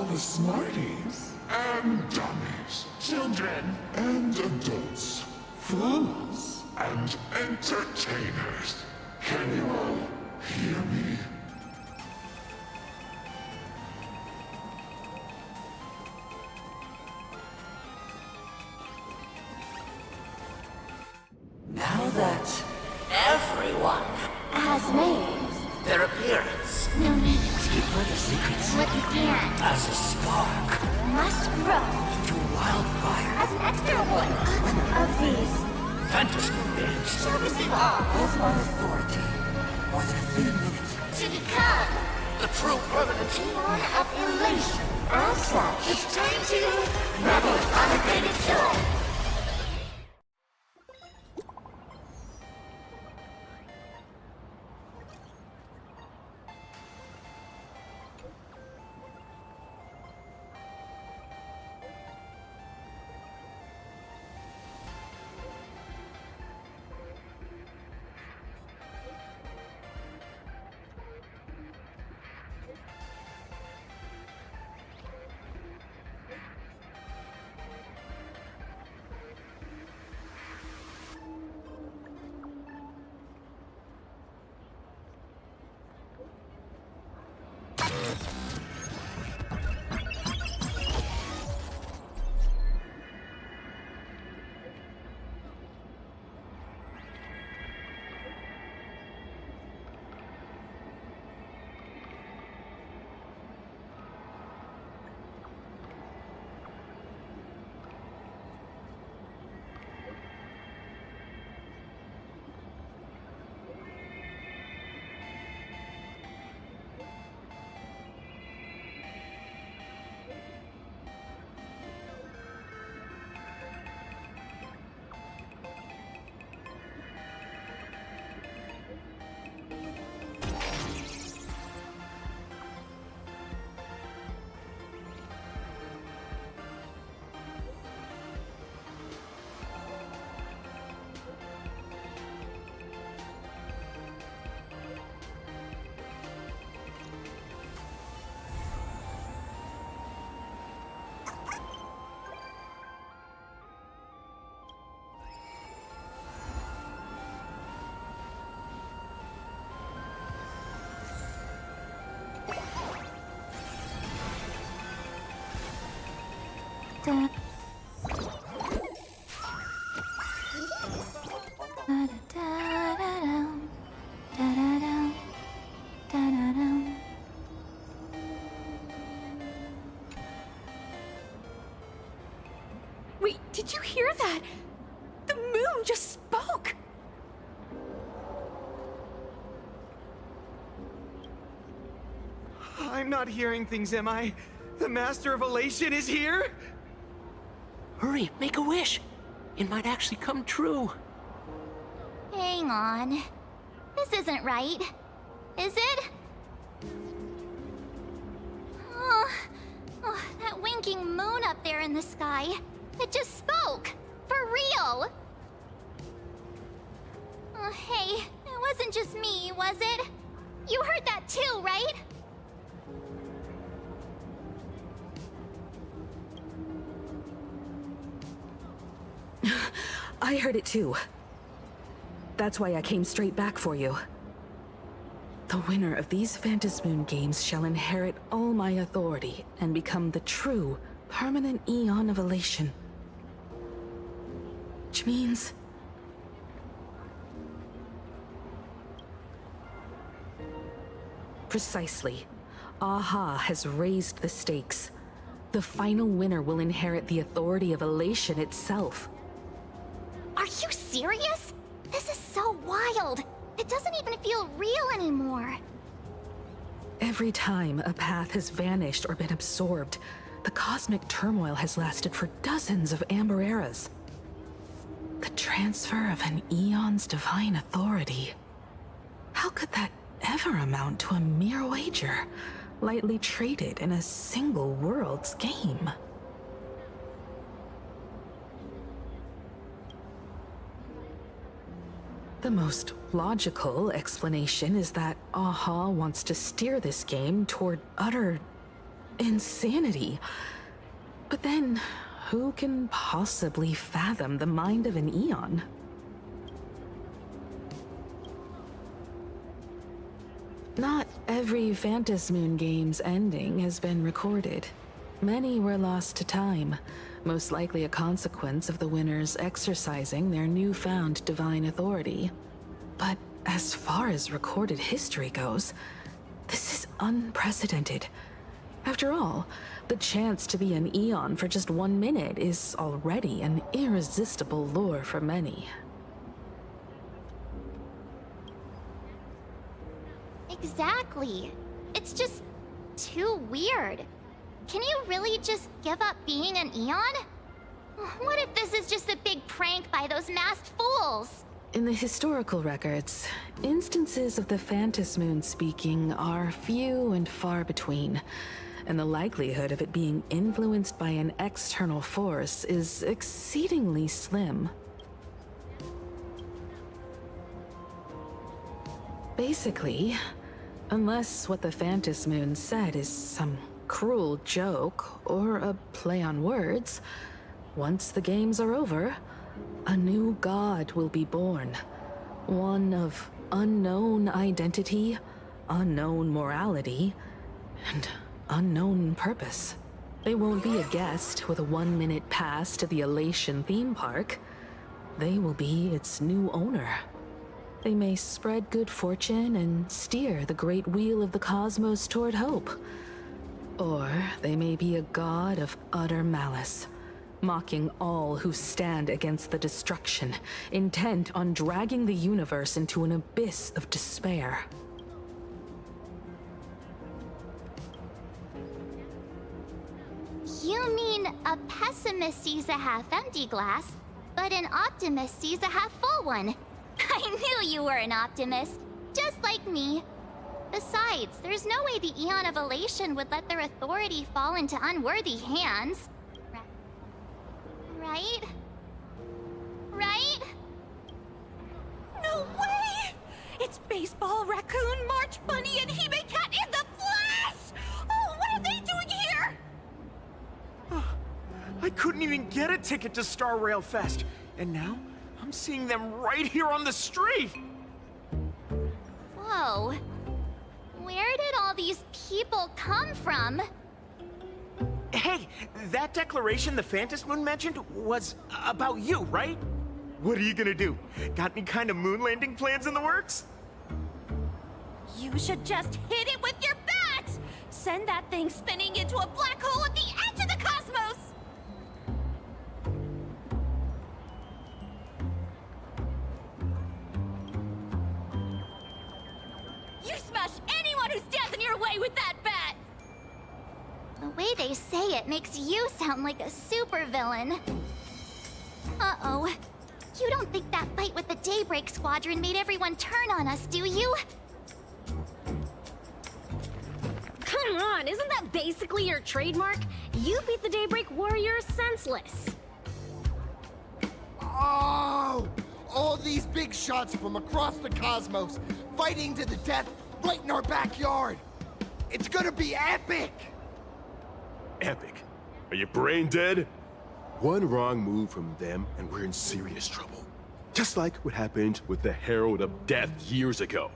all the smarties and dummies, children and adults, fools and entertainers. Can you all hear me? Now that everyone has made their appearance, no need let's keep further secrets what you can as a spark must grow to wildfire. as an extra one of these Fantasy games shall receive all of my authority within a few minutes to become the true permanent Eon of elation. As such, it's time to revel in unlimited joy. Wait, did you hear that? The moon just spoke! I'm not hearing things, am I? The Master of Elation is here? Hurry, make a wish. It might actually come true. Hang on. This isn't right. Is it? Oh, that winking moon up there in the sky. It just spoke. For real. Oh, hey, it wasn't just me, was it? You heard that too, right? I heard it too. That's why I came straight back for you. The winner of these Phantasmoon games shall inherit all my authority and become the true, permanent Eon of Elation. Which means... Precisely. Aha has raised the stakes. The final winner will inherit the authority of Elation itself. Are you serious? This is so wild. It doesn't even feel real anymore. Every time a path has vanished or been absorbed, the cosmic turmoil has lasted for dozens of Amber eras. The transfer of an Eon's divine authority. How could that ever amount to a mere wager, lightly traded in a single world's game? The most logical explanation is that Aha wants to steer this game toward utter insanity. But then, who can possibly fathom the mind of an Eon? Not every Phantasmoon Moon game's ending has been recorded. Many were lost to time, most likely a consequence of the winners exercising their newfound divine authority. But as far as recorded history goes, this is unprecedented. After all, the chance to be an Eon for just 1 minute is already an irresistible lure for many. Exactly. It's just too weird. Can you really just give up being an Eon? What if this is just a big prank by those masked fools? In the historical records, instances of the Phantasmoon speaking are few and far between, and the likelihood of it being influenced by an external force is exceedingly slim. Basically, unless what the Phantasmoon said is some cruel joke or a play on words, once the games are over, a new god will be born. One of unknown identity, unknown morality, and unknown purpose. They won't be a guest with a 1-minute pass to the Elation theme park. They will be its new owner. They may spread good fortune and steer the great wheel of the cosmos toward hope. Or they may be a god of utter malice, mocking all who stand against the destruction, intent on dragging the universe into an abyss of despair. You mean a pessimist sees a half-empty glass, but an optimist sees a half-full one. I knew you were an optimist, just like me. Besides, there's no way the Eon of Elation would let their authority fall into unworthy hands. Right? Right? No way! It's Baseball, Raccoon, March Bunny, and Hime Cat in the flesh! Oh, what are they doing here? I couldn't even get a ticket to Star Rail Fest, and now I'm seeing them right here on the street! Whoa. Where did all these people come from? Hey, that declaration the Phantasmoon mentioned was about you, right? What are you gonna do? Got any kind of moon landing plans in the works? You should just hit it with your bat! Send that thing spinning into a black hole at the edge of the cosmos! You smash anyone who stands in your way with that bat! The way they say it makes you sound like a supervillain. Uh-oh. You don't think that fight with the Daybreak Squadron made everyone turn on us, do you? Come on, isn't that basically your trademark? You beat the Daybreak Warriors senseless. Oh! All these big shots from across the cosmos, fighting to the death right in our backyard. It's gonna be epic! Epic. Are you brain dead? One wrong move from them and we're in serious trouble. Just like what happened with the Herald of Death years ago.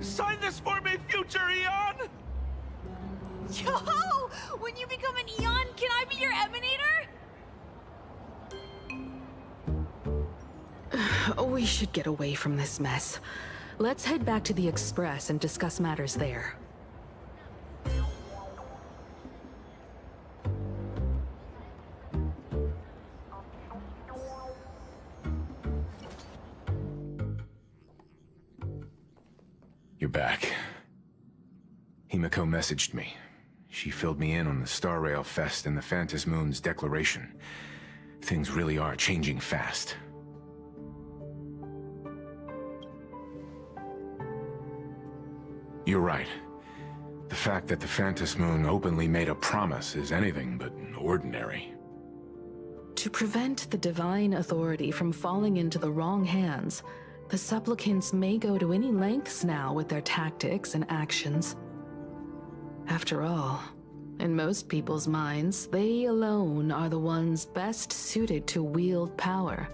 Sign this for me, future Eon! Yo! When you become an Eon, can I be your Emanator? We should get away from this mess. Let's head back to the Express and discuss matters there. You're back. Himiko messaged me. She filled me in on the Star Rail Fest and the Phantasmoon's declaration. Things really are changing fast. You're right. The fact that the Phantasmoon openly made a promise is anything but ordinary. To prevent the divine authority from falling into the wrong hands, the supplicants may go to any lengths now with their tactics and actions. After all, in most people's minds, they alone are the ones best suited to wield power.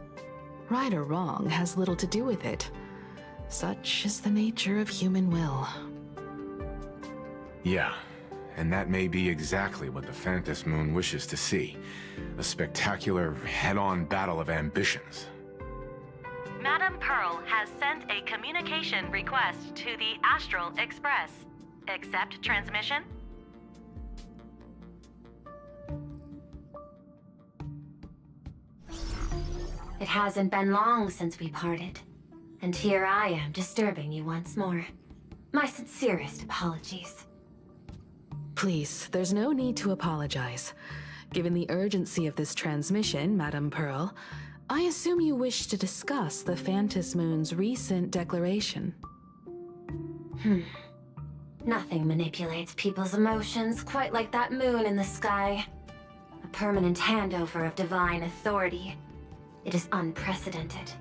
Right or wrong has little to do with it. Such is the nature of human will. Yeah, and that may be exactly what the Phantom Moon wishes to see. A spectacular, head-on battle of ambitions. Madam Pearl has sent a communication request to the Astral Express. Accept transmission? It hasn't been long since we parted, and here I am disturbing you once more. My sincerest apologies. Please, there's no need to apologize. Given the urgency of this transmission, Madame Pearl, I assume you wish to discuss the Phantom Moon's recent declaration. Nothing manipulates people's emotions quite like that moon in the sky. A permanent handover of divine authority. It is unprecedented.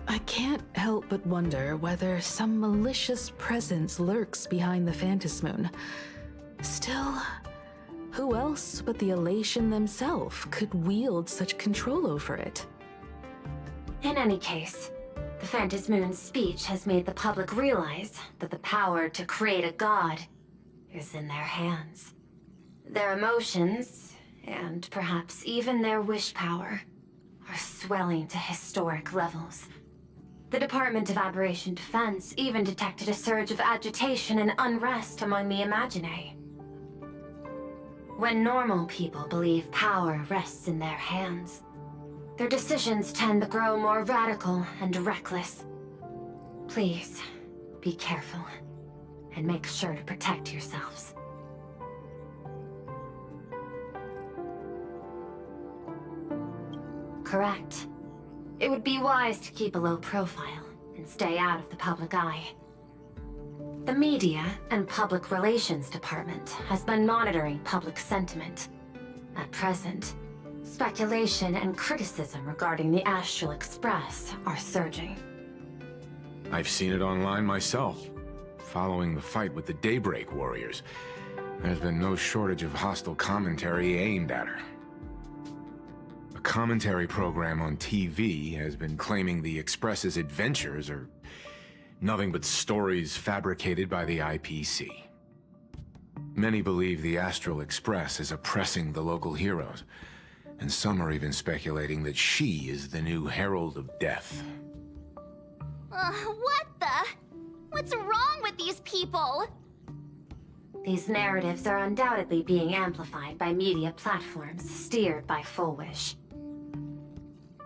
I can't help but wonder whether some malicious presence lurks behind the Phantom Moon. Still, who else but the Elation themselves could wield such control over it? In any case, the Phantom Moon's speech has made the public realize that the power to create a god is in their hands. Their emotions, and perhaps even their wish power, are swelling to historic levels. The Department of Aberration Defense even detected a surge of agitation and unrest among the Imaginae. When normal people believe power rests in their hands, their decisions tend to grow more radical and reckless. Please, be careful, and make sure to protect yourselves. Correct. It would be wise to keep a low profile and stay out of the public eye. The Media and Public Relations Department has been monitoring public sentiment. At present, speculation and criticism regarding the Astral Express are surging. I've seen it online myself. Following the fight with the Daybreak Warriors, there's been no shortage of hostile commentary aimed at her. A commentary program on TV has been claiming the Express's adventures are nothing but stories fabricated by the IPC. Many believe the Astral Express is oppressing the local heroes, and some are even speculating that she is the new Herald of Death. What the? What's wrong with these people? These narratives are undoubtedly being amplified by media platforms steered by Full Wish.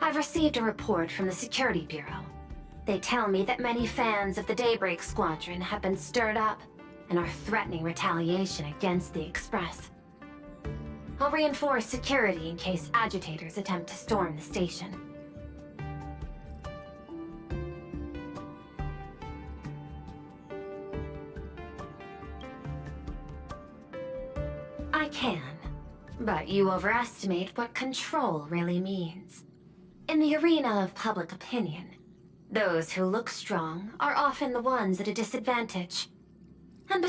I've received a report from the Security Bureau. They tell me that many fans of the Daybreak Squadron have been stirred up and are threatening retaliation against the Express. I'll reinforce security in case agitators attempt to storm the station. I can, but you overestimate what control really means. In the arena of public opinion, those who look strong are often the ones at a disadvantage. And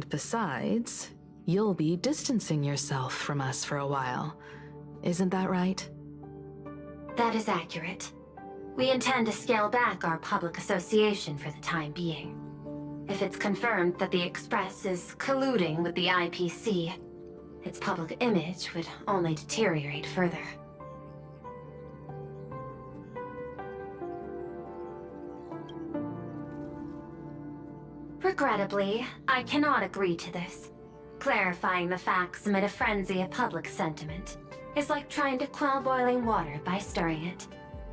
besides, you'll be distancing yourself from us for a while. Isn't that right? That is accurate. We intend to scale back our public association for the time being. If it's confirmed that the Express is colluding with the IPC, its public image would only deteriorate further. Regrettably, I cannot agree to this. Clarifying the facts amid a frenzy of public sentiment is like trying to quell boiling water by stirring it.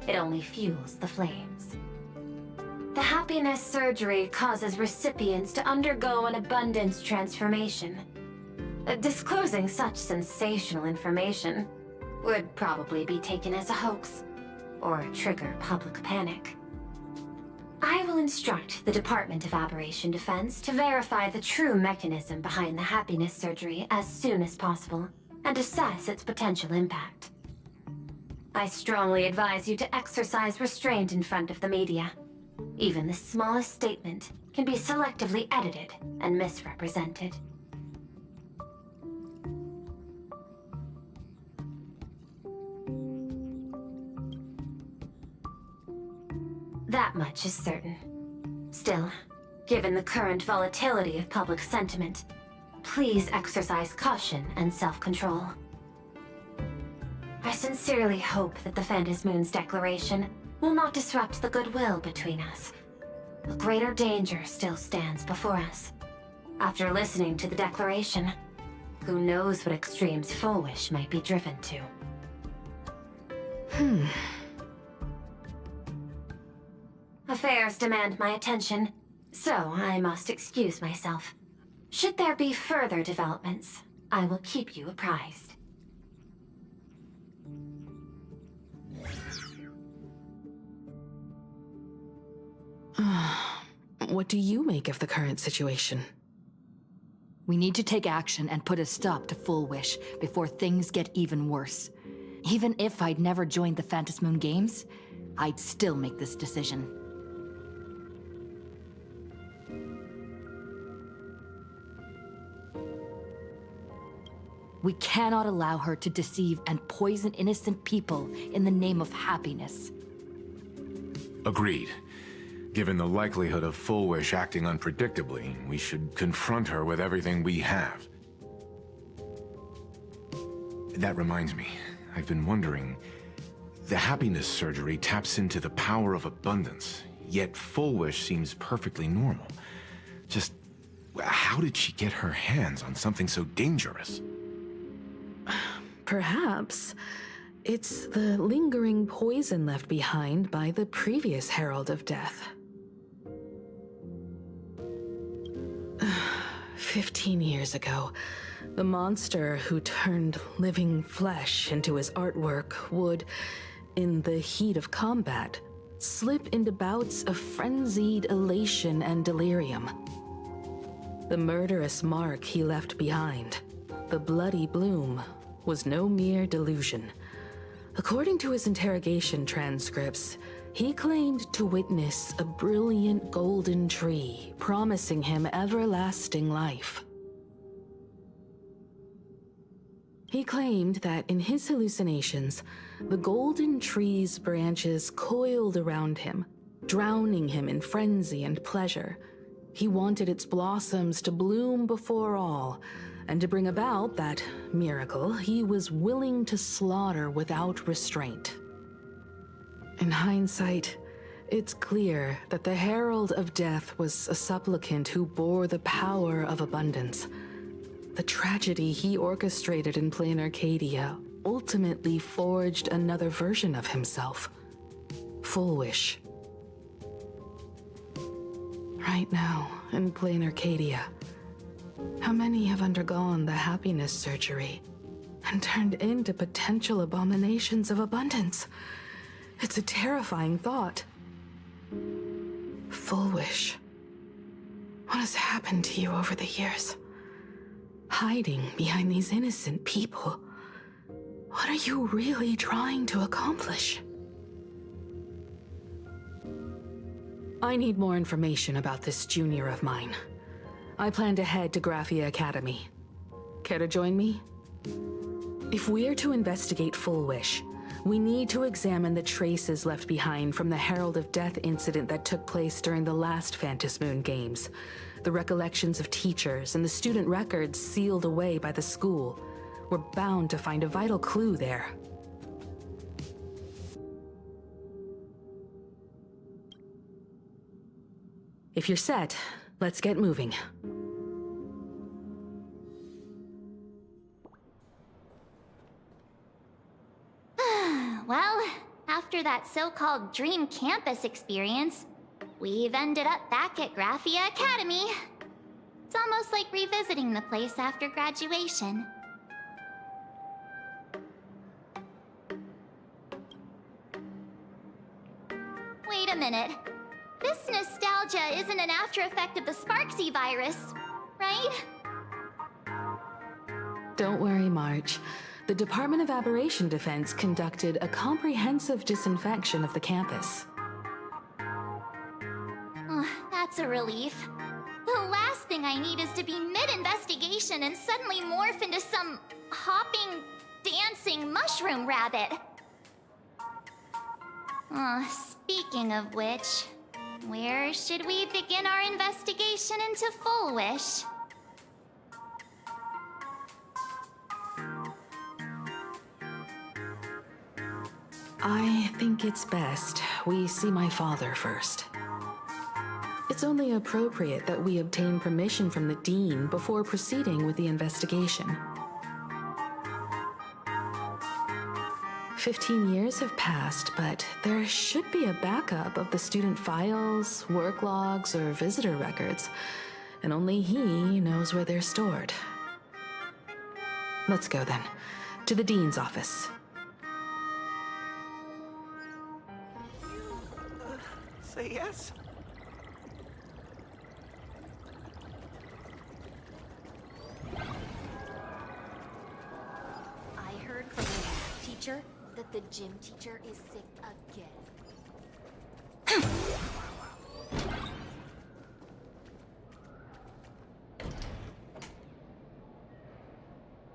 It only fuels the flames. The happiness surgery causes recipients to undergo an abundance transformation. Disclosing such sensational information would probably be taken as a hoax, or trigger public panic. I will instruct the Department of Aberration Defense to verify the true mechanism behind the happiness surgery as soon as possible, and assess its potential impact. I strongly advise you to exercise restraint in front of the media. Even the smallest statement can be selectively edited and misrepresented. That much is certain. Still, given the current volatility of public sentiment, please exercise caution and self-control. I sincerely hope that the Phantasmoon's declaration will not disrupt the goodwill between us. A greater danger still stands before us. After listening to the declaration, who knows what extremes Fullwish might be driven to. Affairs demand my attention, so I must excuse myself. Should there be further developments, I will keep you apprised. What do you make of the current situation? We need to take action and put a stop to Fullwish before things get even worse. Even if I'd never joined the Phantasmoon Games, I'd still make this decision. We cannot allow her to deceive and poison innocent people in the name of happiness. Agreed. Given the likelihood of Fullwish acting unpredictably, we should confront her with everything we have. That reminds me, I've been wondering, the happiness surgery taps into the power of abundance, yet Fullwish seems perfectly normal. Just, how did she get her hands on something so dangerous? Perhaps it's the lingering poison left behind by the previous Herald of Death. 15 years ago, the monster who turned living flesh into his artwork would, in the heat of combat, slip into bouts of frenzied elation and delirium. The murderous mark he left behind, the bloody bloom, was no mere delusion. According to his interrogation transcripts, he claimed to witness a brilliant golden tree promising him everlasting life. He claimed that in his hallucinations, the golden tree's branches coiled around him, drowning him in frenzy and pleasure. He wanted its blossoms to bloom before all, and to bring about that miracle, he was willing to slaughter without restraint. In hindsight, it's clear that the Herald of Death was a supplicant who bore the power of abundance. The tragedy he orchestrated in plain Arcadia ultimately forged another version of himself. Fullwish. Right now, in plain Arcadia, how many have undergone the happiness surgery and turned into potential abominations of abundance? It's a terrifying thought. Fullwish. What has happened to you over the years? Hiding behind these innocent people. What are you really trying to accomplish? I need more information about this junior of mine. I plan to head to Graphia Academy. Care to join me? If we're to investigate Fullwish, we need to examine the traces left behind from the Herald of Death incident that took place during the last Phantasmoon Games. The recollections of teachers and the student records sealed away by the school. We're bound to find a vital clue there. If you're set, let's get moving. Well, after that so-called dream campus experience, we've ended up back at Graphia Academy. It's almost like revisiting the place after graduation. Wait a minute. This nostalgia isn't an after effect of the Sparksy virus, right? Don't worry, March. The Department of Aberration Defense conducted a comprehensive disinfection of the campus. that's a relief. The last thing I need is to be mid-investigation and suddenly morph into some hopping, dancing mushroom rabbit. Speaking of which, where should we begin our investigation into Full Wish? I think it's best we see my father first. It's only appropriate that we obtain permission from the Dean before proceeding with the investigation. 15 years have passed, but there should be a backup of the student files, work logs, or visitor records, and only he knows where they're stored. Let's go then, to the Dean's office. Say yes? I heard from the math teacher that the gym teacher is sick again.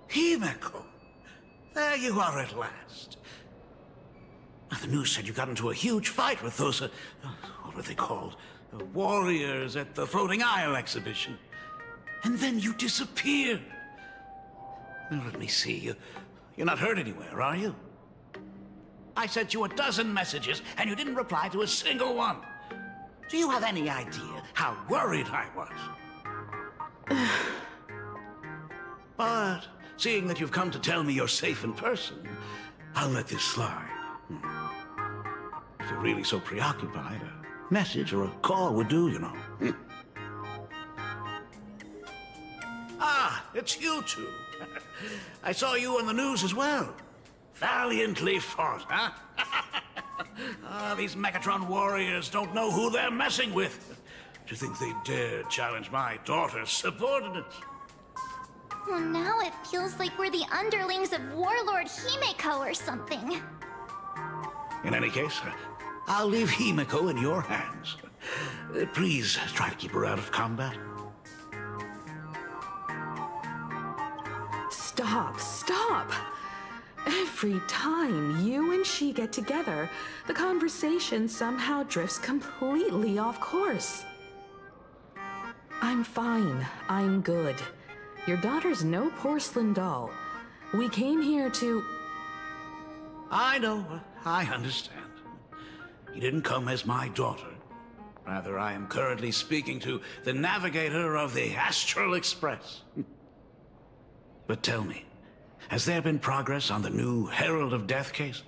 Himeko! There you are at last. Now, the news said you got into a huge fight with those, what were they called? Warriors at the Floating Isle exhibition. And then you disappeared. Now, let me see. You're not hurt anywhere, are you? I sent you a dozen messages, and you didn't reply to a single one. Do you have any idea how worried I was? But, seeing that you've come to tell me you're safe in person, I'll let this slide. If you're really so preoccupied, a message or a call would do, you know. Ah, it's you two. I saw you on the news as well. Valiantly fought, huh? These Megatron warriors don't know who they're messing with. To think they dare challenge my daughter's subordinates. Well, now it feels like we're the underlings of Warlord Himeko or something. In any case, I'll leave Himeko in your hands. Please try to keep her out of combat. Stop! Every time you and she get together, the conversation somehow drifts completely off course. I'm fine. I'm good. Your daughter's no porcelain doll. We came here to... I know. I understand. You didn't come as my daughter. Rather, I am currently speaking to the navigator of the Astral Express. But tell me, has there been progress on the new Herald of Death case?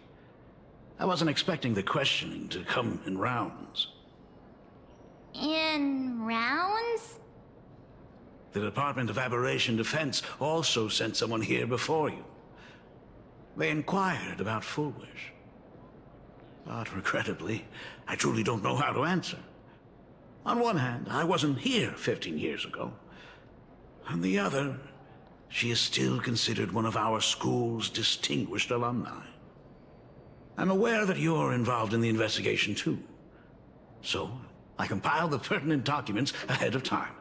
I wasn't expecting the questioning to come in rounds. In rounds? The Department of Aberration Defense also sent someone here before you. They inquired about Full Wish. But regrettably, I truly don't know how to answer. On one hand, I wasn't here 15 years ago. On the other, she is still considered one of our school's distinguished alumni. I'm aware that you're involved in the investigation too. So, I compiled the pertinent documents ahead of time.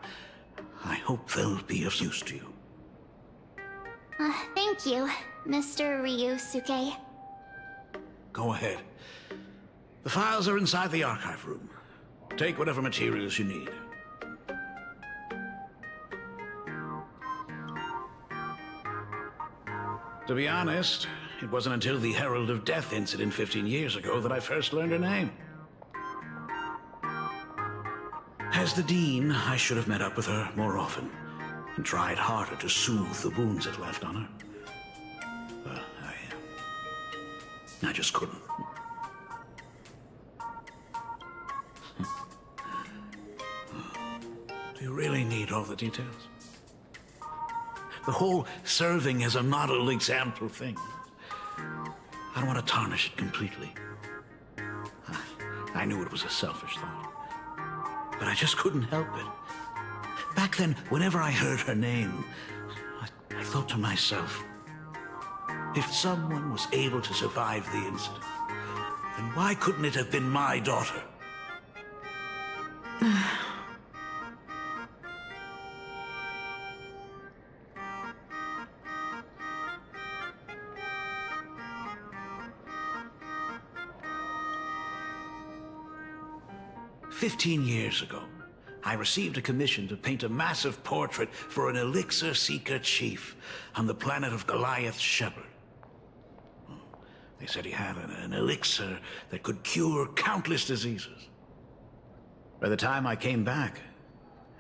I hope they'll be of use to you. Thank you, Mr. Ryusuke. Go ahead. The files are inside the archive room. Take whatever materials you need. To be honest, it wasn't until the Herald of Death incident 15 years ago that I first learned her name. As the Dean, I should have met up with her more often and tried harder to soothe the wounds it left on her. But I just couldn't. Do you really need all the details? The whole serving as a model example thing. I don't want to tarnish it completely. I knew it was a selfish thought, but I just couldn't help it. Back then, whenever I heard her name, I thought to myself, if someone was able to survive the incident, then why couldn't it have been my daughter? 15 years ago, I received a commission to paint a massive portrait for an elixir seeker chief on the planet of Goliath Shepherd. They said he had an elixir that could cure countless diseases. By the time I came back,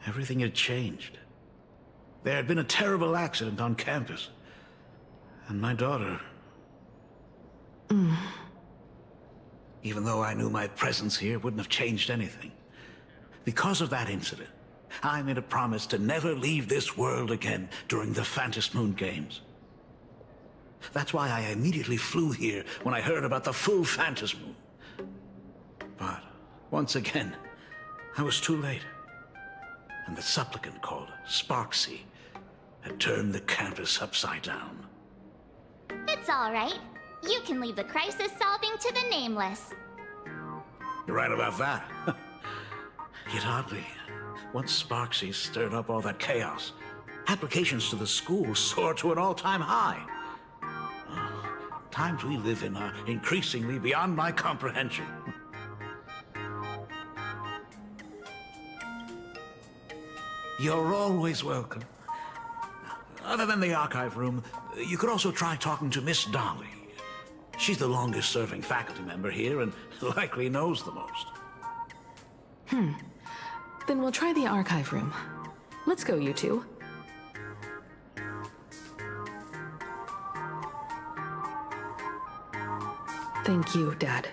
everything had changed. There had been a terrible accident on campus, and my daughter... Even though I knew my presence here wouldn't have changed anything. Because of that incident, I made a promise to never leave this world again during the Phantom Moon Games. That's why I immediately flew here when I heard about the full Phantom Moon. But, once again, I was too late. And the supplicant called Sparksy had turned the campus upside down. It's all right. You can leave the crisis solving to the Nameless. You're right about that. Yet oddly, once Sparksy stirred up all that chaos, applications to the school soared to an all-time high. Times we live in are increasingly beyond my comprehension. You're always welcome. Other than the archive room, you could also try talking to Miss Dolly. She's the longest-serving faculty member here and likely knows the most. Then we'll try the archive room. Let's go, you two. Thank you, Dad.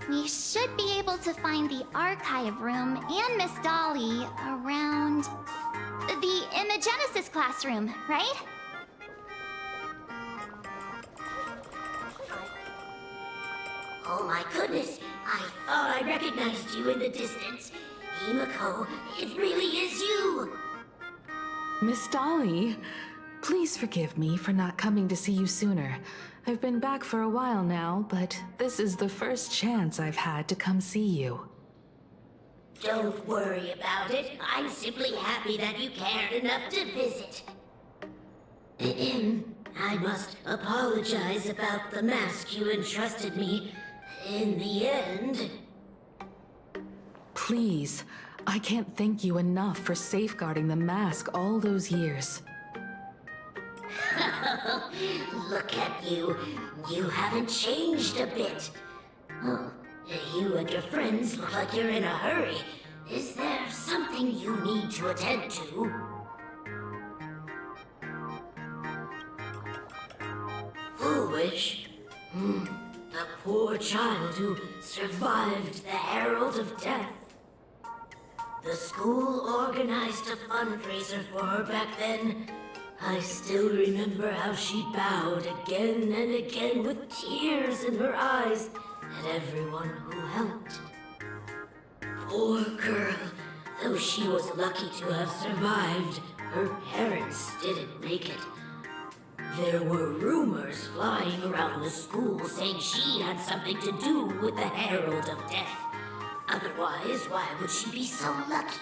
We should be able to find the archive room and Miss Dolly around... in the Genesis classroom, right? Oh my goodness, I thought I recognized you in the distance. Himiko, it really is you! Miss Dolly, please forgive me for not coming to see you sooner. I've been back for a while now, but this is the first chance I've had to come see you. Don't worry about it. I'm simply happy that you cared enough to visit. I must apologize about the mask you entrusted me. In the end... Please, I can't thank you enough for safeguarding the mask all those years. Look at you. You haven't changed a bit. Oh, you and your friends look like you're in a hurry. Is there something you need to attend to? Foolish? The poor child who survived the Herald of Death. The school organized a fundraiser for her back then. I still remember how she bowed again and again with tears in her eyes at everyone who helped. Poor girl. Though she was lucky to have survived, her parents didn't make it. There were rumors flying around the school saying she had something to do with the Herald of Death. Otherwise, why would she be so lucky?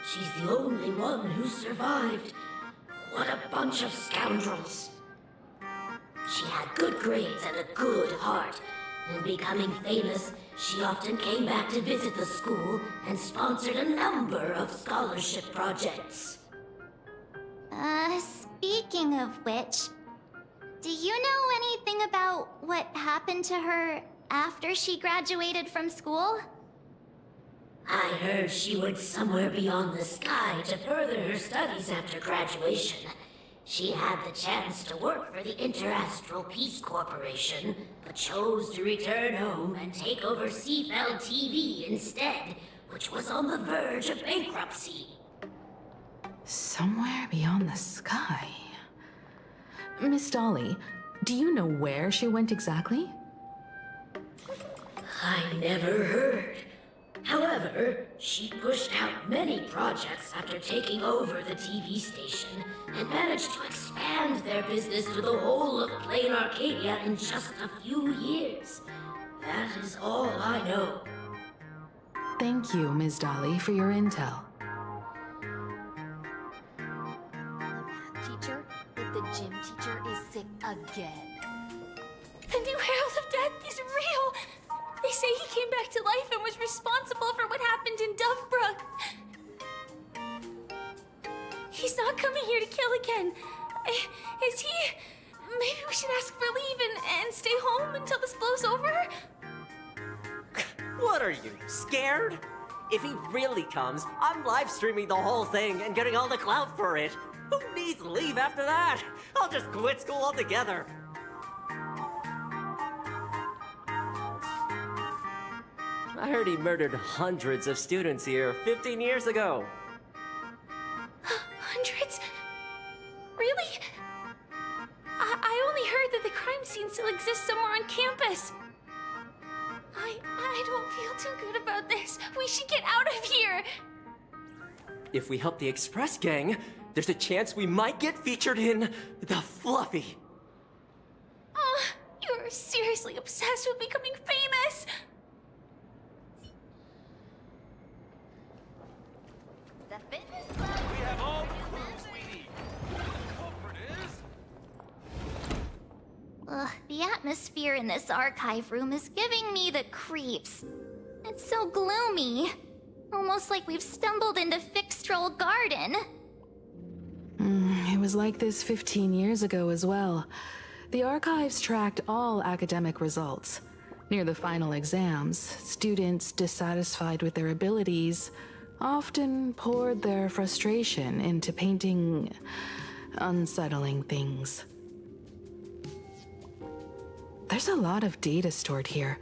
She's the only one who survived. What a bunch of scoundrels. She had good grades and a good heart. And becoming famous, she often came back to visit the school and sponsored a number of scholarship projects. Speaking of which, do you know anything about what happened to her after she graduated from school? I heard she went somewhere beyond the sky to further her studies after graduation. She had the chance to work for the Interastral Peace Corporation, but chose to return home and take over Seafell TV instead, which was on the verge of bankruptcy. Somewhere beyond the sky. Miss Dolly, do you know where she went exactly? I never heard. However, she pushed out many projects after taking over the TV station and managed to expand their business to the whole of Plain Arcadia in just a few years. That is all I know. Thank you, Ms. Dolly, for your intel. The math teacher with the gym teacher is sick again. The new Herald of Death is real! They say he came back to life and was responsible for what happened in Dovebrook. He's not coming here to kill again. Is he? Maybe we should ask for leave and stay home until this blows over? What are you, scared? If he really comes, I'm live streaming the whole thing and getting all the clout for it. Who needs leave after that? I'll just quit school altogether. I heard he murdered hundreds of students here 15 years ago. Hundreds? Really? I only heard that the crime scene still exists somewhere on campus. I don't feel too good about this. We should get out of here. If we help the Express Gang, there's a chance we might get featured in The Fluffy. You're seriously obsessed with becoming famous. The fitness club. We have all the clues we need. The culprit is... Ugh, the atmosphere in this archive room is giving me the creeps. It's so gloomy. Almost like we've stumbled into Fixtroll Garden. It was like this 15 years ago as well. The archives tracked all academic results. Near the final exams, students dissatisfied with their abilities often poured their frustration into painting unsettling things. There's a lot of data stored here.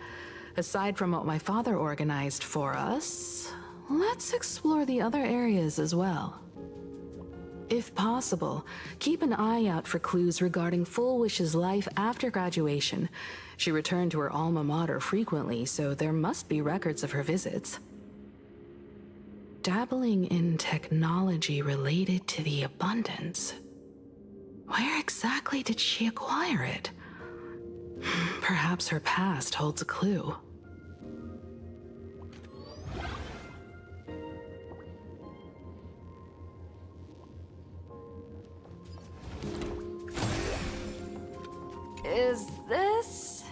Aside from what my father organized for us, let's explore the other areas as well. If possible, keep an eye out for clues regarding Full Wish's life after graduation. She returned to her alma mater frequently, so there must be records of her visits. Dabbling in technology related to the abundance. Where exactly did she acquire it? Perhaps her past holds a clue. Is this?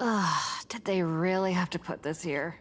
Ugh, did they really have to put this here?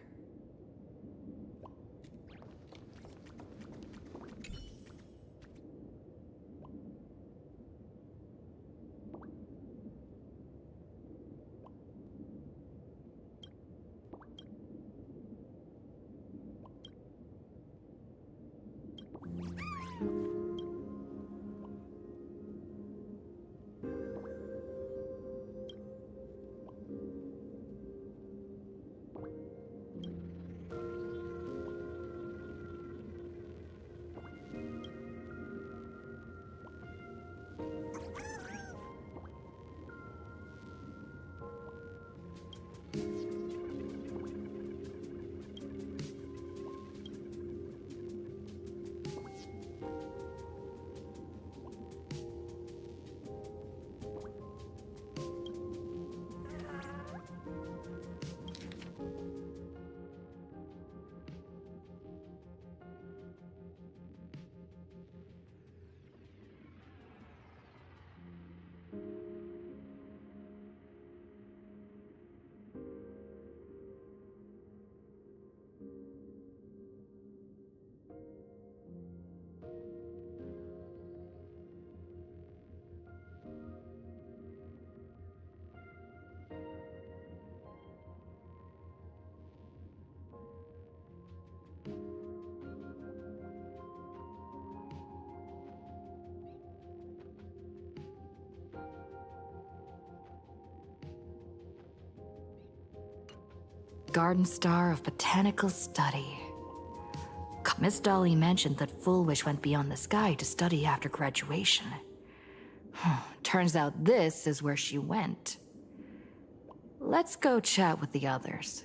Garden Star of Botanical Study. Miss Dolly mentioned that Full Wish went beyond the sky to study after graduation. Turns out this is where she went. Let's go chat with the others.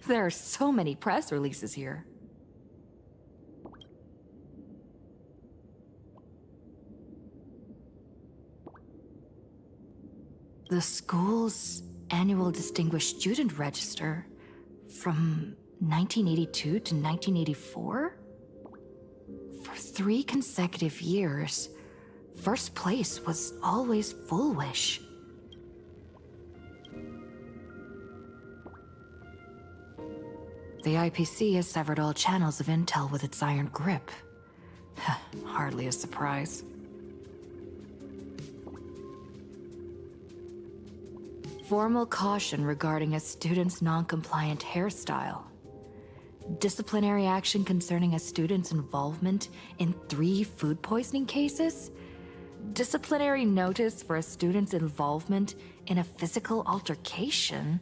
There are so many press releases here. The school's annual Distinguished Student Register from 1982 to 1984? For 3 consecutive years, first place was always Foolish. The IPC has severed all channels of intel with its iron grip. Hardly a surprise. Formal caution regarding a student's non-compliant hairstyle. Disciplinary action concerning a student's involvement in 3 food poisoning cases. Disciplinary notice for a student's involvement in a physical altercation.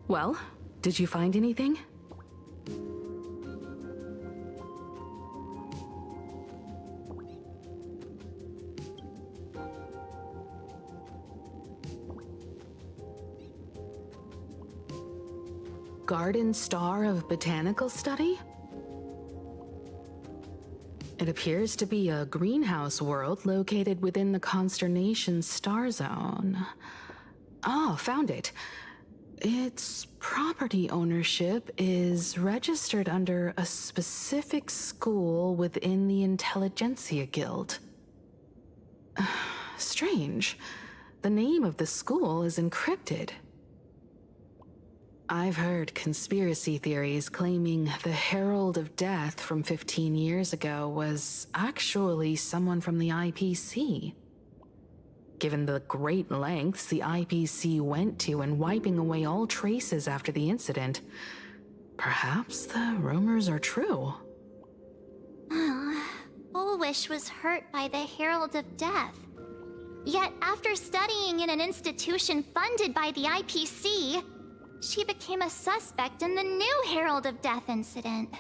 Well, did you find anything? Garden Star of Botanical Study? It appears to be a greenhouse world located within the Consternation Star Zone. Oh, found it. Its property ownership is registered under a specific school within the Intelligentsia Guild. Strange. The name of the school is encrypted. I've heard conspiracy theories claiming the Herald of Death from 15 years ago was actually someone from the IPC. Given the great lengths the IPC went to in wiping away all traces after the incident, perhaps the rumors are true. Foolish was hurt by the Herald of Death. Yet after studying in an institution funded by the IPC, she became a suspect in the new Herald of Death incident.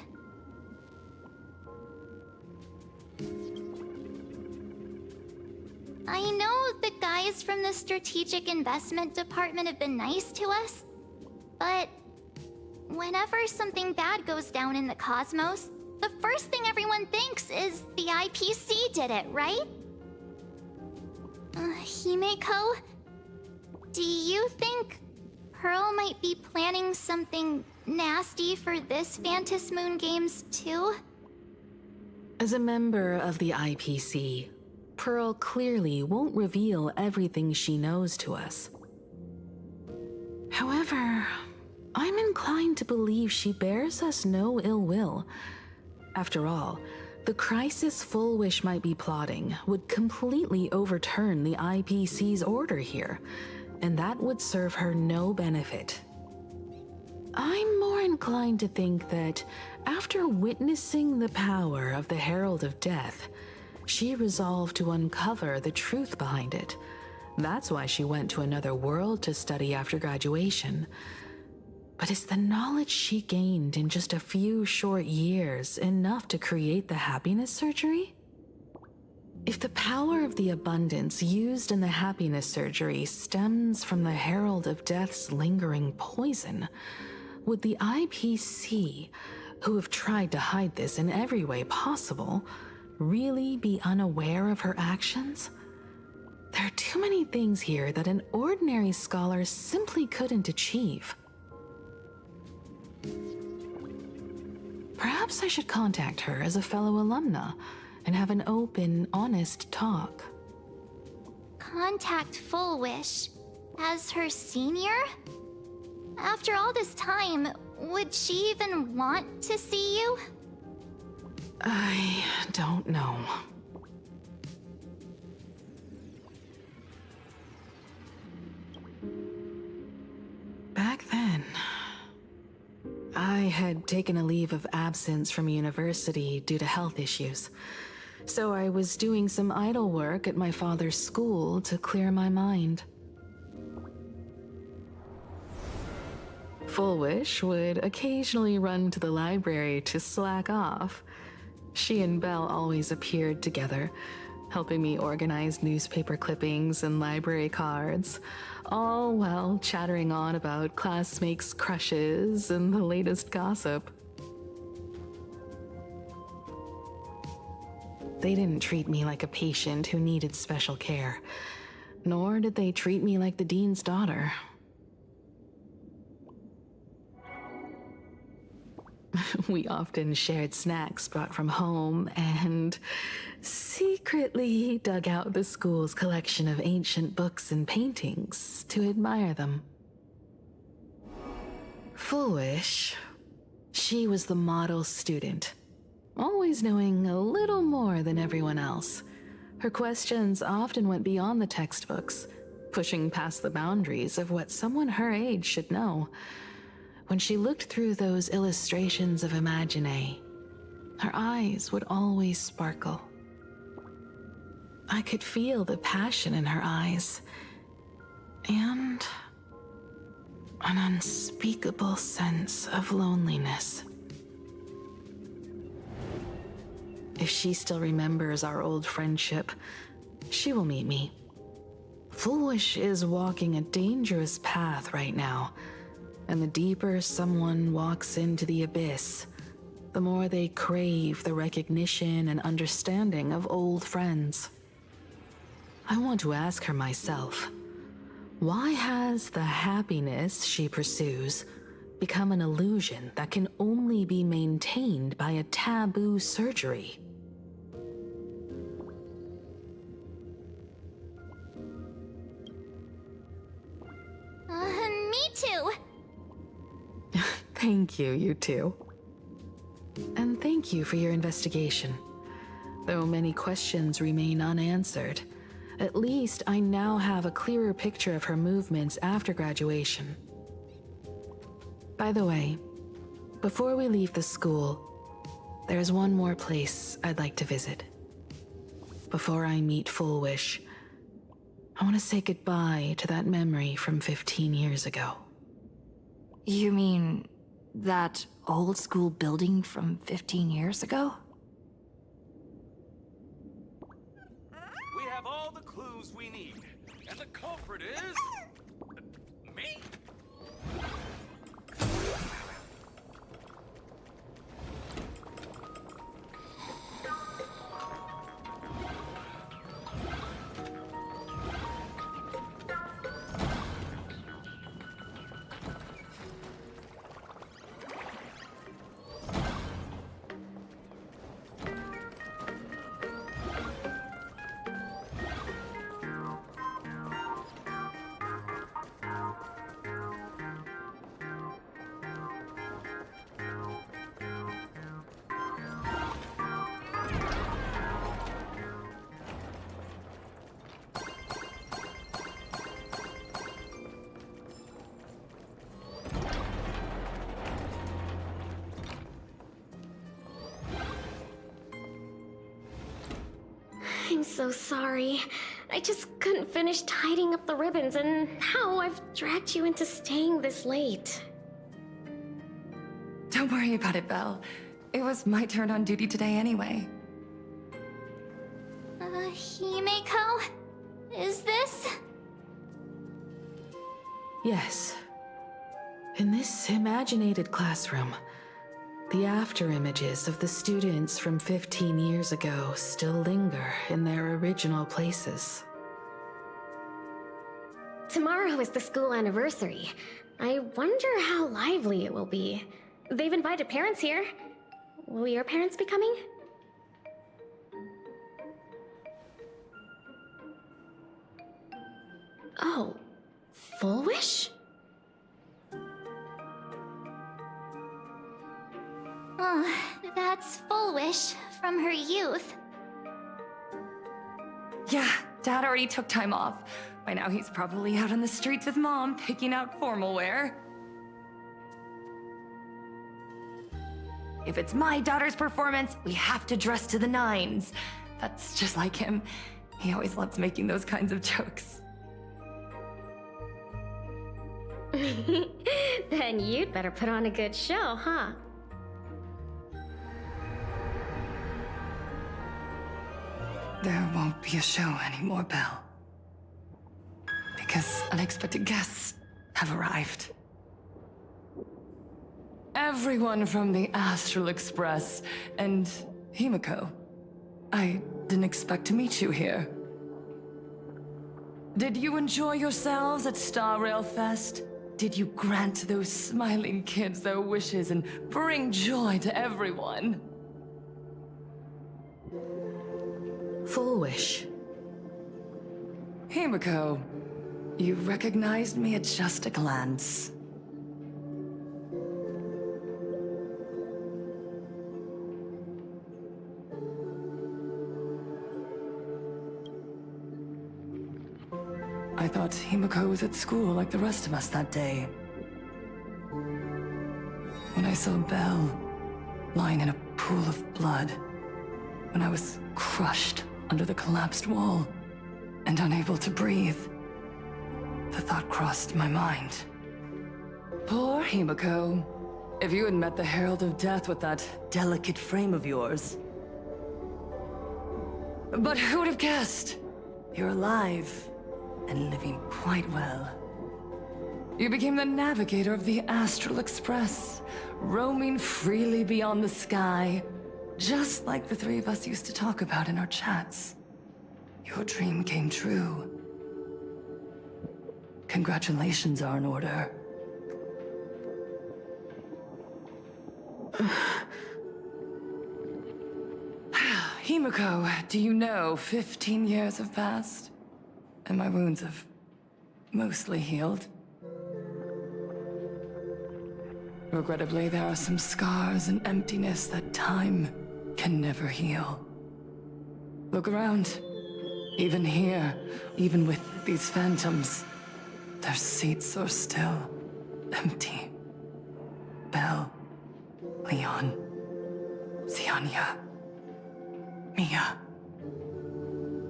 I know the guys from the Strategic Investment Department have been nice to us, but whenever something bad goes down in the cosmos, the first thing everyone thinks is the IPC did it, right? Himeko, do you think Pearl might be planning something nasty for this Phantom Moon Games too? As a member of the IPC, Pearl clearly won't reveal everything she knows to us. However, I'm inclined to believe she bears us no ill will. After all, the crisis Fullwish might be plotting would completely overturn the IPC's order here, and that would serve her no benefit. I'm more inclined to think that after witnessing the power of the Herald of Death, she resolved to uncover the truth behind it. That's why she went to another world to study after graduation. But is the knowledge she gained in just a few short years enough to create the happiness surgery? If the power of the abundance used in the happiness surgery stems from the Herald of Death's lingering poison, would the IPC, who have tried to hide this in every way possible, really be unaware of her actions? There are too many things here that an ordinary scholar simply couldn't achieve. Perhaps I should contact her as a fellow alumna and have an open, honest talk. Contact Fullwish as her senior? After all this time, would she even want to see you? I don't know. Back then, I had taken a leave of absence from university due to health issues. so I was doing some idle work at my father's school to clear my mind. Fullwish would occasionally run to the library to slack off. She and Belle always appeared together, helping me organize newspaper clippings and library cards, all while chattering on about classmates' crushes and the latest gossip. They didn't treat me like a patient who needed special care, nor did they treat me like the dean's daughter. We often shared snacks brought from home and secretly dug out the school's collection of ancient books and paintings to admire them. Fullwish, she was the model student, always knowing a little more than everyone else. Her questions often went beyond the textbooks, pushing past the boundaries of what someone her age should know. When she looked through those illustrations of Imagine, her eyes would always sparkle. I could feel the passion in her eyes, and an unspeakable sense of loneliness. If she still remembers our old friendship, she will meet me. Fullwish is walking a dangerous path right now. And the deeper someone walks into the abyss, the more they crave the recognition and understanding of old friends. I want to ask her myself, why has the happiness she pursues become an illusion that can only be maintained by a taboo surgery? Me too. Thank you, you two. And thank you for your investigation. Though many questions remain unanswered, at least I now have a clearer picture of her movements after graduation. By the way, before we leave the school, there's one more place I'd like to visit. Before I meet Fullwish, I want to say goodbye to that memory from 15 years ago. You mean that old school building from 15 years ago? We have all the clues we need, and the culprit is... me? I'm so sorry. I just couldn't finish tidying up the ribbons, and now I've dragged you into staying this late. Don't worry about it, Belle. It was my turn on duty today anyway. Himeko? Is this? Yes. In this imaginated classroom, the after images of the students from 15 years ago still linger in their original places. Tomorrow is the school anniversary. I wonder how lively it will be. They've invited parents here. Will your parents be coming? Oh, Fullwish? Oh, that's Fullwish from her youth. Yeah, Dad already took time off. By now he's probably out on the streets with Mom, picking out formal wear. If it's my daughter's performance, we have to dress to the nines. That's just like him. He always loves making those kinds of jokes. Then you'd better put on a good show, huh? There won't be a show anymore, Belle. Because unexpected guests have arrived. Everyone from the Astral Express and Himiko. I didn't expect to meet you here. Did you enjoy yourselves at Star Rail Fest? Did you grant those smiling kids their wishes and bring joy to everyone? Full wish. Himiko, you recognized me at just a glance. I thought Himiko was at school like the rest of us that day. When I saw Belle lying in a pool of blood, when I was crushed under the collapsed wall and unable to breathe, the thought crossed my mind. Poor Himiko. If you had met the Herald of Death with that delicate frame of yours. But who would have guessed? You're alive and living quite well. You became the navigator of the Astral Express, roaming freely beyond the sky, just like the three of us used to talk about in our chats. Your dream came true. Congratulations are in order. Himiko, do you know 15 years have passed? And my wounds have mostly healed. Regrettably, there are some scars and emptiness that time can never heal. Look around. Even here, even with these phantoms, their seats are still empty. Belle, Leon, Xianya, Mia,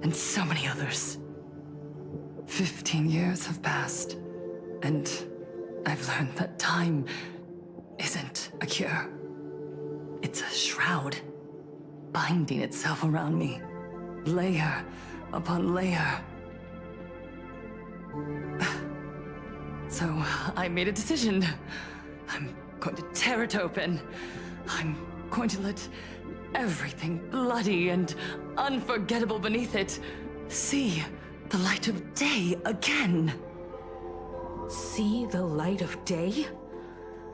and so many others. 15 years have passed, and I've learned that time isn't a cure. It's a shroud, binding itself around me, layer upon layer. So I made a decision. I'm going to tear it open. I'm going to let everything bloody and unforgettable beneath it see the light of day again. See the light of day?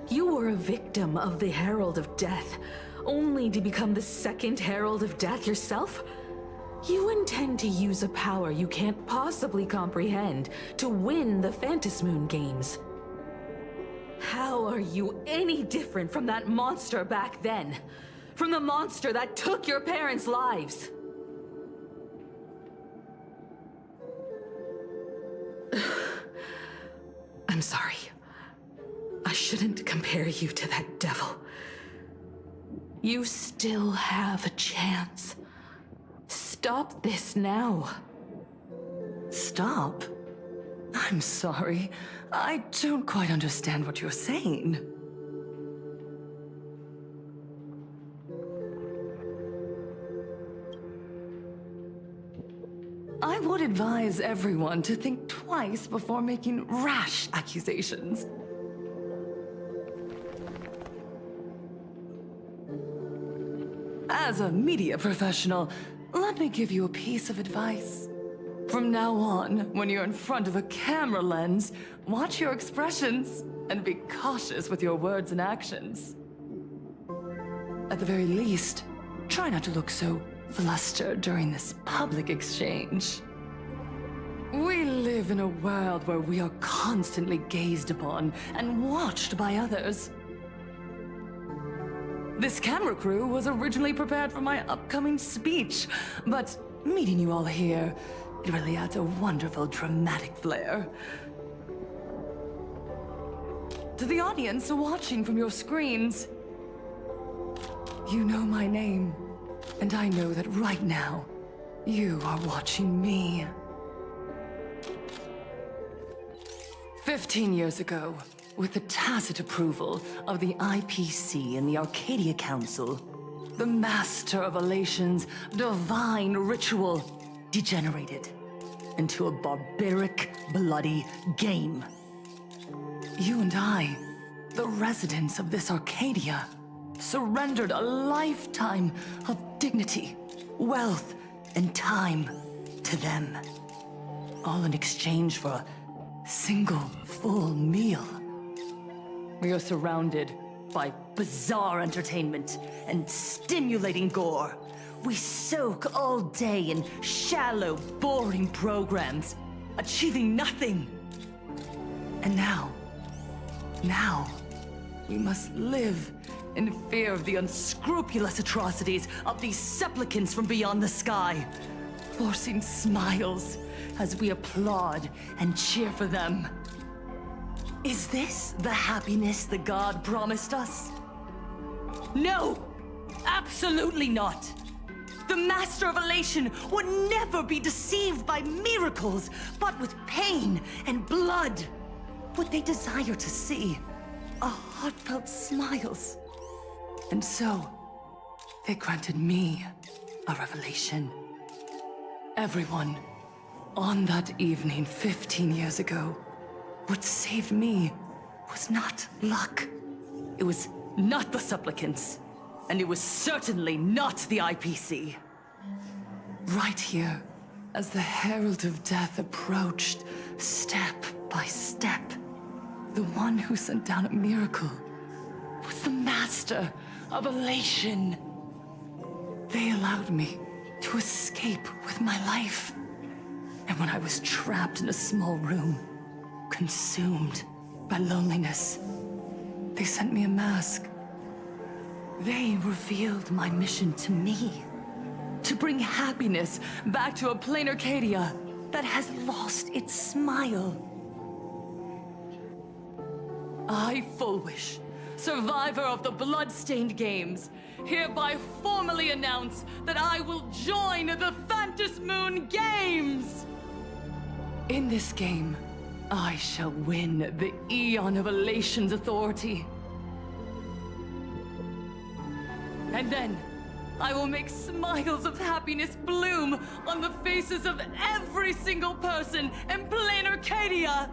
You were a victim of the Herald of Death, only to become the second Herald of Death yourself? You intend to use a power you can't possibly comprehend to win the Phantasmoon games. How are you any different from that monster back then? From the monster that took your parents' lives? I'm sorry. I shouldn't compare you to that devil. You still have a chance. Stop this now. Stop? I'm sorry. I don't quite understand what you're saying. I would advise everyone to think twice before making rash accusations. As a media professional, let me give you a piece of advice. From now on, when you're in front of a camera lens, watch your expressions and be cautious with your words and actions. At the very least, try not to look so flustered during this public exchange. We live in a world where we are constantly gazed upon and watched by others. This camera crew was originally prepared for my upcoming speech, but meeting you all here, it really adds a wonderful dramatic flair. To the audience watching from your screens, you know my name, and I know that right now, You are watching me. 15 years ago, with the tacit approval of the IPC and the Arcadia Council, the Master of Elation's divine ritual degenerated into a barbaric, bloody game. You and I, the residents of this Arcadia, surrendered a lifetime of dignity, wealth, and time to them. All in exchange for a single full meal. We are surrounded by bizarre entertainment and stimulating gore. We soak all day in shallow, boring programs, achieving nothing. And now, we must live in fear of the unscrupulous atrocities of these supplicants from beyond the sky, forcing smiles as we applaud and cheer for them. Is this the happiness the god promised us? No! Absolutely not! The Master of Elation would never be deceived by miracles, but with pain and blood. What they desire to see are heartfelt smiles. And so, they granted me a revelation. Everyone, on that evening 15 years ago, what saved me was not luck. It was not the supplicants, and it was certainly not the IPC. Right here, as the Herald of Death approached, step by step, the one who sent down a miracle was the Master of Elation. They allowed me to escape with my life. And when I was trapped in a small room, consumed by loneliness, they sent me a mask. They revealed my mission to me. To bring happiness back to a plain Arcadia that has lost its smile. I, Fullwish, survivor of the Bloodstained Games, hereby formally announce that I will join the Phantom Moon Games! In this game, I shall win the Eon of Elation's authority. And then, I will make smiles of happiness bloom on the faces of every single person in plain Arcadia!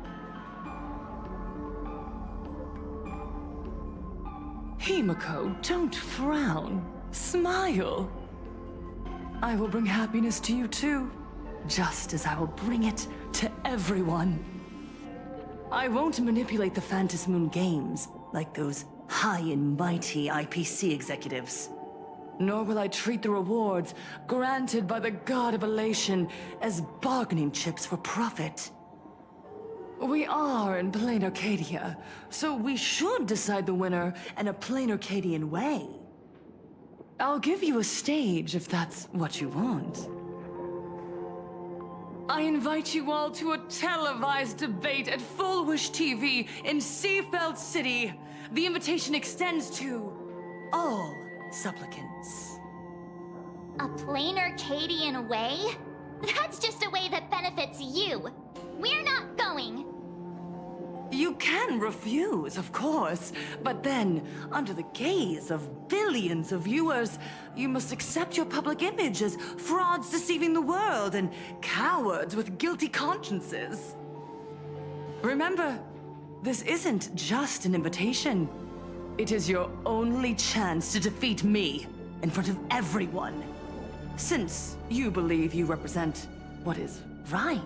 Himiko, don't frown. Smile. I will bring happiness to you too, just as I will bring it to everyone. I won't manipulate the Phantom Moon Games like those high and mighty IPC executives. Nor will I treat the rewards granted by the God of Elation as bargaining chips for profit. We are in plain Arcadia, so we should decide the winner in a plain Arcadian way. I'll give you a stage if that's what you want. I invite you all to a televised debate at Fullwish TV in Seafeld City. The invitation extends to all supplicants. A plain Arcadian way? That's just a way that benefits you. We're not going. You can refuse, of course, but then, under the gaze of billions of viewers, you must accept your public image as frauds deceiving the world and cowards with guilty consciences. Remember, this isn't just an invitation. It is your only chance to defeat me in front of everyone. Since you believe you represent what is right.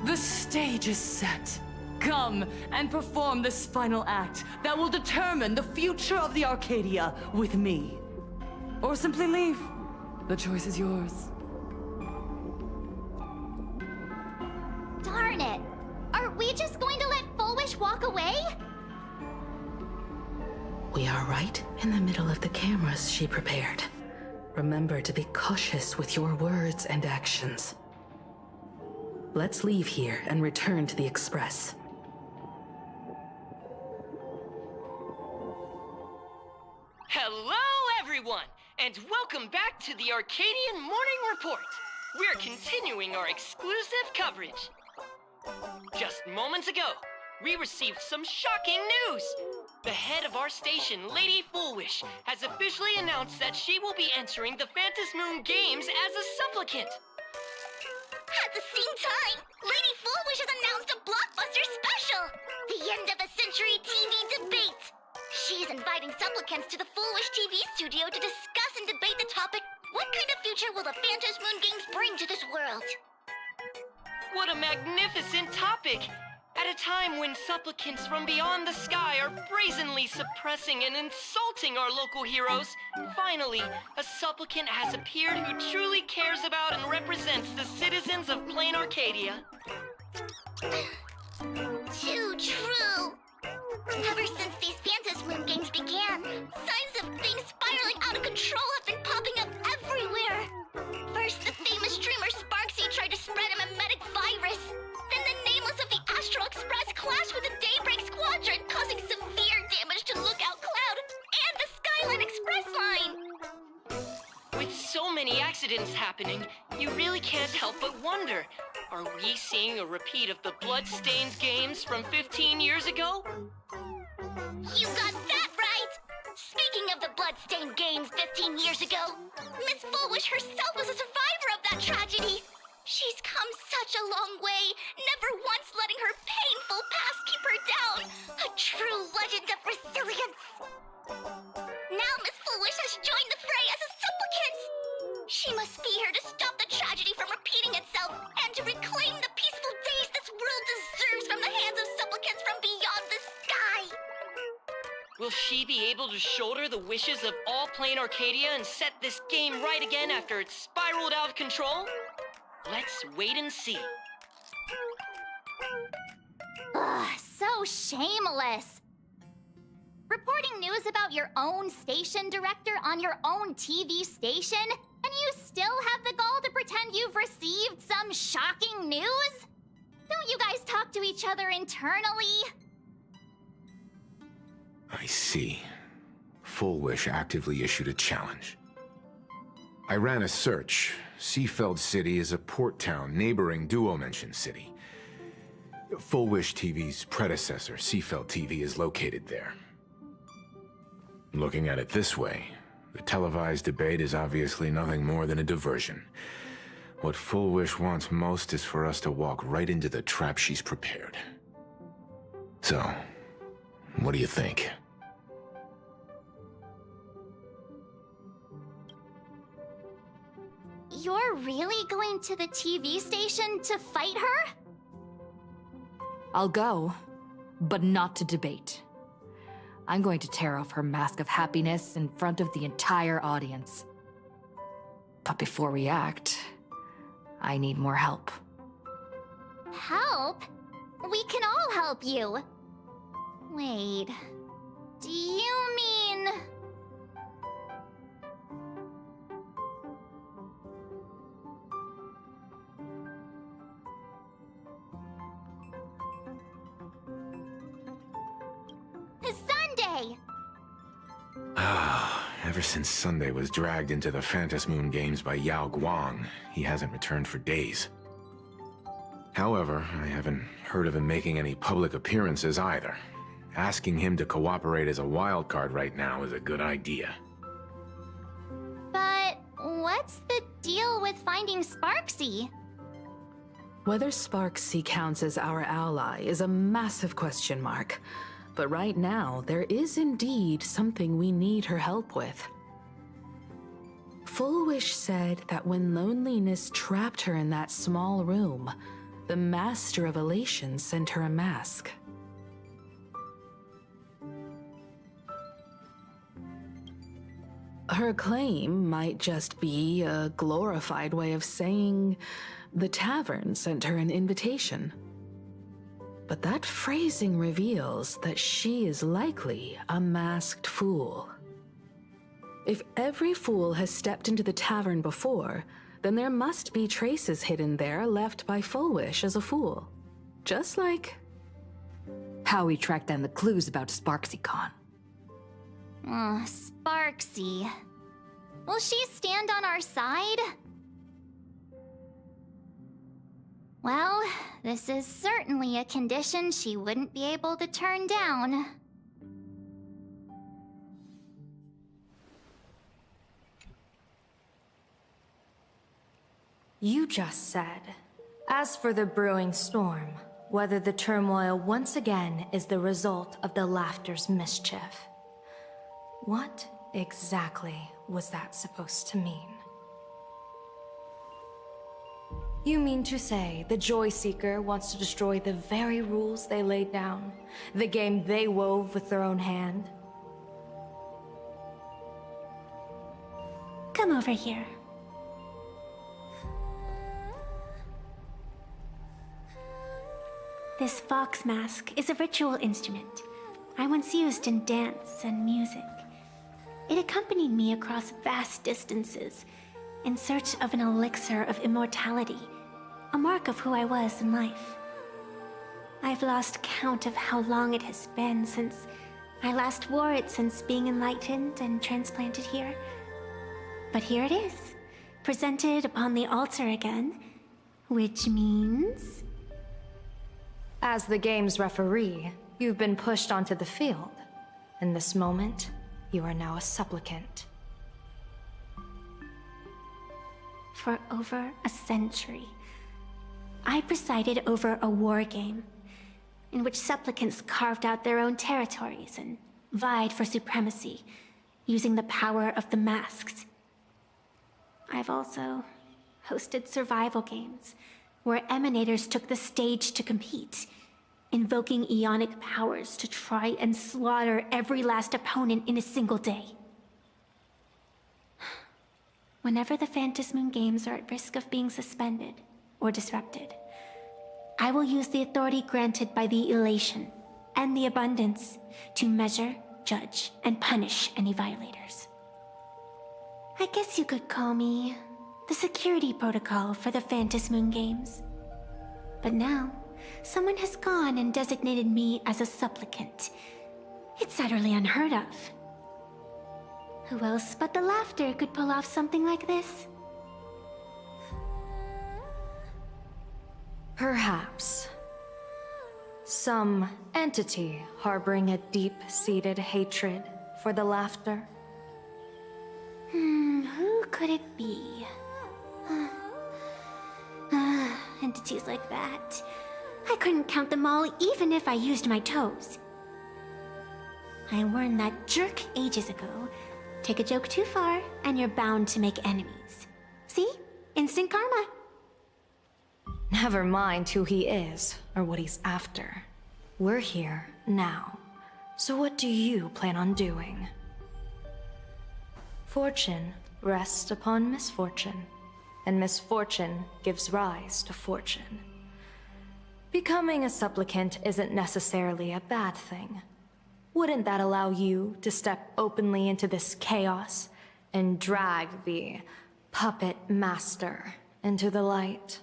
The stage is set. Come and perform this final act that will determine the future of the Arcadia with me. Or simply leave. The choice is yours. Darn it! Are we just going to let Fullwish walk away? We are right in the middle of the cameras she prepared. Remember to be cautious with your words and actions. Let's leave here and return to the Express. Hello, everyone! everyone, and welcome back to the Arcadian Morning Report. We're continuing our exclusive coverage. Just moments ago, we received some shocking news. The head of our station, Lady Foolwish, has officially announced that she will be entering the Phantom Moon Games as a supplicant. At the same time, Lady Foolwish has announced a blockbuster special! The end of a century TV debate! She's inviting supplicants to the Foolwish TV studio to discuss and debate the topic, what kind of future will the Phantom Moon Games bring to this world? What a magnificent topic! At a time when supplicants from beyond the sky are brazenly suppressing and insulting our local heroes, finally, a supplicant has appeared who truly cares about and represents the citizens of Plain Arcadia. Too true! Ever since these Phantom Moon Games began, signs of things spiraling out of control have been popping up everywhere! First, the famous streamer Sparksy tried to spread a mimetic virus. Then the nameless of the Astral Express clashed with the Daybreak Squadron, causing severe damage to Lookout Cloud and the Skyline Express line! With so many accidents happening, you really can't help but wonder, are we seeing a repeat of the Bloodstained games from 15 years ago? You got that right! Speaking of the Bloodstained games 15 years ago, Miss Foolwish herself was a survivor of that tragedy! She's come such a long way, never once letting her painful past keep her down. A true legend of resilience. Now Miss Foolish has joined the fray as a supplicant. She must be here to stop the tragedy from repeating itself and to reclaim the peaceful days this world deserves from the hands of supplicants from beyond the sky. Will she be able to shoulder the wishes of all Plain Arcadia and set this game right again after it's spiraled out of control? Let's wait and see. Ugh, so shameless. Reporting news about your own station director on your own TV station, and you still have the gall to pretend you've received some shocking news? Don't you guys talk to each other internally? I see. Foolwish actively issued a challenge. I ran a search. Seafeld City is a port town neighboring Duo-Mention City. Foolwish TV's predecessor, Seafeld TV, is located there. Looking at it this way, the televised debate is obviously nothing more than a diversion. What Foolwish wants most is for us to walk right into the trap she's prepared. So, what do you think? You're really going to the TV station to fight her? I'll go, but not to debate. I'm going to tear off her mask of happiness in front of the entire audience. But before we act, I need more help. Help? We can all help you. Wait, do you mean... Sunday! Ever since Sunday was dragged into the Phantom Moon Games by Yao Guang, he hasn't returned for days. However, I haven't heard of him making any public appearances either. Asking him to cooperate as a wildcard right now is a good idea. But what's the deal with finding Sparksy? Whether Sparksy counts as our ally is a massive question mark. But right now, there is indeed something we need her help with. Foolwish said that when loneliness trapped her in that small room, the Master of Elation sent her a mask. Her claim might just be a glorified way of saying the tavern sent her an invitation. But that phrasing reveals that she is likely a masked fool. If every fool has stepped into the tavern before, then there must be traces hidden there left by Foolwish as a fool. Just like... how we tracked down the clues about SparksyCon. Sparksy. Will she stand on our side? Well, this is certainly a condition she wouldn't be able to turn down. You just said, as for the brewing storm, whether the turmoil once again is the result of the laughter's mischief. What exactly was that supposed to mean? You mean to say the Joy Seeker wants to destroy the very rules they laid down? The game they wove with their own hand? Come over here. This fox mask is a ritual instrument I once used in dance and music. It accompanied me across vast distances in search of an elixir of immortality, a mark of who I was in life. I've lost count of how long it has been since I last wore it since being enlightened and transplanted here. But here it is, presented upon the altar again, which means... As the game's referee, you've been pushed onto the field. In this moment, you are now a supplicant. For over a century, I presided over a war game in which supplicants carved out their own territories and vied for supremacy, using the power of the masks. I've also hosted survival games where emanators took the stage to compete, invoking eonic powers to try and slaughter every last opponent in a single day. Whenever the Phantom Moon Games are at risk of being suspended or disrupted, I will use the authority granted by the Elation and the Abundance to measure, judge, and punish any violators. I guess you could call me the security protocol for the Phantom Moon Games. But now, someone has gone and designated me as a supplicant. It's utterly unheard of. Who else but the laughter could pull off something like this? Perhaps. Some entity harboring a deep-seated hatred for the laughter. Who could it be? Entities like that. I couldn't count them all even if I used my toes. I warned that jerk ages ago. Take a joke too far, and you're bound to make enemies. See? Instant karma. Never mind who he is, or what he's after. We're here, now. So what do you plan on doing? Fortune rests upon misfortune, and misfortune gives rise to fortune. Becoming a supplicant isn't necessarily a bad thing. Wouldn't that allow you to step openly into this chaos and drag the puppet master into the light?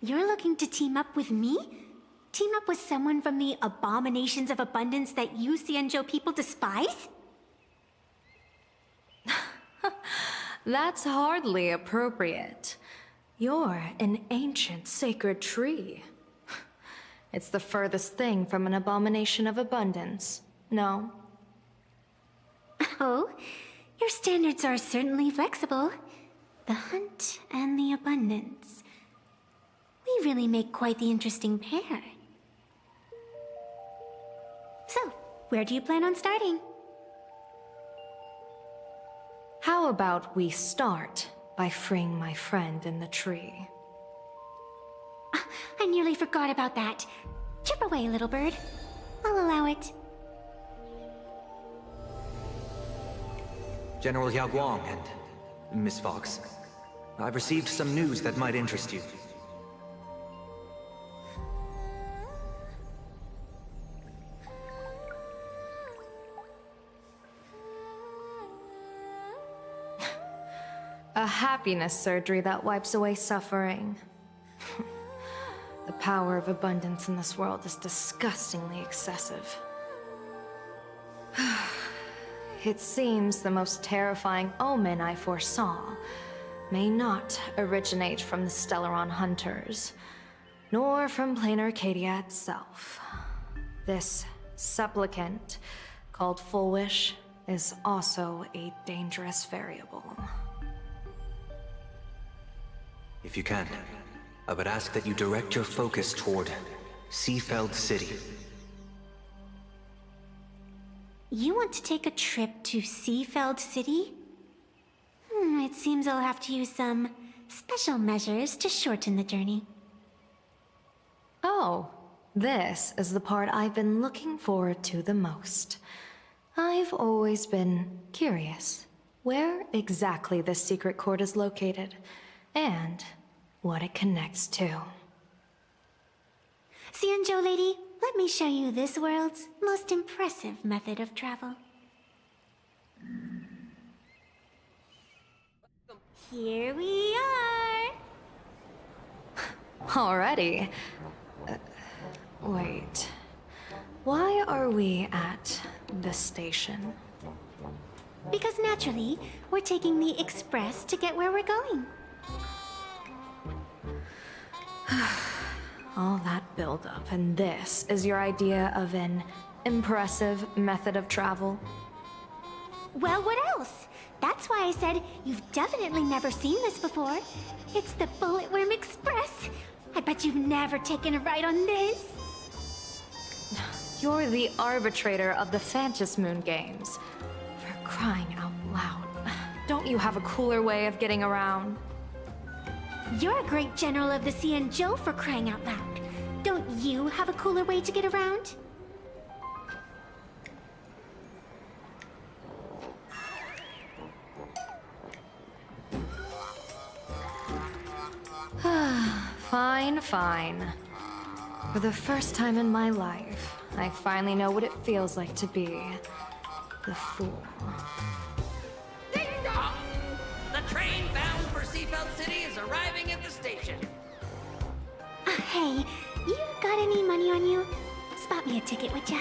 You're looking to team up with me? Team up with someone from the abominations of abundance that you Xianzhou people despise? That's hardly appropriate. You're an ancient sacred tree. It's the furthest thing from an abomination of abundance, no? Oh, your standards are certainly flexible. The hunt and the abundance. We really make quite the interesting pair. So, where do you plan on starting? How about we start by freeing my friend in the tree? I nearly forgot about that. Chip away, little bird. I'll allow it. General Yao Guang and Miss Fox, I've received some news that might interest you. A happiness surgery that wipes away suffering. The power of abundance in this world is disgustingly excessive. it seems the most terrifying omen I foresaw may not originate from the Stellaron hunters, nor from plain Arcadia itself. This supplicant, called Full Wish, is also a dangerous variable. If you can, I would ask that you direct your focus toward Seafeld City. You want to take a trip to Seafeld City? It seems I'll have to use some special measures to shorten the journey. Oh, this is the part I've been looking forward to the most. I've always been curious where exactly this secret court is located, and what it connects to. Xianzhou lady, let me show you this world's most impressive method of travel. Here we are! Already? Wait. Why are we at the station? Because naturally, we're taking the express to get where we're going. All that buildup, and this is your idea of an impressive method of travel? Well, what else? That's why I said you've definitely never seen this before. It's the Bulletworm Express. I bet you've never taken a ride on this. You're the arbitrator of the Phantom Moon games. For crying out loud. Don't you have a cooler way of getting around? You're a great general of the Xianzhou, for crying out loud. Don't you have a cooler way to get around? Fine, fine. For the first time in my life, I finally know what it feels like to be the fool. Ding dong! The train bound for Seafeld City is arriving at the station. Hey, you got any money on you? Spot me a ticket, would ya?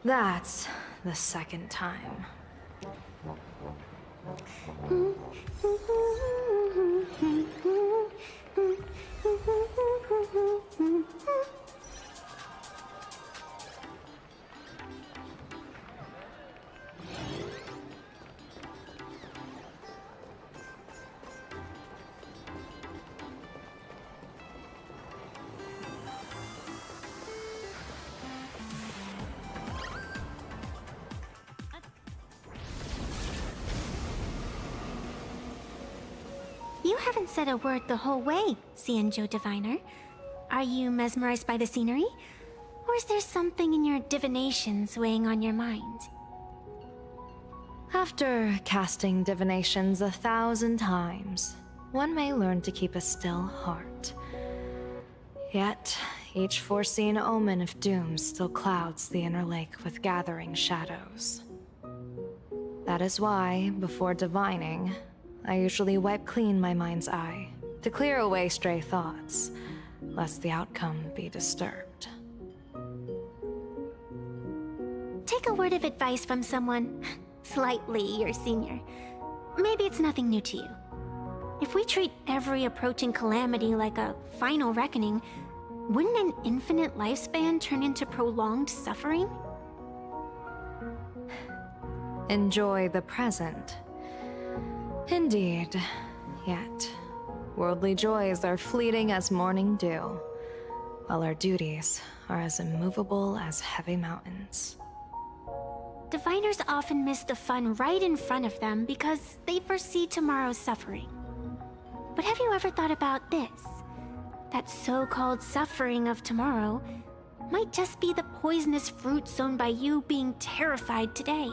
That's the second time. You haven't said a word the whole way, Xianzhou Diviner. Are you mesmerized by the scenery? Or is there something in your divinations weighing on your mind? After casting divinations 1,000 times, one may learn to keep a still heart. Yet, each foreseen omen of doom still clouds the inner lake with gathering shadows. That is why, before divining, I usually wipe clean my mind's eye to clear away stray thoughts, lest the outcome be disturbed. Take a word of advice from someone slightly your senior. Maybe it's nothing new to you. If we treat every approaching calamity like a final reckoning, wouldn't an infinite lifespan turn into prolonged suffering? Enjoy the present. Indeed. Yet, worldly joys are fleeting as morning dew, while our duties are as immovable as heavy mountains. Diviners often miss the fun right in front of them because they foresee tomorrow's suffering. But have you ever thought about this? That so-called suffering of tomorrow might just be the poisonous fruit sown by you being terrified today.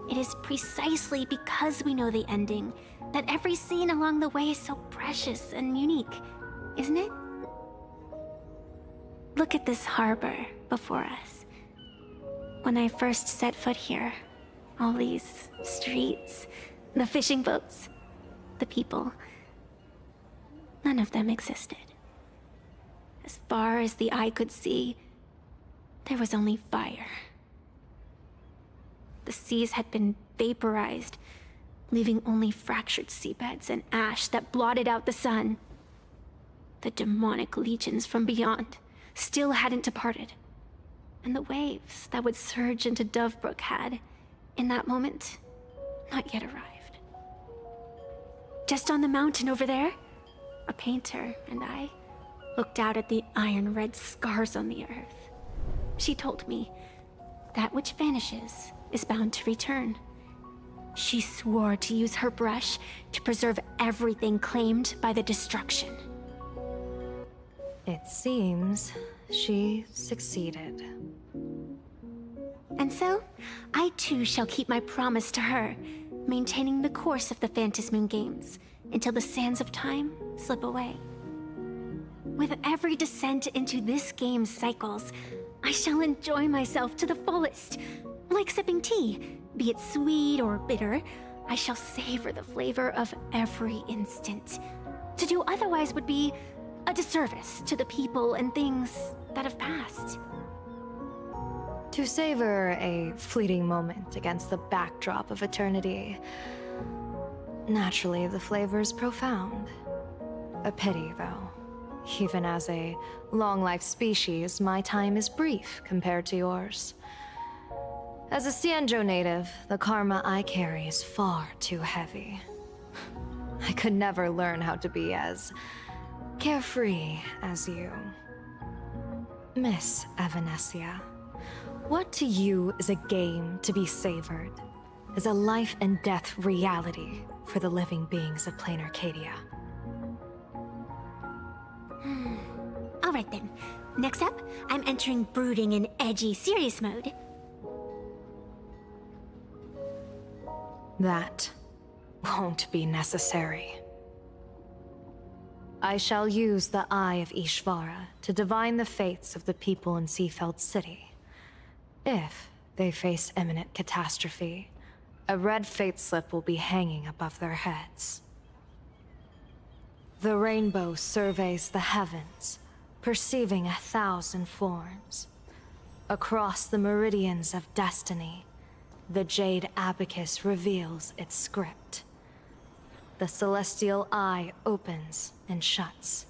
It is precisely because we know the ending that every scene along the way is so precious and unique, isn't it? Look at this harbor before us. When I first set foot here, all these streets, the fishing boats, the people, none of them existed. As far as the eye could see, there was only fire. The seas had been vaporized, leaving only fractured seabeds and ash that blotted out the sun. The demonic legions from beyond still hadn't departed, and the waves that would surge into Dovebrook had, in that moment, not yet arrived. Just on the mountain over there, a painter and I looked out at the iron-red scars on the earth. She told me, that which vanishes is bound to return. She swore to use her brush to preserve everything claimed by the destruction. It seems she succeeded. And so, I too shall keep my promise to her, maintaining the course of the Phantasmoon Games until the sands of time slip away. With every descent into this game's cycles, I shall enjoy myself to the fullest. Like sipping tea, be it sweet or bitter, I shall savor the flavor of every instant. To do otherwise would be a disservice to the people and things that have passed. To savor a fleeting moment against the backdrop of eternity. Naturally, the flavor's profound. A pity, though. Even as a long-life species, my time is brief compared to yours. As a Xianzhou native, the karma I carry is far too heavy. I could never learn how to be as carefree as you. Miss Evanescia, what to you is a game to be savored, is a life and death reality for the living beings of Plain Arcadia? Alright then. Next up, I'm entering brooding and edgy serious mode. That won't be necessary. I shall use the Eye of Ishvara to divine the fates of the people in Seafeld City. If they face imminent catastrophe, a red fate slip will be hanging above their heads. The rainbow surveys the heavens, perceiving 1,000 forms. Across the meridians of destiny, the Jade Abacus reveals its script. The celestial eye opens and shuts,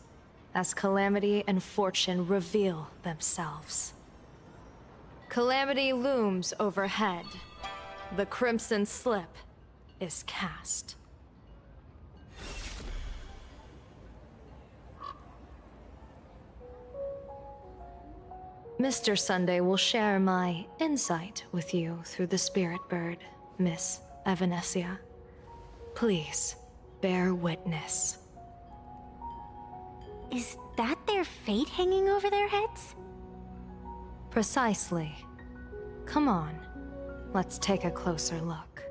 as calamity and fortune reveal themselves. Calamity looms overhead. The crimson slip is cast. Mr. Sunday will share my insight with you through the Spirit Bird, Miss Evanescia. Please, bear witness. Is that their fate hanging over their heads? Precisely. Come on, let's take a closer look.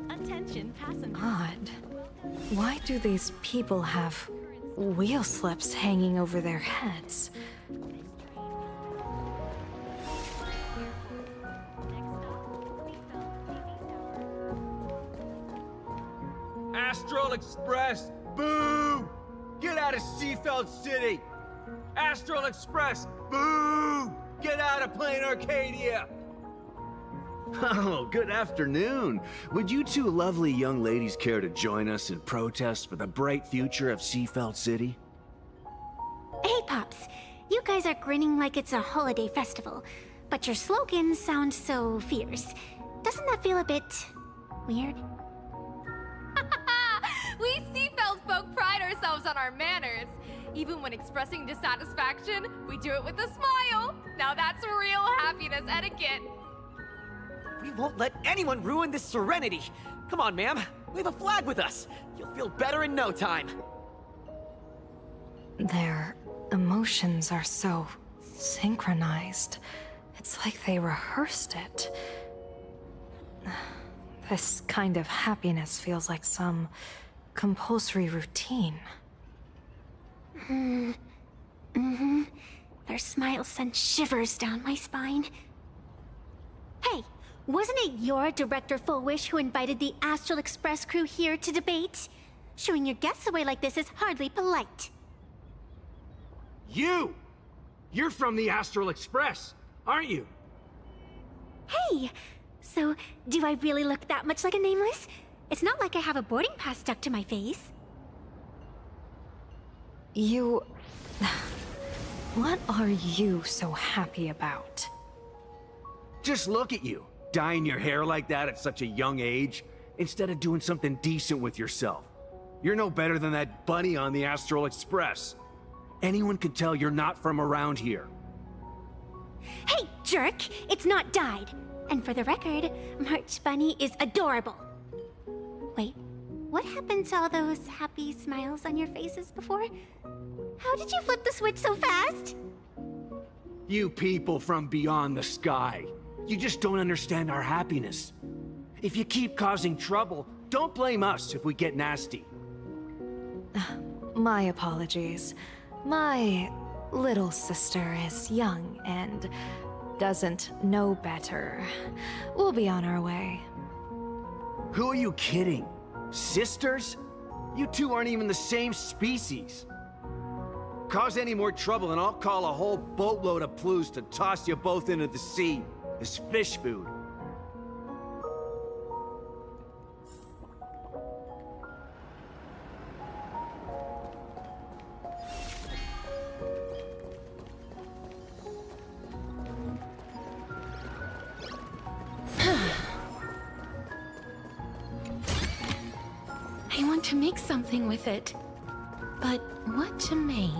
Attention passengers. Odd. Why do these people have wheel slips hanging over their heads? Astral Express, boo! Get out of Seafeld City! Astral Express, boo! Get out of Plain Arcadia! Oh, good afternoon. Would you two lovely young ladies care to join us in protest for the bright future of Seafeld City? Hey, Pops. You guys are grinning like it's a holiday festival, but your slogans sound so fierce. Doesn't that feel a bit weird? We Seafeld folk pride ourselves on our manners. Even when expressing dissatisfaction, we do it with a smile. Now that's real happiness etiquette. We won't let anyone ruin this serenity. Come on, ma'am. Wave a flag with us. You'll feel better in no time. Their emotions are so synchronized. It's like they rehearsed it. This kind of happiness feels like some compulsory routine. Their smiles send shivers down my spine. Hey, wasn't it your Director Fullwish who invited the Astral Express crew here to debate? Showing your guests away like this is hardly polite. You! You're from the Astral Express, aren't you? Hey! So, do I really look that much like a nameless? It's not like I have a boarding pass stuck to my face. You... What are you so happy about? Just look at you, dyeing your hair like that at such a young age, instead of doing something decent with yourself. You're no better than that bunny on the Astral Express. Anyone could tell you're not from around here. Hey, jerk! It's not dyed. And for the record, March Bunny is adorable. Wait, what happened to all those happy smiles on your faces before? How did you flip the switch so fast? You people from beyond the sky. You just don't understand our happiness. If you keep causing trouble, don't blame us if we get nasty. My apologies. My little sister is young and doesn't know better. We'll be on our way. Who are you kidding? Sisters? You two aren't even the same species. Cause any more trouble and I'll call a whole boatload of Plues to toss you both into the sea as fish food. I want to make something with it. But what to make?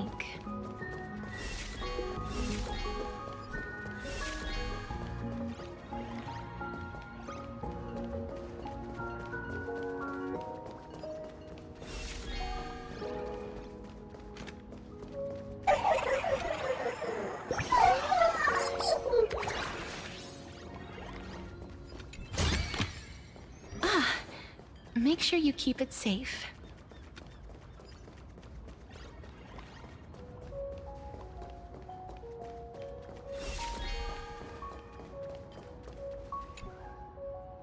Make sure you keep it safe.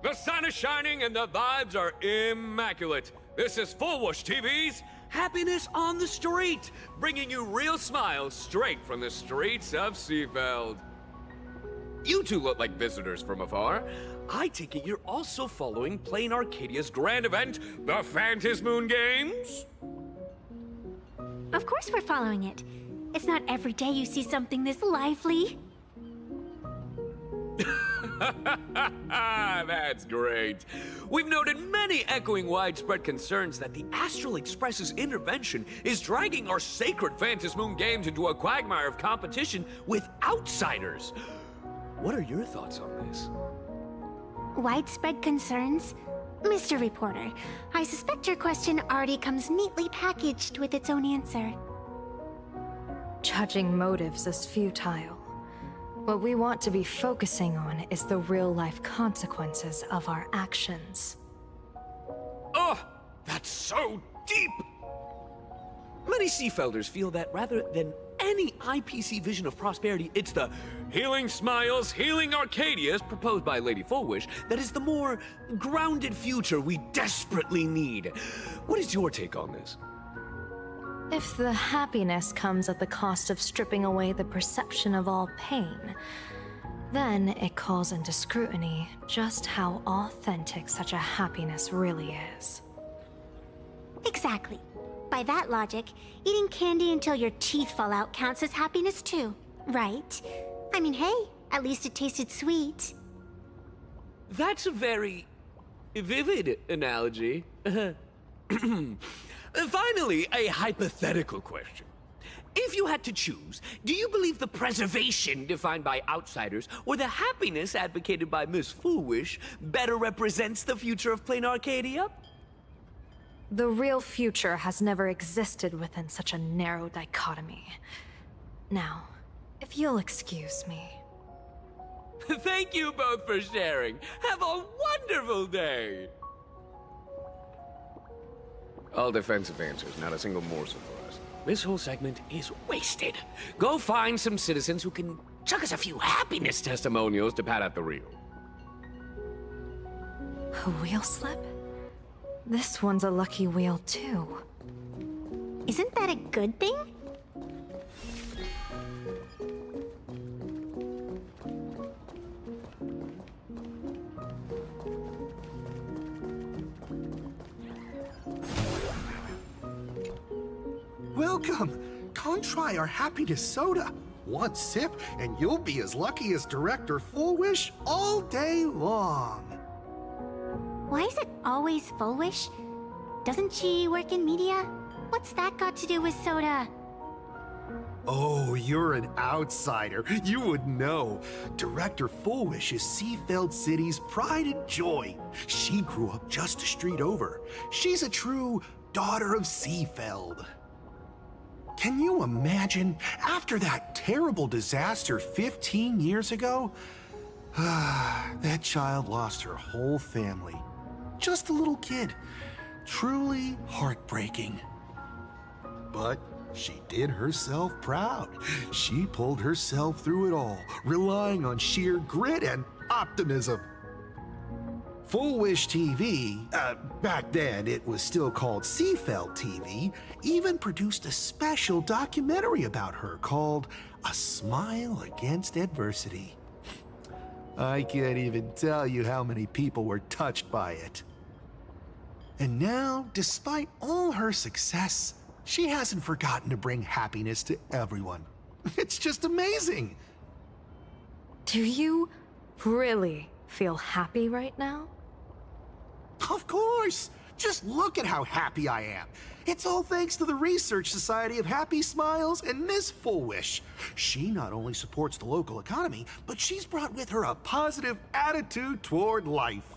The sun is shining and the vibes are immaculate. This is Fullwish TV's Happiness on the Street, bringing you real smiles straight from the streets of Seafeld. You two look like visitors from afar. I take it you're also following Plain Arcadia's grand event, the Phantasmoon Games? Of course we're following it. It's not every day you see something this lively. That's great. We've noted many echoing widespread concerns that the Astral Express's intervention is dragging our sacred Phantasmoon Games into a quagmire of competition with outsiders. What are your thoughts on this? Widespread concerns? Mr. Reporter, I suspect your question already comes neatly packaged with its own answer. Judging motives is futile. What we want to be focusing on is the real-life consequences of our actions. Oh, that's so deep! Many Seafelders feel that rather than any IPC vision of prosperity, it's the Healing Smiles, Healing Arcadias proposed by Lady Fullwish that is the more grounded future we desperately need. What is your take on this? If the happiness comes at the cost of stripping away the perception of all pain, then it calls into scrutiny just how authentic such a happiness really is. Exactly. By that logic, eating candy until your teeth fall out counts as happiness too, right? I mean, hey, at least it tasted sweet. That's a very vivid analogy. Finally, a hypothetical question. If you had to choose, do you believe the preservation defined by outsiders or the happiness advocated by Miss Fullwish better represents the future of Plain Arcadia? The real future has never existed within such a narrow dichotomy. Now, if you'll excuse me. Thank you both for sharing. Have a wonderful day! All defensive answers, not a single morsel for us. This whole segment is wasted. Go find some citizens who can chuck us a few happiness testimonials to pad out the reel. A wheel slip? This one's a lucky wheel, too. Isn't that a good thing? Welcome! Come try our happiness soda. One sip, and you'll be as lucky as Director Full Wish all day long. Why is it always Full Wish? Doesn't she work in media? What's that got to do with soda? Oh, you're an outsider. You would know. Director Full Wish is Seafeld City's pride and joy. She grew up just a street over. She's a true daughter of Seafeld. Can you imagine, after that terrible disaster 15 years ago? That child lost her whole family. Just a little kid. Truly heartbreaking. But she did herself proud. She pulled herself through it all, relying on sheer grit and optimism. Full Wish TV, back then it was still called Seafeld TV, even produced a special documentary about her called A Smile Against Adversity. I can't even tell you how many people were touched by it. And now, despite all her success, she hasn't forgotten to bring happiness to everyone. It's just amazing. Do you really feel happy right now? Of course! Just look at how happy I am. It's all thanks to the Research Society of Happy Smiles and Miss Full Wish. She not only supports the local economy, but she's brought with her a positive attitude toward life.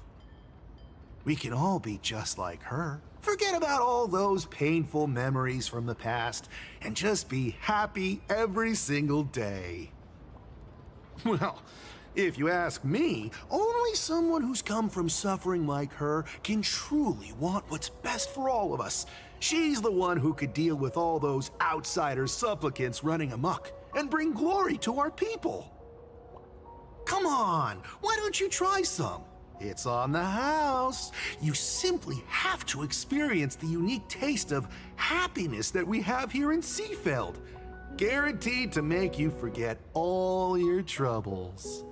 We can all be just like her. Forget about all those painful memories from the past and just be happy every single day. Well, if you ask me, only someone who's come from suffering like her can truly want what's best for all of us. She's the one who could deal with all those outsider supplicants running amok and bring glory to our people. Come on, why don't you try some? It's on the house. You simply have to experience the unique taste of happiness that we have here in Seafeld. Guaranteed to make you forget all your troubles.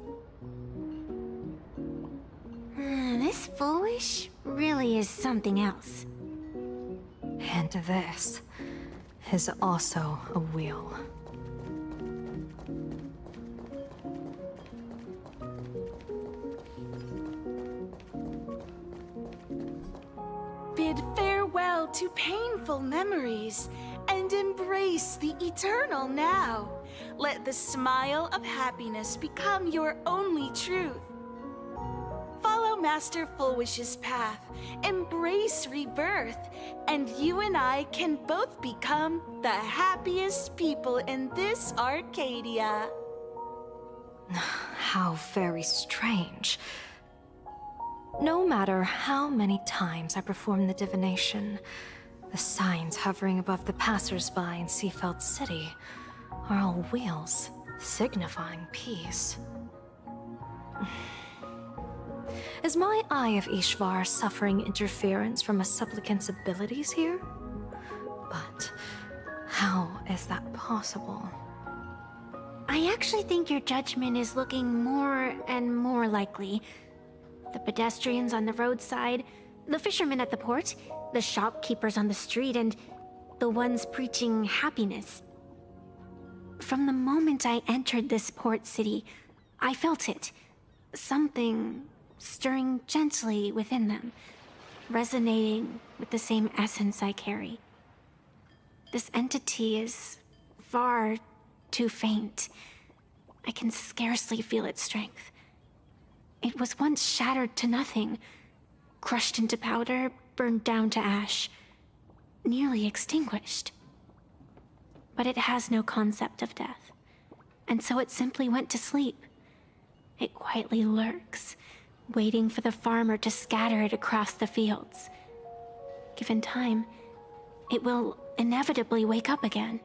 This Full Wish really is something else. And this is also a wheel. Bid farewell to painful memories and embrace the eternal now. Let the smile of happiness become your only truth. Follow Master Full Wish's path, embrace rebirth, and you and I can both become the happiest people in this Arcadia. How very strange. No matter how many times I perform the divination, the signs hovering above the passers-by in Seafeld City are all wheels, signifying peace. Is my Eye of Ishvar suffering interference from a supplicant's abilities here? But how is that possible? I actually think your judgment is looking more and more likely. The pedestrians on the roadside, the fishermen at the port, the shopkeepers on the street, and the ones preaching happiness. From the moment I entered this port city, I felt it. Something stirring gently within them, resonating with the same essence I carry. This entity is far too faint. I can scarcely feel its strength. It was once shattered to nothing, crushed into powder, burned down to ash, nearly extinguished. But it has no concept of death, and so it simply went to sleep. It quietly lurks, waiting for the farmer to scatter it across the fields. Given time, it will inevitably wake up again.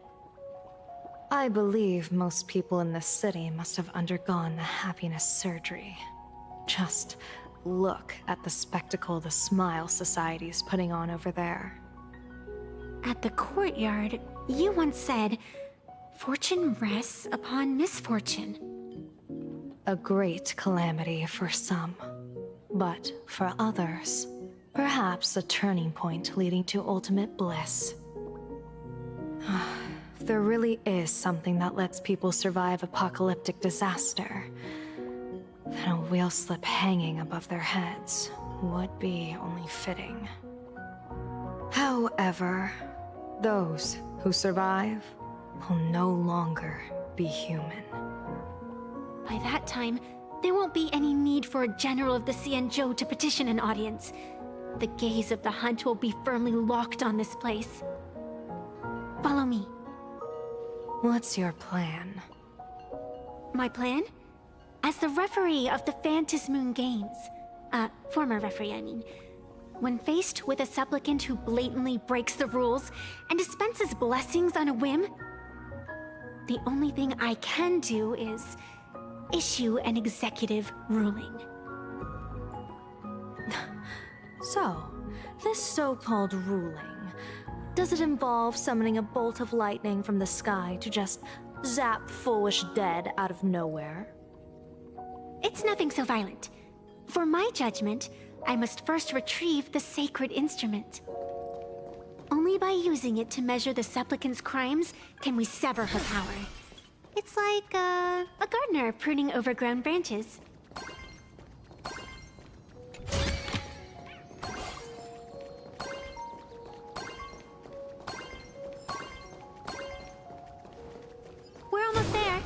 I believe most people in this city must have undergone the happiness surgery. Just look at the spectacle the Smile Society's putting on over there. At the courtyard, you once said, "Fortune rests upon misfortune." A great calamity for some, but for others, perhaps a turning point leading to ultimate bliss. If there really is something that lets people survive apocalyptic disaster, then a wheel slip hanging above their heads would be only fitting. However, those who survive will no longer be human. By that time, there won't be any need for a general of the Xianzhou to petition an audience. The gaze of the hunt will be firmly locked on this place. Follow me. What's your plan? My plan? As the referee of the Phantasmoon Games, former referee, I mean, when faced with a supplicant who blatantly breaks the rules and dispenses blessings on a whim, the only thing I can do is issue an executive ruling. So, this so-called ruling, does it involve summoning a bolt of lightning from the sky to just zap Foolish dead out of nowhere? It's nothing so violent. For my judgment, I must first retrieve the sacred instrument. Only by using it to measure the supplicant's crimes can we sever her power. It's like a gardener pruning overgrown branches. We're almost there.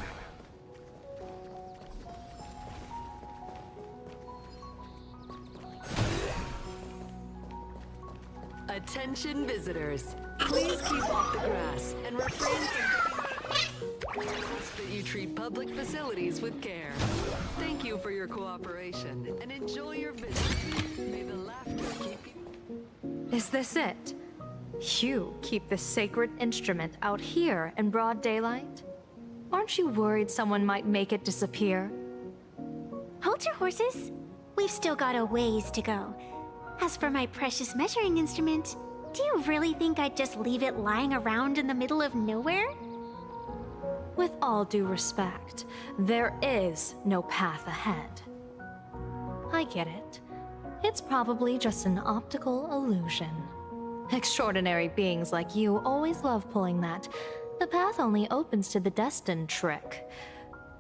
Attention visitors, please keep off the grass and refrain from that you treat public facilities with care. Thank you for your cooperation and enjoy your visit. May the laughter keep you. Is this it? You keep this sacred instrument out here in broad daylight? Aren't you worried someone might make it disappear? Hold your horses. We've still got a ways to go. As for my precious measuring instrument, do you really think I'd just leave it lying around in the middle of nowhere? With all due respect, there is no path ahead. I get it. It's probably just an optical illusion. Extraordinary beings like you always love pulling that "the path only opens to the destined" trick.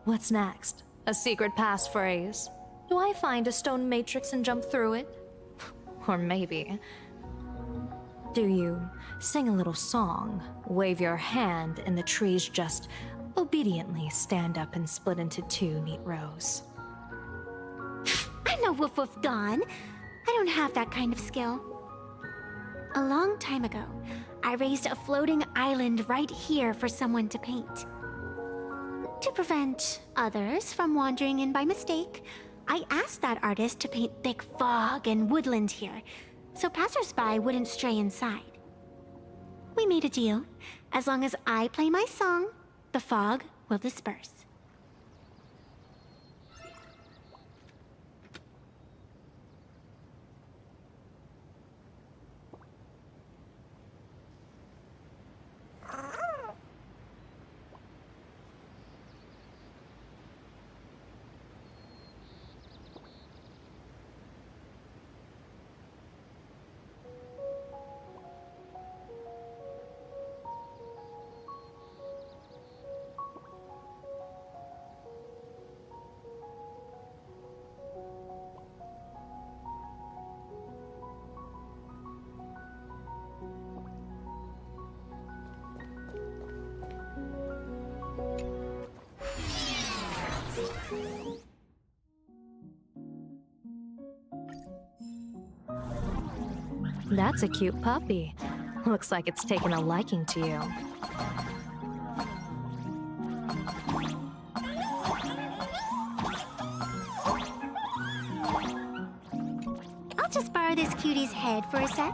What's next? A secret passphrase? Do I find a stone matrix and jump through it? Or maybe... do you sing a little song, wave your hand, and the trees just obediently stand up and split into two neat rows? I'm no woof woof gone. I don't have that kind of skill. A long time ago, I raised a floating island right here for someone to paint. To prevent others from wandering in by mistake, I asked that artist to paint thick fog and woodland here, so passersby wouldn't stray inside. We made a deal. As long as I play my song, the fog will disperse. That's a cute puppy. Looks like it's taken a liking to you. I'll just borrow this cutie's head for a sec.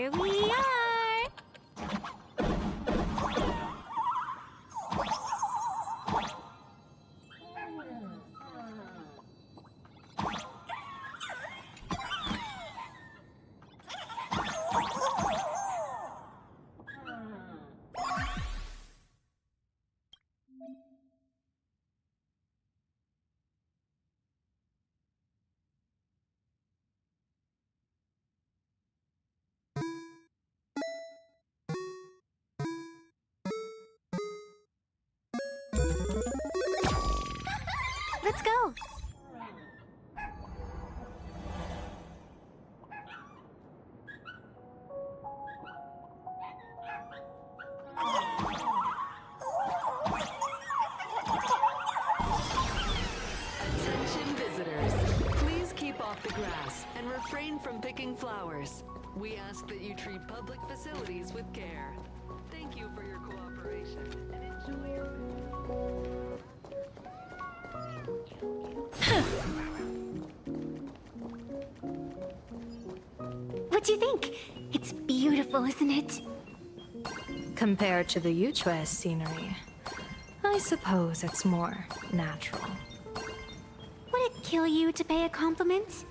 Here we are! Let's go! Attention visitors. Please keep off the grass and refrain from picking flowers. We ask that you treat public facilities with care. Thank you for your cooperation and enjoy your What do you think? It's beautiful, isn't it? Compared to the Yuchua scenery, I suppose it's more natural. Would it kill you to pay a compliment?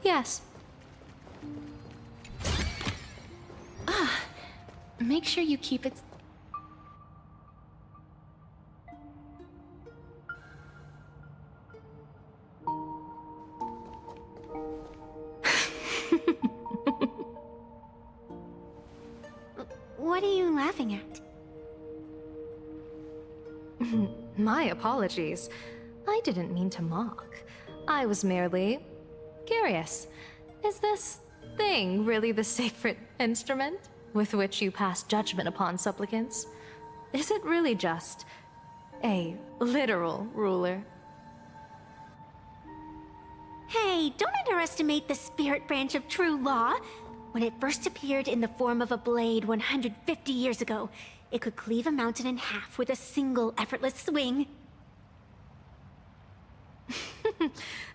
Yes. Make sure you keep it... What are you laughing at? My apologies. I didn't mean to mock. I was merely curious. Is this thing really the sacred instrument with which you pass judgment upon supplicants? Is it really just a literal ruler? Hey, don't underestimate the spirit branch of true law. When it first appeared in the form of a blade 150 years ago, it could cleave a mountain in half with a single effortless swing.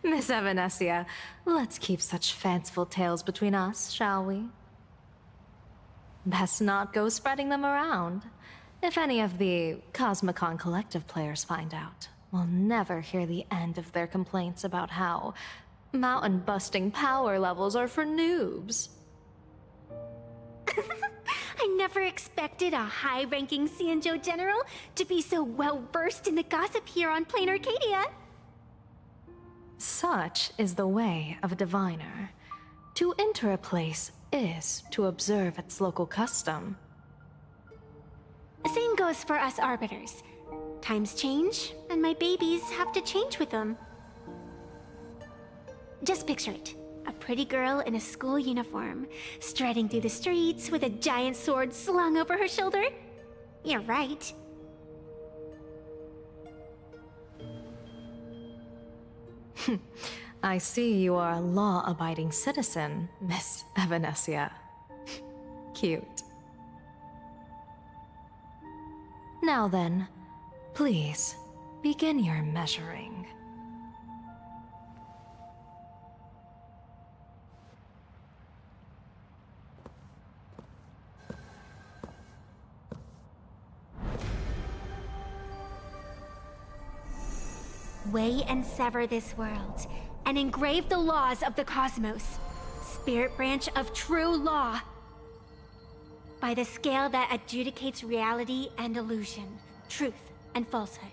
Miss Evanesia, let's keep such fanciful tales between us, shall we? Best not go spreading them around. If any of the Cosmicon Collective players find out, we'll never hear the end of their complaints about how mountain-busting power levels are for noobs. I never expected a high-ranking Xianzhou general to be so well-versed in the gossip here on Plain Arcadia. Such is the way of a diviner. To enter a place is to observe its local custom. Same goes for us arbiters. Times change, and my babies have to change with them. Just picture it. A pretty girl in a school uniform, striding through the streets with a giant sword slung over her shoulder. You're right. I see you are a law-abiding citizen, Miss Evanesia. Cute. Now then, please, begin your measuring. Weigh and sever this world, and engrave the laws of the cosmos. Spirit branch of true law. By the scale that adjudicates reality and illusion, truth and falsehood.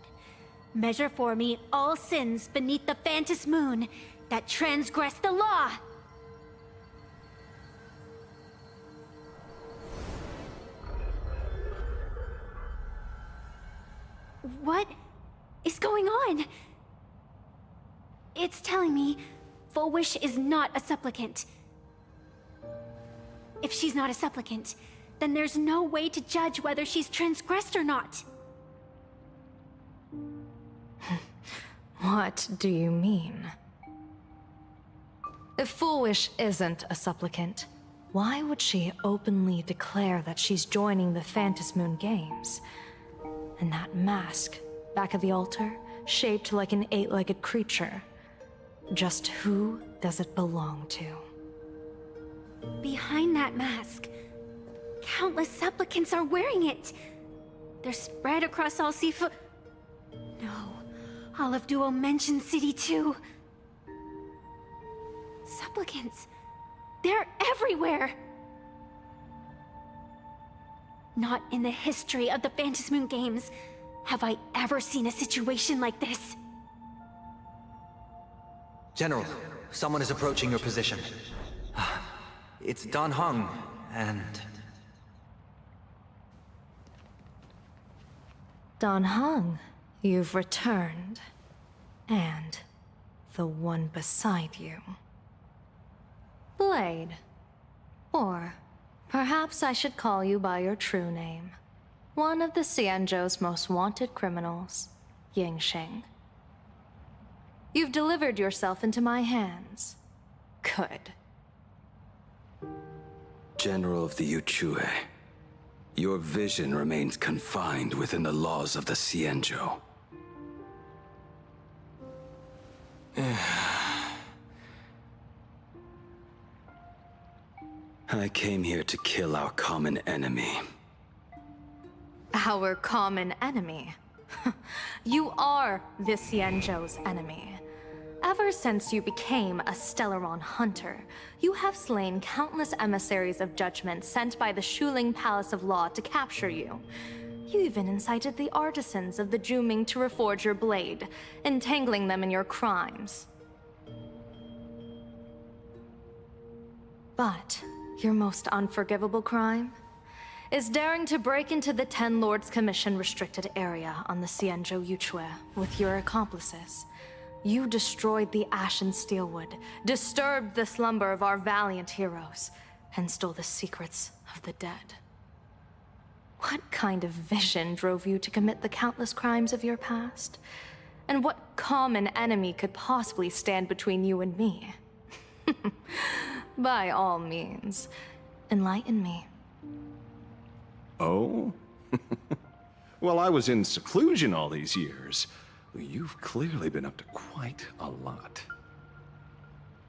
Measure for me all sins beneath the Phantom Moon that transgress the law. What is going on? It's telling me Full Wish is not a supplicant. If she's not a supplicant, then there's no way to judge whether she's transgressed or not. What do you mean? If Full Wish isn't a supplicant, why would she openly declare that she's joining the Phantom Moon Games? And that mask, back of the altar, shaped like an 8-legged creature. Just who does it belong to? Behind that mask, countless supplicants are wearing it. They're spread across all Seafood. No, all of Duo mentioned City too. Supplicants, they're everywhere. Not in the history of the Phantasmoon games have I ever seen a situation like this. General, someone is approaching your position. It's Dan Heng, and... Dan Heng, you've returned. And the one beside you. Blade. Or perhaps I should call you by your true name. One of the Xianzhou's most wanted criminals, Yingxing. You've delivered yourself into my hands. Good. General of the Yuchue, your vision remains confined within the laws of the Xianzhou. I came here to kill our common enemy. Our common enemy? You are the Xianzhou's enemy. Ever since you became a Stellaron hunter, you have slain countless emissaries of judgment sent by the Shuling Palace of Law to capture you. You even incited the artisans of the Juming to reforge your blade, entangling them in your crimes. But your most unforgivable crime is daring to break into the Ten Lords Commission restricted area on the Xianzhou Yuchue with your accomplices. You destroyed the Ashen Steelwood, disturbed the slumber of our valiant heroes, and stole the secrets of the dead. What kind of vision drove you to commit the countless crimes of your past? And what common enemy could possibly stand between you and me? By all means, enlighten me. Oh? Well, I was in seclusion all these years. You've clearly been up to quite a lot.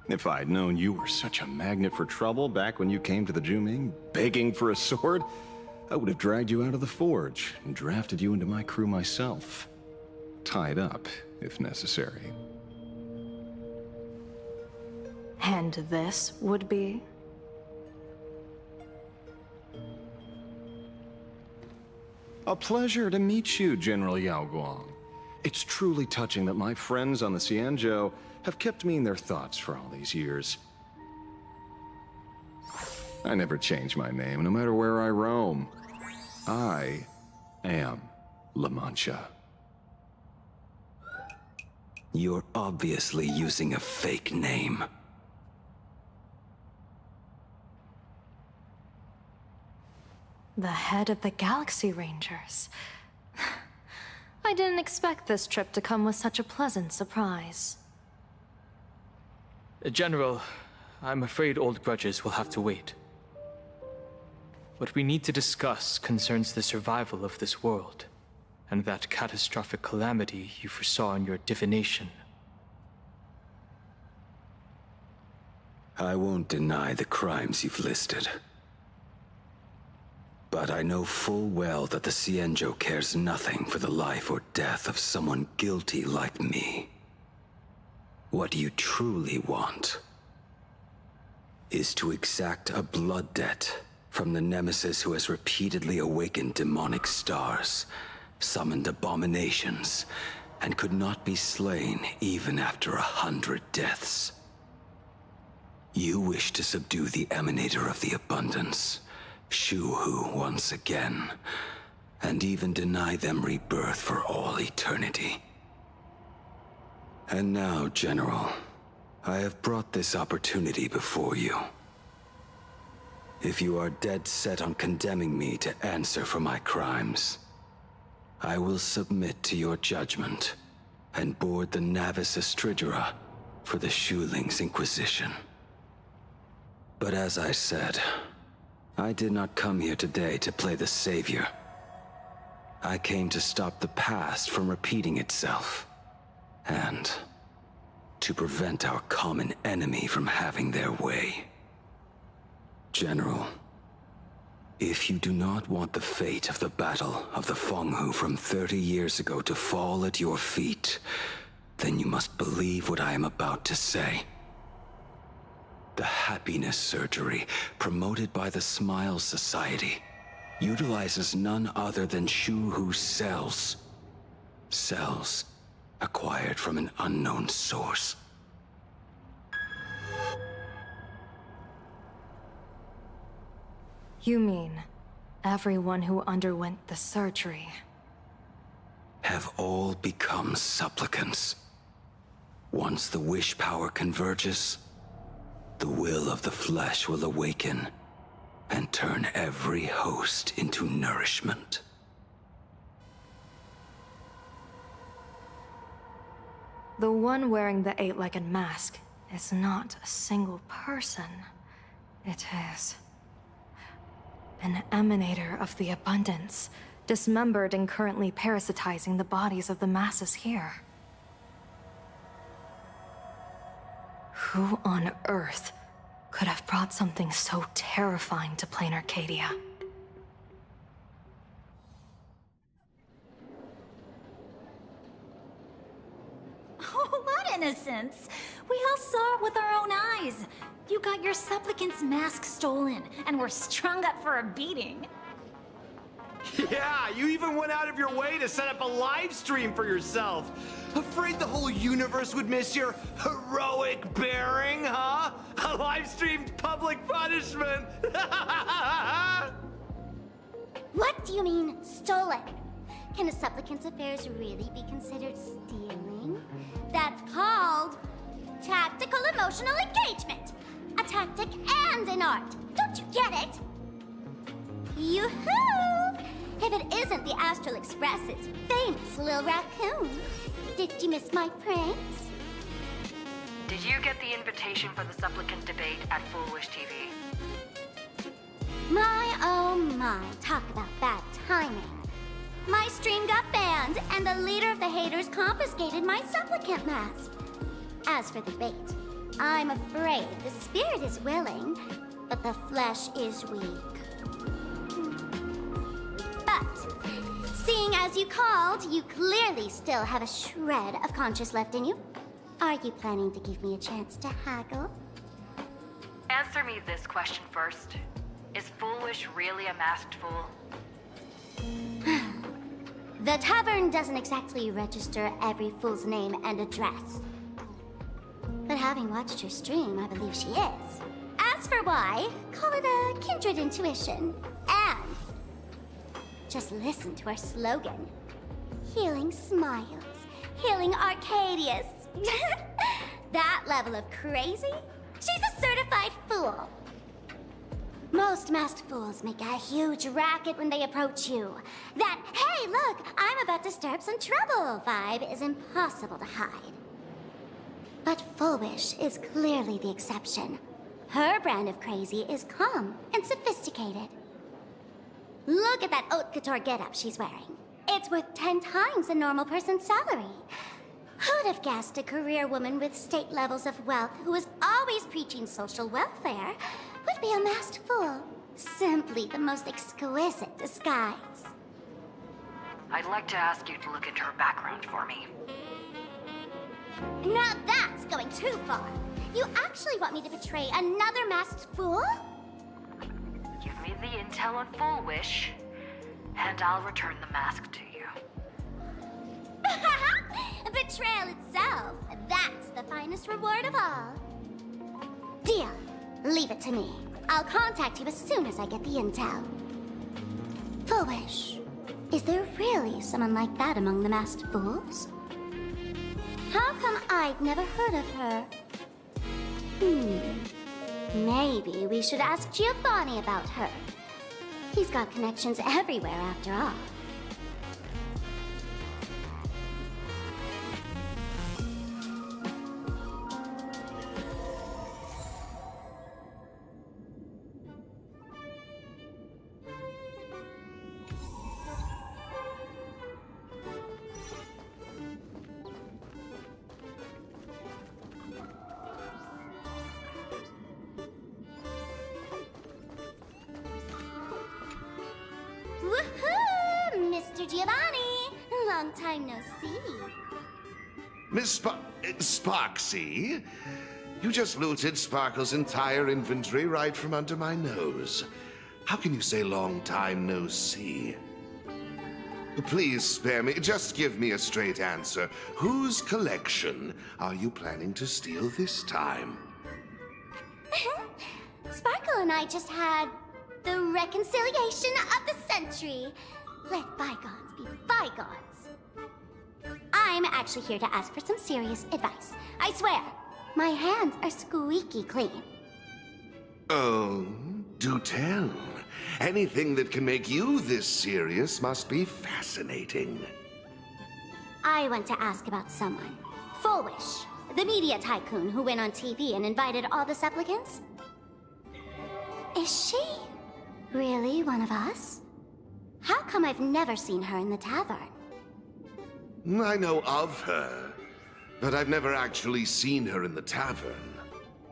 If I'd known you were such a magnet for trouble back when you came to the Juming, begging for a sword, I would have dragged you out of the forge and drafted you into my crew myself. Tied up, if necessary. And this would be? A pleasure to meet you, General Yao Guang. It's truly touching that my friends on the Xianzhou have kept me in their thoughts for all these years. I never change my name, no matter where I roam. I am La Mancha. You're obviously using a fake name. The head of the Galaxy Rangers. I didn't expect this trip to come with such a pleasant surprise. General, I'm afraid old grudges will have to wait. What we need to discuss concerns the survival of this world, and that catastrophic calamity you foresaw in your divination. I won't deny the crimes you've listed. But I know full well that the Xianzhou cares nothing for the life or death of someone guilty like me. What you truly want is to exact a blood debt from the nemesis who has repeatedly awakened demonic stars, summoned abominations, and could not be slain even after 100 deaths. You wish to subdue the Emanator of the Abundance, Shu-Hu once again, and even deny them rebirth for all eternity. And now, General, I have brought this opportunity before you. If you are dead set on condemning me to answer for my crimes, I will submit to your judgment and board the Navis Astridera for the Shuling's Inquisition. But as I said, I did not come here today to play the savior. I came to stop the past from repeating itself, and to prevent our common enemy from having their way. General, if you do not want the fate of the Battle of the Fenghu from 30 years ago to fall at your feet, then you must believe what I am about to say. The happiness surgery, promoted by the Smile Society, utilizes none other than Shuhu's cells. Cells acquired from an unknown source. You mean everyone who underwent the surgery Have all become supplicants. Once the wish power converges, the will of the flesh will awaken and turn every host into nourishment. The one wearing the eight-legged mask is not a single person. It is an emanator of the abundance, dismembered and currently parasitizing the bodies of the masses here. Who on Earth could have brought something so terrifying to plain Arcadia? Oh, what innocence! We all saw it with our own eyes. You got your supplicant's mask stolen, and were strung up for a beating. Yeah, you even went out of your way to set up a live stream for yourself. Afraid the whole universe would miss your heroic bearing, huh? A live-streamed public punishment! What do you mean, stolen? Can a supplicant's affairs really be considered stealing? That's called tactical emotional engagement. A tactic and an art. Don't you get it? Yoo-hoo! If it isn't the Astral Express's famous Lil Raccoon. Did you miss my pranks? Did you get the invitation for the supplicant debate at Foolish TV? My oh my, talk about bad timing. My stream got banned, and the leader of the haters confiscated my supplicant mask. As for the debate, I'm afraid the spirit is willing, but the flesh is weak. But, seeing as you called, you clearly still have a shred of conscience left in you. Are you planning to give me a chance to haggle? Answer me this question first. Is Foolish really a masked fool? The tavern doesn't exactly register every fool's name and address. But having watched her stream, I believe she is. As for why, call it a kindred intuition. And just listen to our slogan. Healing smiles. Healing Arcadius. That level of crazy? She's a certified fool. Most masked fools make a huge racket when they approach you. That, hey, look, I'm about to stir up some trouble vibe is impossible to hide. But Foolish is clearly the exception. Her brand of crazy is calm and sophisticated. Look at that haute couture getup she's wearing. It's worth 10 times a normal person's salary. Who'd have guessed a career woman with state levels of wealth who was always preaching social welfare would be a masked fool? Simply the most exquisite disguise. I'd like to ask you to look into her background for me. Now that's going too far. You actually want me to betray another masked fool? Give me the intel on Foolish, and I'll return the mask to you. Betrayal itself, that's the finest reward of all. Deal. Leave it to me. I'll contact you as soon as I get the intel. Foolish. Is there really someone like that among the masked fools? How come I'd never heard of her? Maybe we should ask Giovanni about her. He's got connections everywhere after all. Long time no see. Miss Sparksy? You just looted Sparkle's entire inventory right from under my nose. How can you say long time no see? Please spare me. Just give me a straight answer. Whose collection are you planning to steal this time? Sparkle and I just had the reconciliation of the century. Let bygones be bygones. I'm actually here to ask for some serious advice. I swear, my hands are squeaky clean. Oh, do tell. Anything that can make you this serious must be fascinating. I want to ask about someone. Foolish, the media tycoon who went on TV and invited all the supplicants. Is she really one of us? How come I've never seen her in the tavern? I know of her, but I've never actually seen her in the tavern.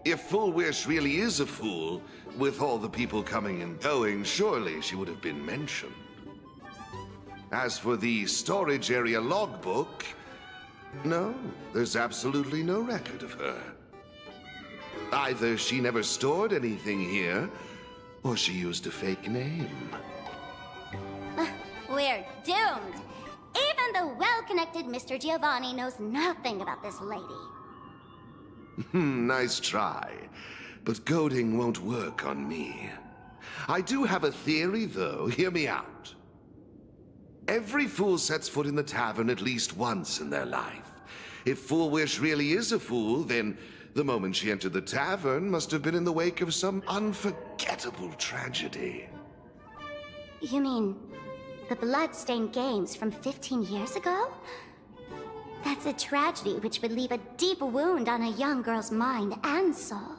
If Full Wish really is a fool, with all the people coming and going, surely she would have been mentioned. As for the storage area logbook, no, there's absolutely no record of her. Either she never stored anything here, or she used a fake name. We're doomed. Even the well-connected Mr. Giovanni knows nothing about this lady. Nice try, but goading won't work on me. I do have a theory, though. Hear me out. Every fool sets foot in the tavern at least once in their life. If Full Wish really is a fool, then the moment she entered the tavern must have been in the wake of some unforgettable tragedy. You mean the blood-stained games from 15 years ago? That's a tragedy which would leave a deep wound on a young girl's mind and soul.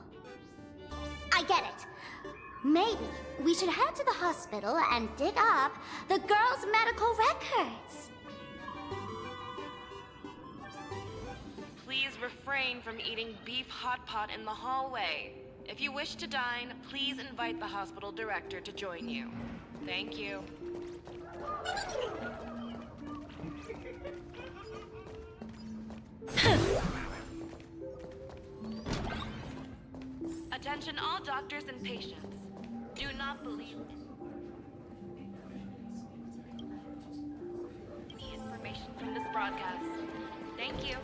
I get it. Maybe we should head to the hospital and dig up the girl's medical records. Please refrain from eating beef hot pot in the hallway. If you wish to dine, please invite the hospital director to join you. Thank you. Attention all doctors and patients. Do not believe the information from this broadcast. Thank you.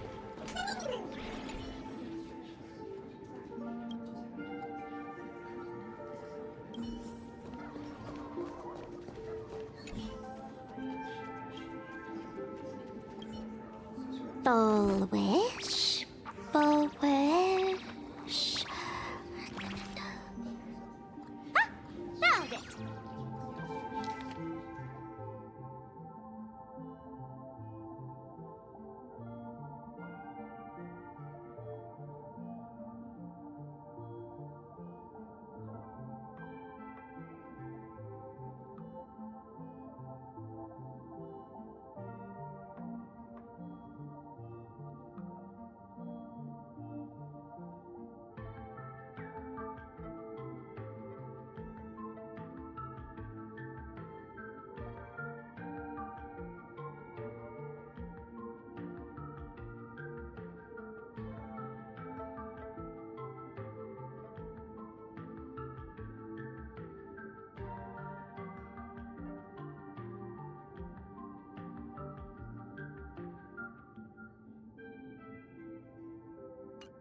Full wish, full wish. Ah, found it.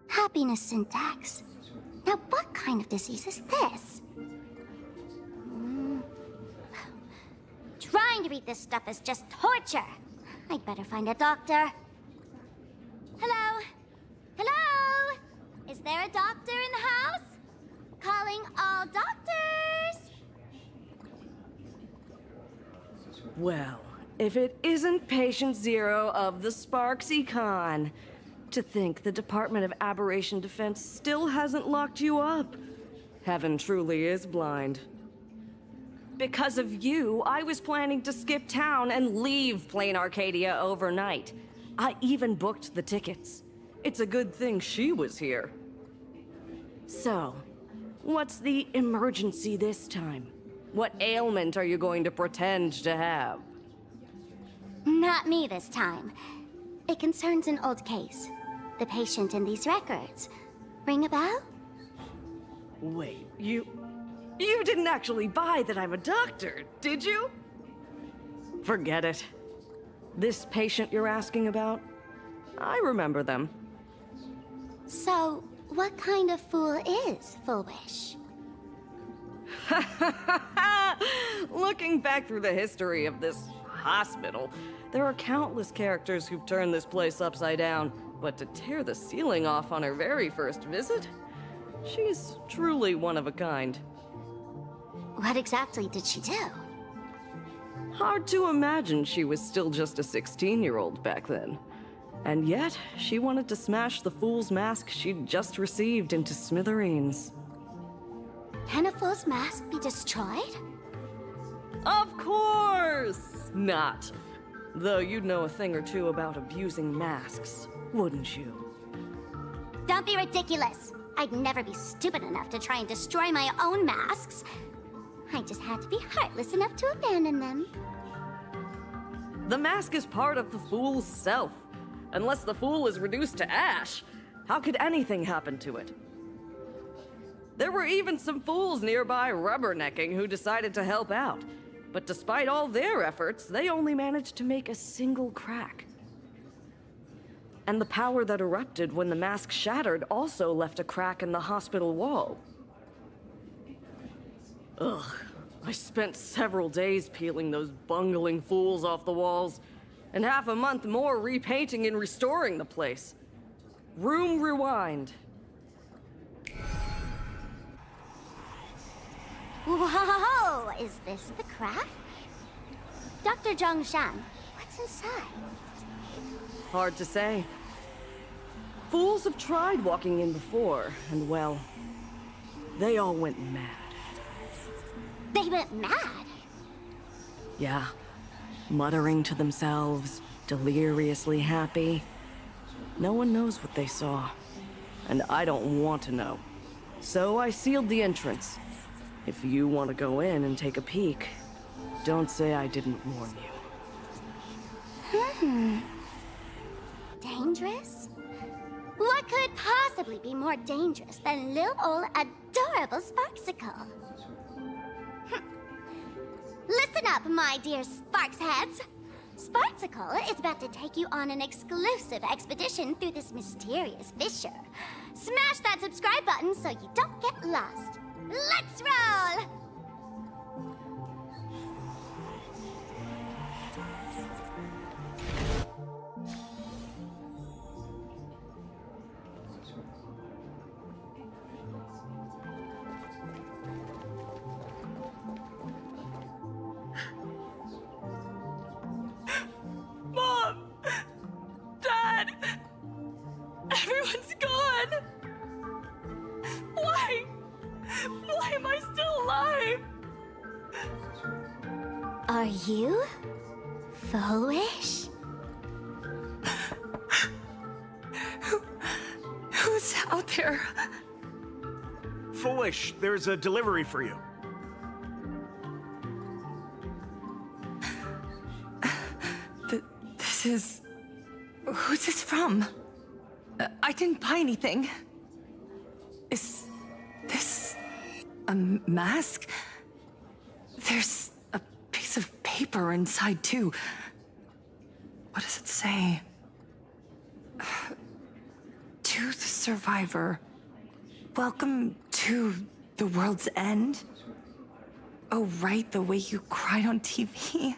Happiness syntax. Now, what kind of disease is this? Trying to read this stuff is just torture. I'd better find a doctor. Hello? Hello? Is there a doctor in the house? Calling all doctors! Well, if it isn't Patient Zero of the Sparksy Con. To think the Department of Aberration Defense still hasn't locked you up. Heaven truly is blind. Because of you, I was planning to skip town and leave Plain Arcadia overnight. I even booked the tickets. It's a good thing she was here. So, what's the emergency this time? What ailment are you going to pretend to have? Not me this time. It concerns an old case. The patient in these records. Ring a bell? Wait, you didn't actually buy that I'm a doctor, did you? Forget it. This patient you're asking about? I remember them. So, what kind of fool is Foolish? Looking back through the history of this hospital, there are countless characters who've turned this place upside down, but to tear the ceiling off on her very first visit? She's truly one of a kind. What exactly did she do? Hard to imagine she was still just a 16-year-old back then. And yet, she wanted to smash the fool's mask she'd just received into smithereens. Can a fool's mask be destroyed? Of course not! Though you'd know a thing or two about abusing masks, wouldn't you? Don't be ridiculous! I'd never be stupid enough to try and destroy my own masks. I just had to be heartless enough to abandon them. The mask is part of the fool's self. Unless the fool is reduced to ash, how could anything happen to it? There were even some fools nearby rubbernecking who decided to help out. But despite all their efforts, they only managed to make a single crack. And the power that erupted when the mask shattered also left a crack in the hospital wall. Ugh, I spent several days peeling those bungling fools off the walls, and half a month more repainting and restoring the place. Room rewind. Whoa! Is this the crack? Dr. Zhongshan, what's inside? Hard to say. Fools have tried walking in before, and well, they all went mad. They went mad? Yeah. Muttering to themselves, deliriously happy. No one knows what they saw. And I don't want to know. So I sealed the entrance. If you want to go in and take a peek, don't say I didn't warn you. Dangerous? What could possibly be more dangerous than little old adorable Sparksicle? Listen up, my dear Sparks heads. Sparksicle is about to take you on an exclusive expedition through this mysterious fissure. Smash that subscribe button so you don't get lost. Let's roll! Mom! Dad! Everyone's gone! Why? Why am I still alive? Are you foolish? Who's out there? Foolish, there's a delivery for you. This is... Who's this from? I didn't buy anything. Is this a mask? There's a piece of paper inside, too. What does it say? To the survivor, welcome to the world's end. Oh, right, the way you cried on TV.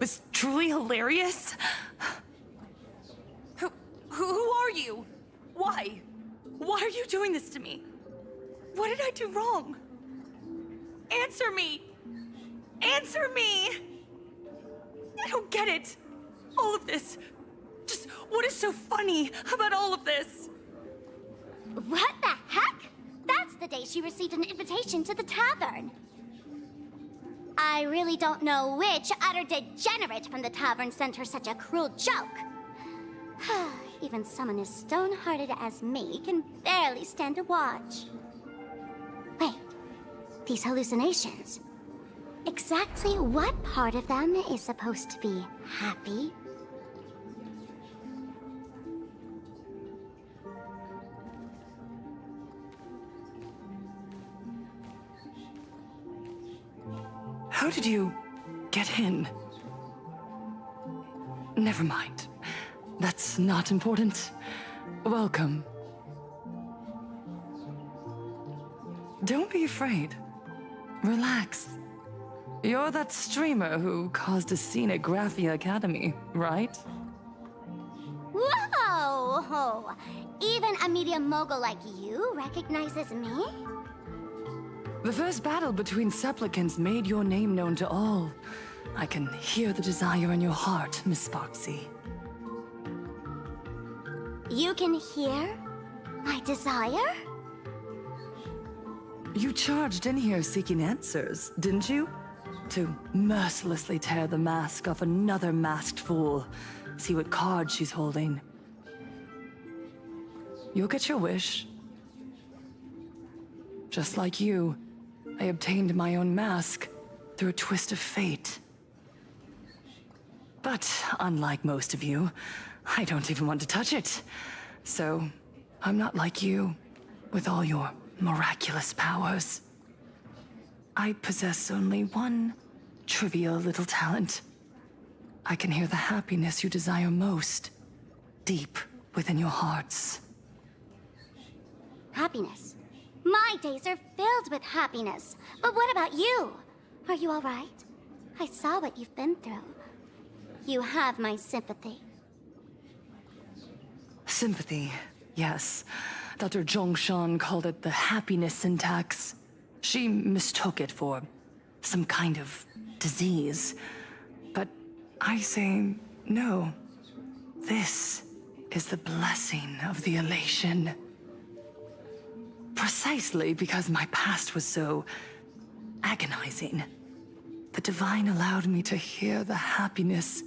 Was truly hilarious. Who are you? Why? Why are you doing this to me? What did I do wrong? Answer me! Answer me! I don't get it. All of this. Just what is so funny about all of this? What the heck? That's the day she received an invitation to the tavern. I really don't know which utter degenerate from the tavern sent her such a cruel joke. Even someone as stone-hearted as me can barely stand to watch. Wait, these hallucinations. Exactly what part of them is supposed to be happy? How did you get in? Never mind. That's not important. Welcome. Don't be afraid. Relax. You're that streamer who caused a scene at Graphia Academy, right? Whoa! Even a media mogul like you recognizes me? The first battle between supplicants made your name known to all. I can hear the desire in your heart, Miss Sparksy. You can hear my desire? You charged in here seeking answers, didn't you? To mercilessly tear the mask off another masked fool. See what card she's holding. You'll get your wish. Just like you, I obtained my own mask through a twist of fate. But unlike most of you, I don't even want to touch it. So, I'm not like you, with all your miraculous powers. I possess only one trivial little talent. I can hear the happiness you desire most, deep within your hearts. Happiness. My days are filled with happiness. But what about you? Are you all right? I saw what you've been through. You have my sympathy. Sympathy, yes. Dr. Zhongshan called it the happiness syntax. She mistook it for some kind of disease. But I say no. This is the blessing of the elation. Precisely because my past was so agonizing. The Divine allowed me to hear the happiness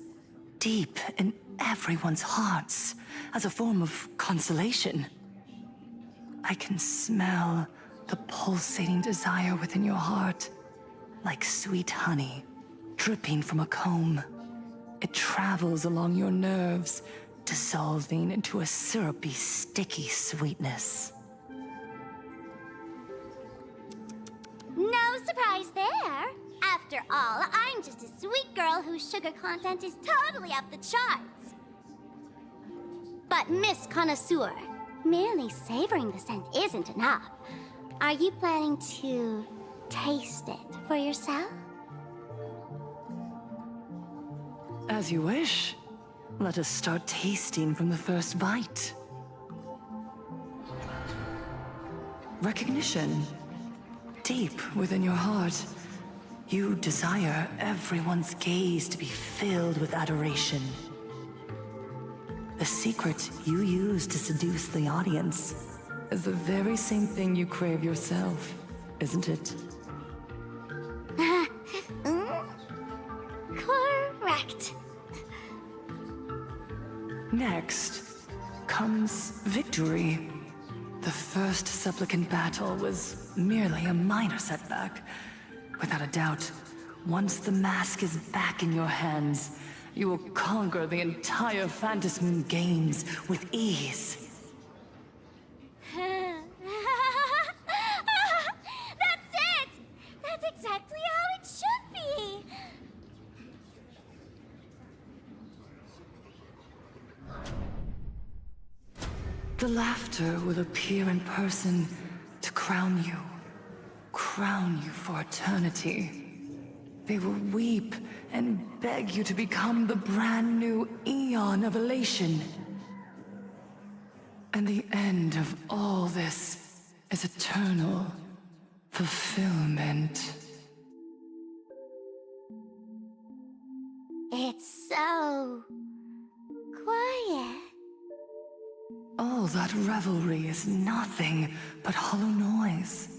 deep in everyone's hearts as a form of consolation. I can smell the pulsating desire within your heart, like sweet honey dripping from a comb. It travels along your nerves, dissolving into a syrupy, sticky sweetness. No surprise there. After all, I'm just a sweet girl whose sugar content is totally off the charts. But Miss Connoisseur, merely savoring the scent isn't enough. Are you planning to taste it for yourself? As you wish. Let us start tasting from the first bite. Recognition. Deep within your heart, you desire everyone's gaze to be filled with adoration. The secret you use to seduce the audience is the very same thing you crave yourself, isn't it? Correct. Next comes victory. The first supplicant battle was merely a minor setback. Without a doubt, once the mask is back in your hands, you will conquer the entire Phantasm Games with ease. That's it! That's exactly how it should be! The laughter will appear in person to crown you for eternity. They will weep and beg you to become the brand new Eon of Elation. And the end of all this is eternal fulfillment. It's so quiet. All that revelry is nothing but hollow noise,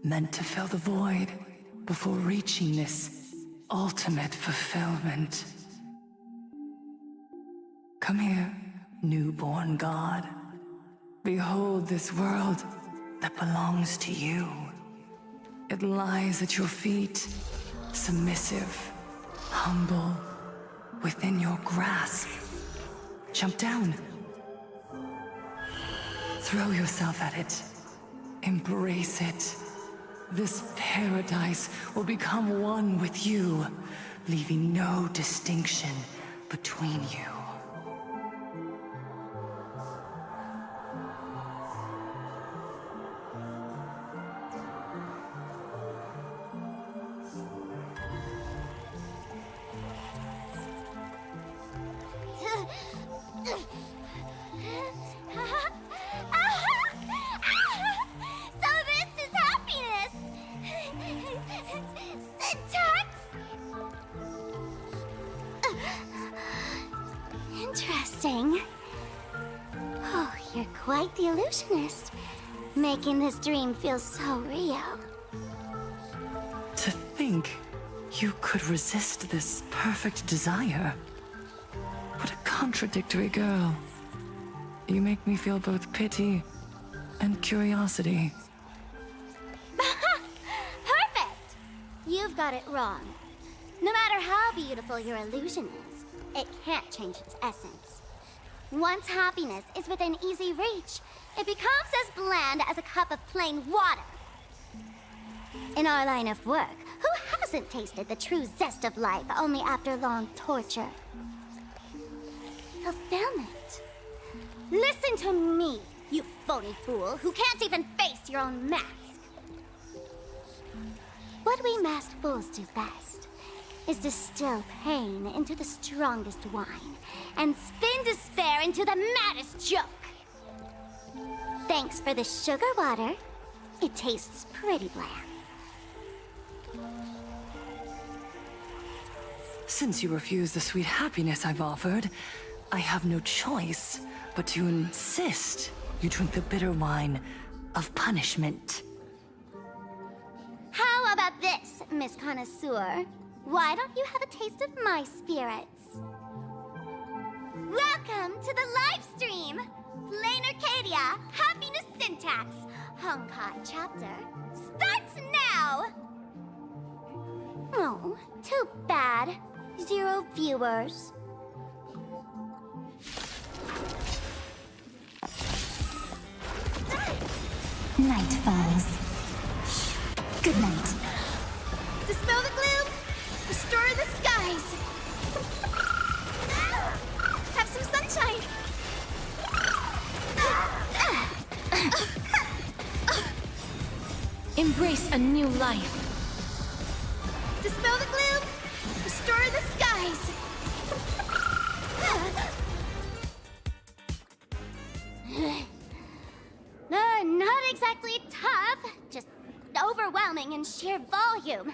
meant to fill the void before reaching this ultimate fulfillment. Come here, newborn god. Behold this world that belongs to you. It lies at your feet, submissive, humble, within your grasp. Jump down. Throw yourself at it. Embrace it. This paradise will become one with you, leaving no distinction between you. So this is happiness! Syntax? Interesting. Oh, you're quite the illusionist, making this dream feel so real. To think you could resist this perfect desire. What a contradictory girl. You make me feel both pity and curiosity. Perfect! You've got it wrong. No matter how beautiful your illusion is, it can't change its essence. Once happiness is within easy reach, it becomes as bland as a cup of plain water. In our line of work, who hasn't tasted the true zest of life only after long torture? Fulfillment. Listen to me, you phony fool who can't even face your own mask. What we masked fools do best is distill pain into the strongest wine and spin despair into the maddest joke. Thanks for the sugar water. It tastes pretty bland. Since you refuse the sweet happiness I've offered, I have no choice but to insist you drink the bitter wine of punishment. How about this, Miss Connoisseur? Why don't you have a taste of my spirits? Welcome to the live stream! Plain Arcadia, Happiness Syntax, Honkai chapter, starts now! Oh, too bad. 0 viewers. Night falls. Good night. Dispel the gloom, restore the skies. Have some sunshine. Embrace a new life. Dispel the gloom, restore the skies. Not exactly tough, just overwhelming in sheer volume.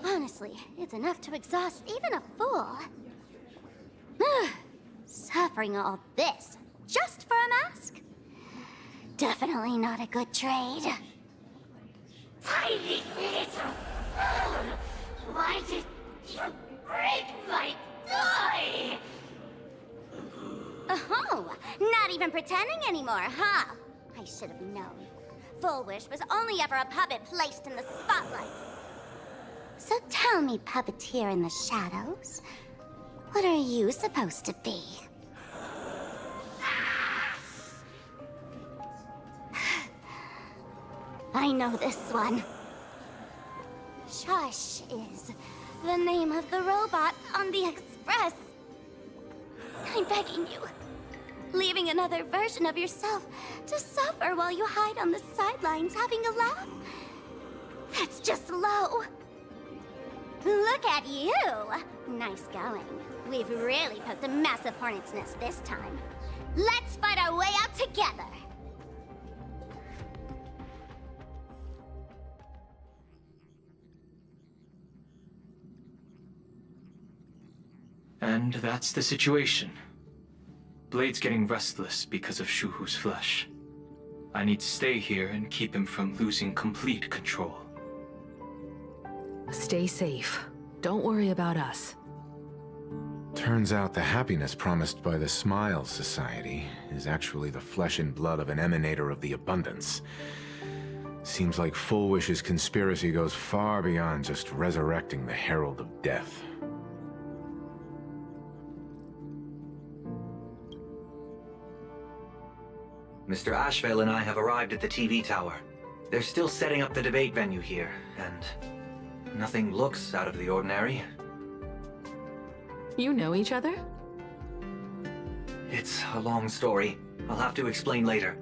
Honestly, it's enough to exhaust even a fool. Suffering all this just for a mask? Definitely not a good trade. Tiny little fool! Why did you break my toy? Oh, not even pretending anymore, huh? I should have known. Full Wish was only ever a puppet placed in the spotlight. So tell me, puppeteer in the shadows, what are you supposed to be? I know this one. Shush is the name of the robot on the express. I'm begging you. Leaving another version of yourself to suffer while you hide on the sidelines having a laugh? That's just low. Look at you! Nice going. We've really poked a massive hornet's nest this time. Let's fight our way out together! And that's the situation. Blade's getting restless because of Shuhu's flesh. I need to stay here and keep him from losing complete control. Stay safe. Don't worry about us. Turns out the happiness promised by the Smile Society is actually the flesh and blood of an emanator of the abundance. Seems like Full Wish's conspiracy goes far beyond just resurrecting the Herald of Death. Mr. Ashvale and I have arrived at the TV tower. They're still setting up the debate venue here, and nothing looks out of the ordinary. You know each other? It's a long story. I'll have to explain later.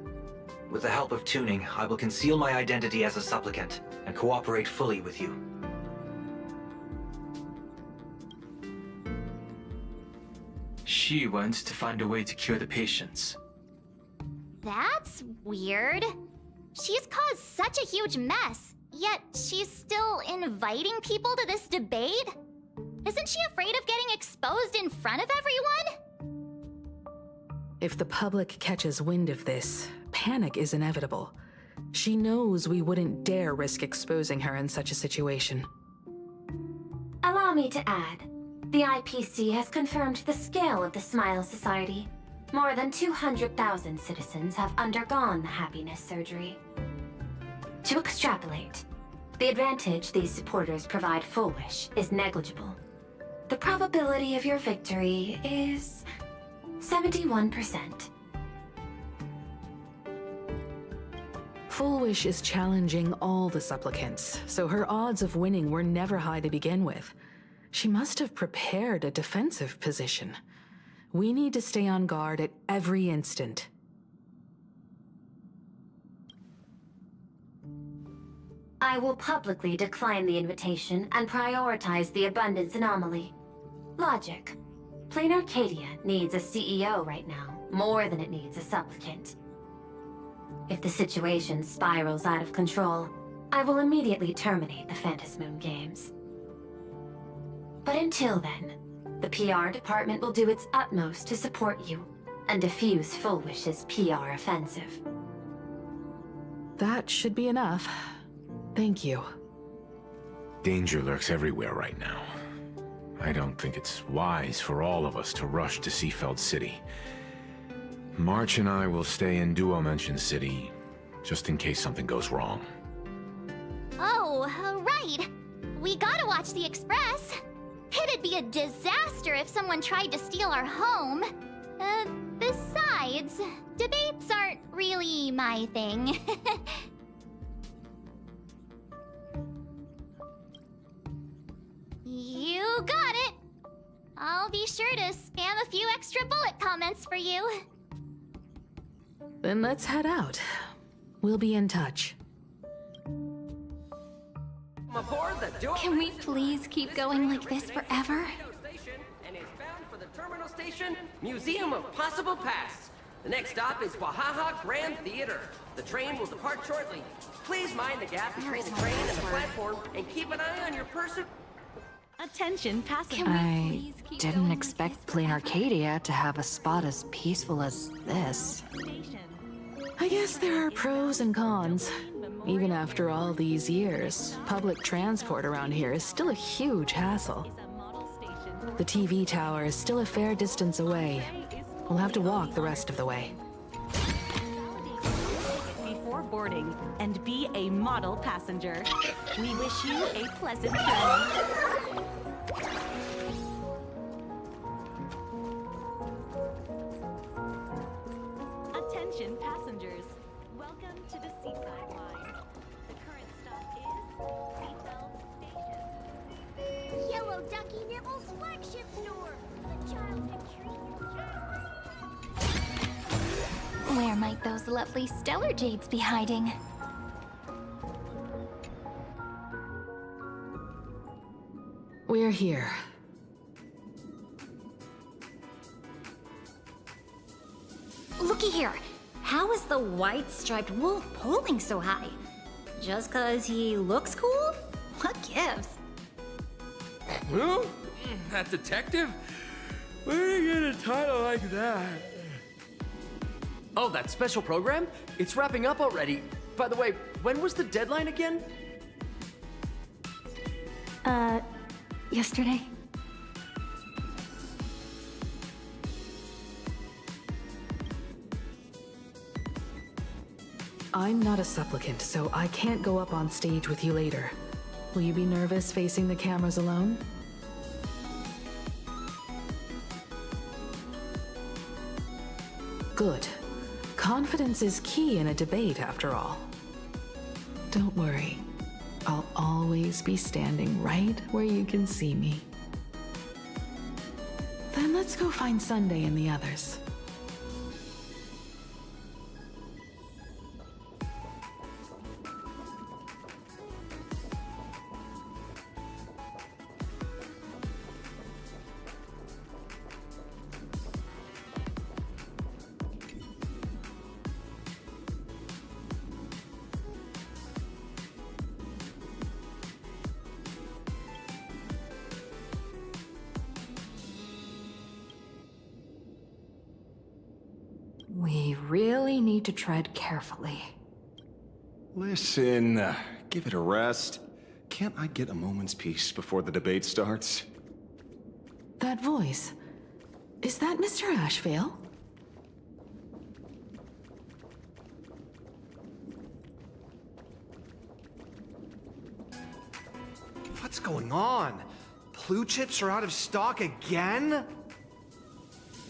With the help of tuning, I will conceal my identity as a supplicant and cooperate fully with you. She wants to find a way to cure the patients. That's weird. She's caused such a huge mess, yet she's still inviting people to this debate? Isn't she afraid of getting exposed in front of everyone? If the public catches wind of this, panic is inevitable. She knows we wouldn't dare risk exposing her in such a situation. Allow me to add, the IPC has confirmed the scale of the Smile Society. More than 200,000 citizens have undergone the happiness surgery. To extrapolate, the advantage these supporters provide Full Wish is negligible. The probability of your victory is 71%. Full Wish is challenging all the supplicants, so her odds of winning were never high to begin with. She must have prepared a defensive position. We need to stay on guard at every instant. I will publicly decline the invitation and prioritize the abundance anomaly. Logic. Plain Arcadia needs a CEO right now, more than it needs a supplicant. If the situation spirals out of control, I will immediately terminate the Phantasmoon Games. But until then, the PR department will do its utmost to support you and defuse Full Wish's PR offensive. That should be enough. Thank you. Danger lurks everywhere right now. I don't think it's wise for all of us to rush to Seafeld City. March and I will stay in Duo-Mention City, just in case something goes wrong. Oh, right. We gotta watch the Express. It'd be a disaster if someone tried to steal our home. Besides, debates aren't really my thing. You got it. I'll be sure to spam a few extra bullet comments for you. Then let's head out. We'll be in touch. Can we please keep going like this forever? And is bound for the terminal station, Museum of Possible Pasts. The next stop is Wahaha Grand Theater. The train will depart shortly. Please mind the gap between the train and the platform and keep an eye on your person. Attention, passengers. I didn't expect Plain Arcadia to have a spot as peaceful as this. I guess there are pros and cons. Even after all these years, public transport around here is still a huge hassle. The TV tower is still a fair distance away. We'll have to walk the rest of the way. Before boarding, and be a model passenger. We wish you a pleasant journey. Attention passengers, welcome to the Seaside Line. The current stop is Seatbelt Station. Yellow Ducky Nibble's flagship store. The child can treat his child. Where might those lovely stellar jades be hiding? We're here. Looky here. How is the white striped wolf polling so high? Just 'cause he looks cool? What gives? Who? That detective? Where did you get a title like that? Oh, that special program? It's wrapping up already. By the way, when was the deadline again? Yesterday? I'm not a supplicant, so I can't go up on stage with you later. Will you be nervous facing the cameras alone? Good. Confidence is key in a debate, after all. Don't worry. I'll always be standing right where you can see me. Then let's go find Sunday and the others. We really need to tread carefully. Listen, give it a rest. Can't I get a moment's peace before the debate starts? That voice. Is that Mr. Ashvale? What's going on? Blue chips are out of stock again?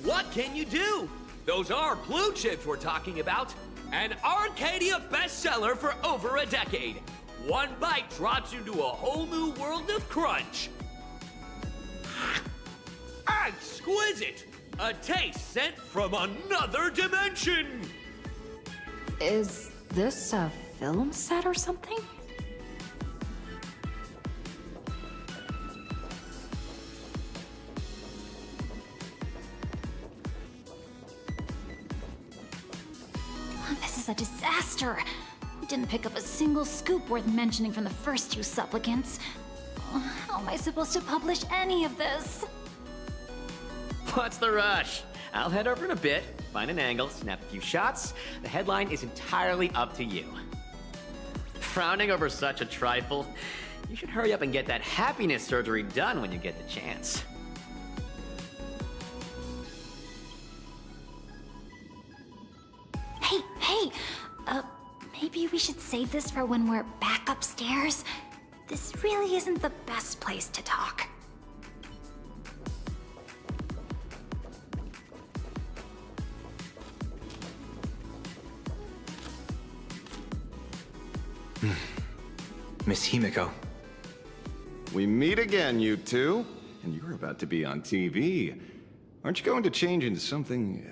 What can you do? Those are blue chips we're talking about. An Arcadia bestseller for over a decade. One bite drops you into a whole new world of crunch. Exquisite! A taste sent from another dimension! Is this a film set or something? This is a disaster. We didn't pick up a single scoop worth mentioning from the first two supplicants. How am I supposed to publish any of this? What's the rush? I'll head over in a bit, find an angle, snap a few shots. The headline is entirely up to you. Frowning over such a trifle? You should hurry up and get that happiness surgery done when you get the chance. Hey, maybe we should save this for when we're back upstairs? This really isn't the best place to talk. Miss Himiko. We meet again, you two. And you're about to be on TV. Aren't you going to change into something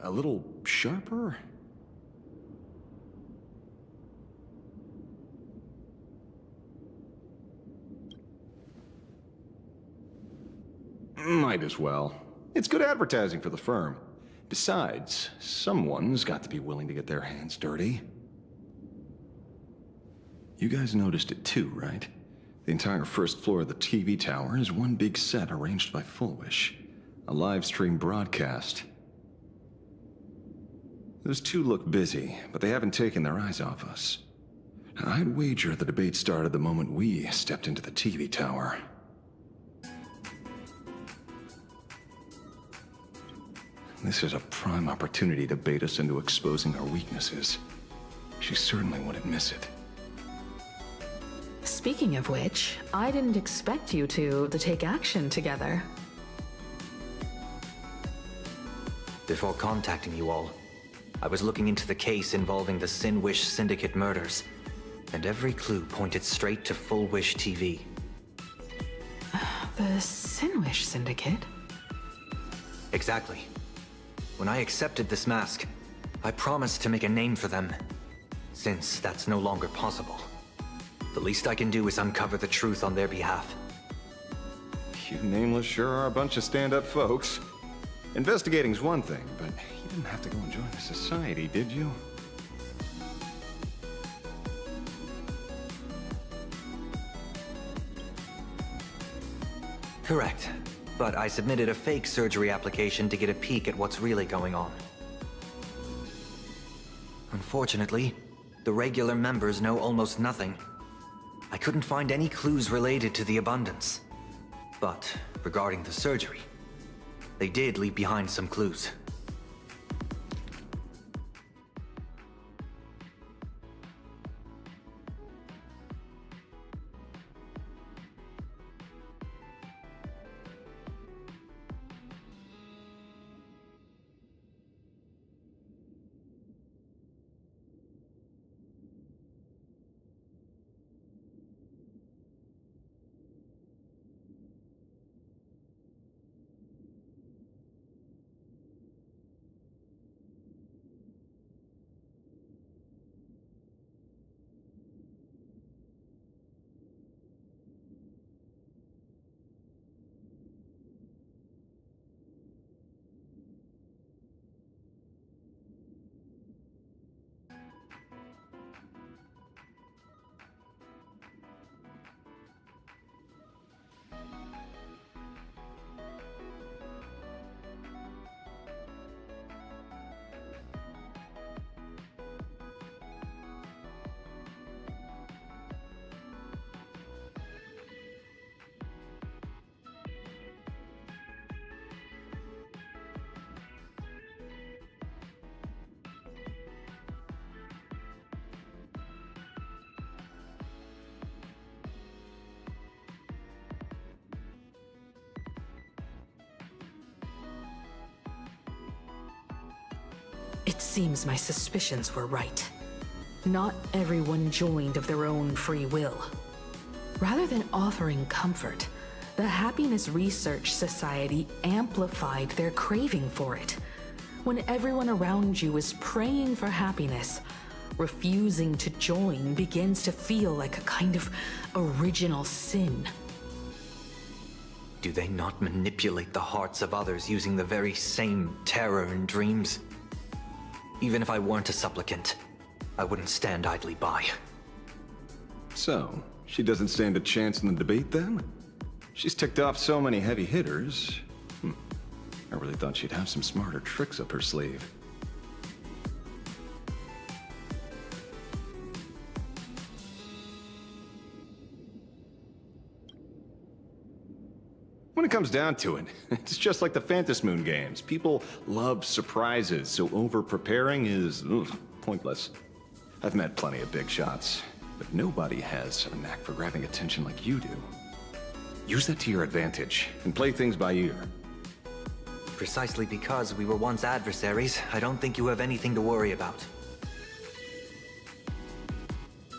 a little sharper? Might as well. It's good advertising for the firm. Besides, someone's got to be willing to get their hands dirty. You guys noticed it too, right? The entire first floor of the TV tower is one big set arranged by Fullwish. A live stream broadcast. Those two look busy, but they haven't taken their eyes off us. I'd wager the debate started the moment we stepped into the TV tower. This is a prime opportunity to bait us into exposing our weaknesses. She certainly wouldn't miss it. Speaking of which, I didn't expect you two to take action together. Before contacting you all, I was looking into the case involving the Sinwish Syndicate murders, and every clue pointed straight to Fullwish TV. The Sinwish Syndicate? Exactly. When I accepted this mask, I promised to make a name for them. Since that's no longer possible, the least I can do is uncover the truth on their behalf. You nameless sure are a bunch of stand-up folks. Investigating's one thing, but you didn't have to go and join the society, did you? Correct. But I submitted a fake surgery application to get a peek at what's really going on. Unfortunately, the regular members know almost nothing. I couldn't find any clues related to the abundance. But regarding the surgery, they did leave behind some clues. It seems my suspicions were right. Not everyone joined of their own free will. Rather than offering comfort, the Happiness Research Society amplified their craving for it. When everyone around you is praying for happiness, refusing to join begins to feel like a kind of original sin. Do they not manipulate the hearts of others using the very same terror and dreams? Even if I weren't a supplicant, I wouldn't stand idly by. So, she doesn't stand a chance in the debate then? She's ticked off so many heavy hitters. I really thought she'd have some smarter tricks up her sleeve. When it comes down to it, it's just like the Phantasmoon games. People love surprises, so over-preparing is pointless. I've met plenty of big shots, but nobody has a knack for grabbing attention like you do. Use that to your advantage, and play things by ear. Precisely because we were once adversaries, I don't think you have anything to worry about.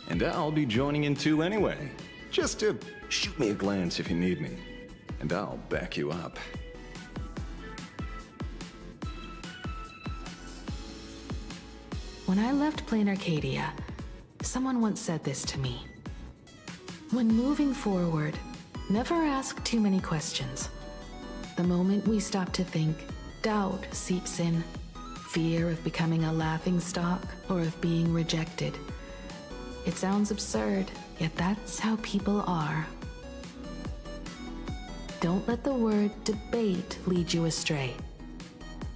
And I'll be joining in too anyway. Just to shoot me a glance if you need me. And I'll back you up. When I left Plain Arcadia, someone once said this to me. When moving forward, never ask too many questions. The moment we stop to think, doubt seeps in. Fear of becoming a laughingstock or of being rejected. It sounds absurd, yet that's how people are. Don't let the word debate lead you astray.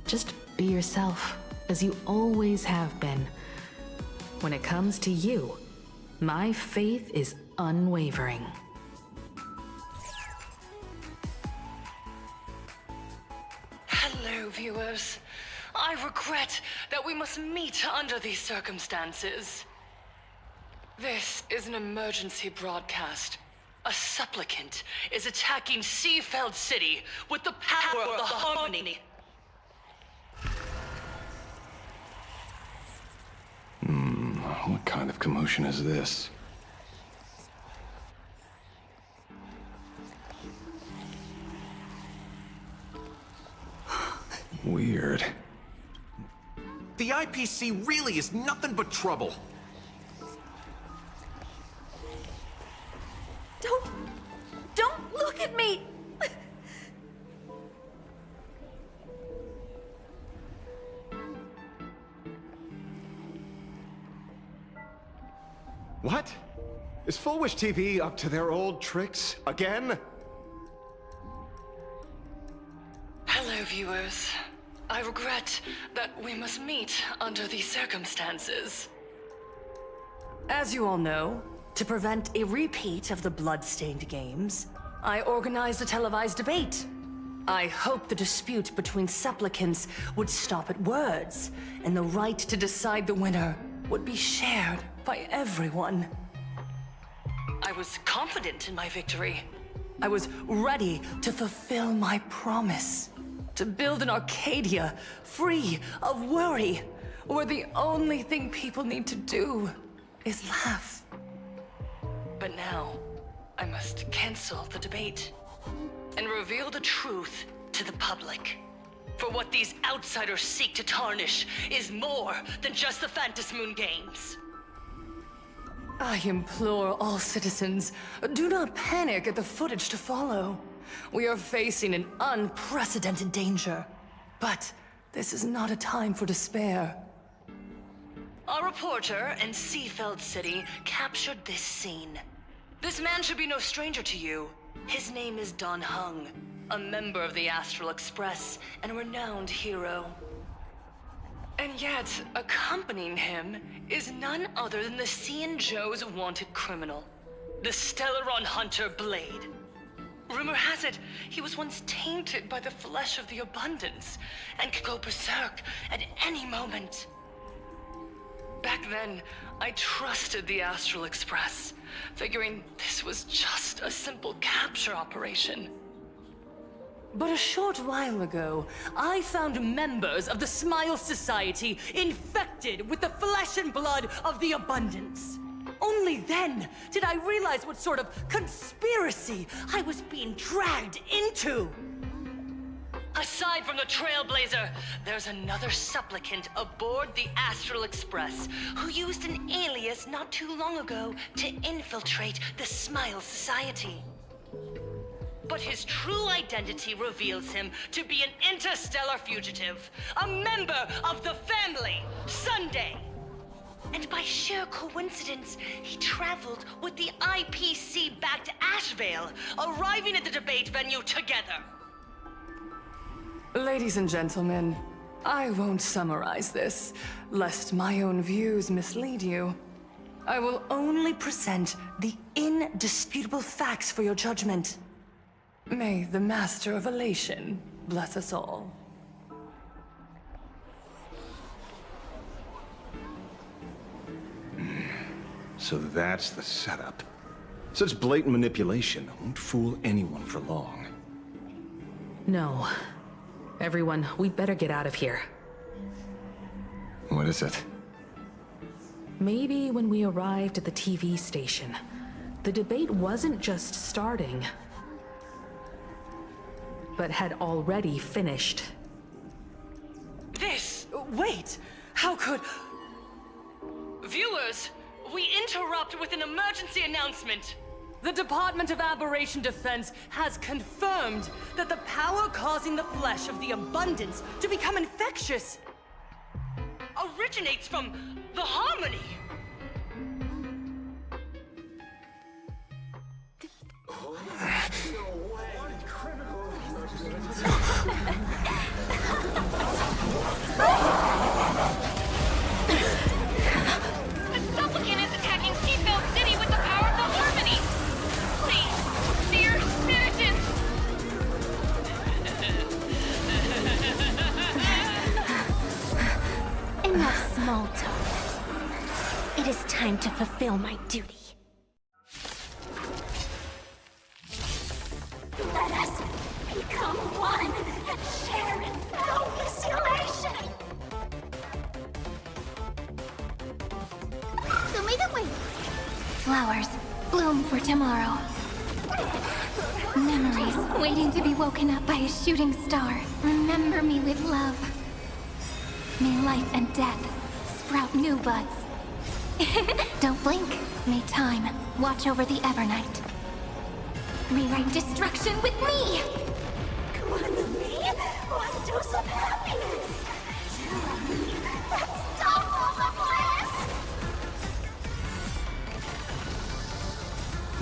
Just be yourself, as you always have been. When it comes to you, my faith is unwavering. Hello, viewers. I regret that we must meet under these circumstances. This is an emergency broadcast. A supplicant is attacking Seafeld City with the power of the Harmony. What kind of commotion is this? Weird. The IPC really is nothing but trouble. Don't look at me! What? Is Full Wish TV up to their old tricks again? Hello, viewers. I regret that we must meet under these circumstances. As you all know, to prevent a repeat of the blood-stained games, I organized a televised debate. I hoped the dispute between supplicants would stop at words, and the right to decide the winner would be shared by everyone. I was confident in my victory. I was ready to fulfill my promise. To build an Arcadia free of worry, where the only thing people need to do is laugh. But now, I must cancel the debate and reveal the truth to the public. For what these outsiders seek to tarnish is more than just the Phantasmoon games. I implore all citizens, do not panic at the footage to follow. We are facing an unprecedented danger. But this is not a time for despair. Our reporter in Seafeld City captured this scene. This man should be no stranger to you. His name is Don Hung, a member of the Astral Express and a renowned hero. And yet, accompanying him is none other than the Cian Joe's wanted criminal, the Stellaron hunter Blade. Rumor has it, he was once tainted by the flesh of the Abundance and could go berserk at any moment. Back then, I trusted the Astral Express, figuring this was just a simple capture operation. But a short while ago, I found members of the Smile Society infected with the flesh and blood of the Abundance. Only then did I realize what sort of conspiracy I was being dragged into. Aside from the Trailblazer, there's another supplicant aboard the Astral Express who used an alias not too long ago to infiltrate the Smile Society. But his true identity reveals him to be an interstellar fugitive, a member of the family, Sunday. And by sheer coincidence, he traveled with the IPC back to Ashvale, arriving at the debate venue together. Ladies and gentlemen, I won't summarize this, lest my own views mislead you. I will only present the indisputable facts for your judgment. May the Master of Elation bless us all. So that's the setup. Such blatant manipulation won't fool anyone for long. No. Everyone, we'd better get out of here. What is it? Maybe when we arrived at the TV station, the debate wasn't just starting, but had already finished. Wait! How could... Viewers, we interrupt with an emergency announcement. The Department of Aberration Defense has confirmed that the power causing the flesh of the Abundance to become infectious originates from the Harmony. The supplicant is attacking Seatbelt City with the power of the Harmony! Please, dear citizens! Enough small talk. It is time to fulfill my duty. Let us become one and share in boundless elation! Show me the way! Flowers bloom for tomorrow. Memories waiting to be woken up by a shooting star. Remember me with love. May life and death sprout new buds. Don't blink. May time watch over the Evernight. Rewrite destruction with me! One of me, one dose of happiness! Let's double the bliss!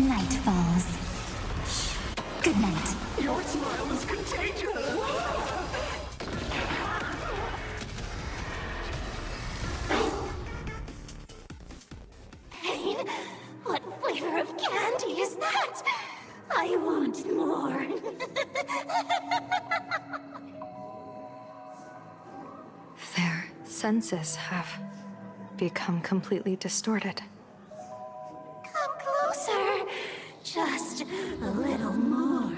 Night falls. Good night. Your smile is contagious! Pain? What flavor of candy is that? I want more. Their senses have become completely distorted. Come closer. Just a little more.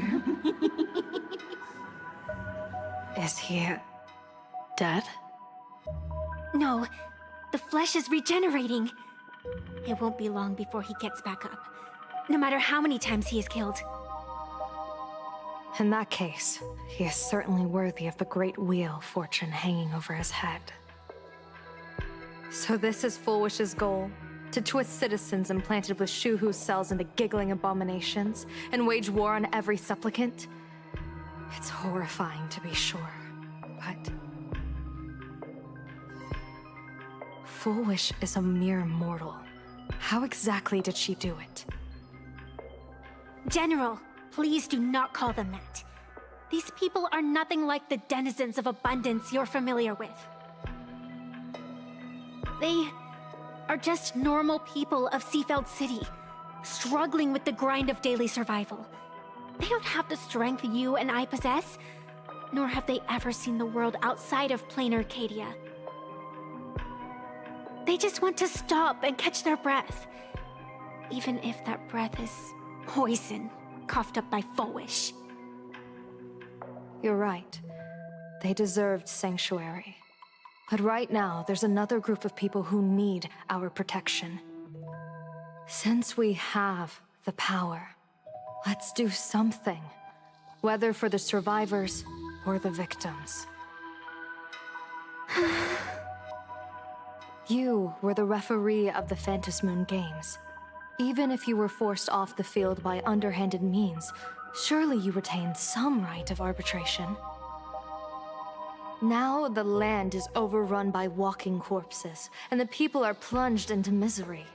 Is he dead? No, the flesh is regenerating. It won't be long before he gets back up, no matter how many times he is killed. In that case, he is certainly worthy of the great wheel fortune hanging over his head. So this is Fullwish's goal? To twist citizens implanted with Shuhu cells into giggling abominations, and wage war on every supplicant? It's horrifying to be sure, but... Fullwish is a mere mortal. How exactly did she do it? General, please do not call them that. These people are nothing like the denizens of abundance you're familiar with. They are just normal people of Seafeld City, struggling with the grind of daily survival. They don't have the strength you and I possess, nor have they ever seen the world outside of plain Arcadia. They just want to stop and catch their breath, even if that breath is poison coughed up by Fullwish. you're right. They deserved sanctuary. But right now, there's another group of people who need our protection. Since we have the power, let's do something. Whether for the survivors or the victims. You were the referee of the Phantom Moon Games. Even if you were forced off the field by underhanded means, surely you retained some right of arbitration. Now the land is overrun by walking corpses, and the people are plunged into misery.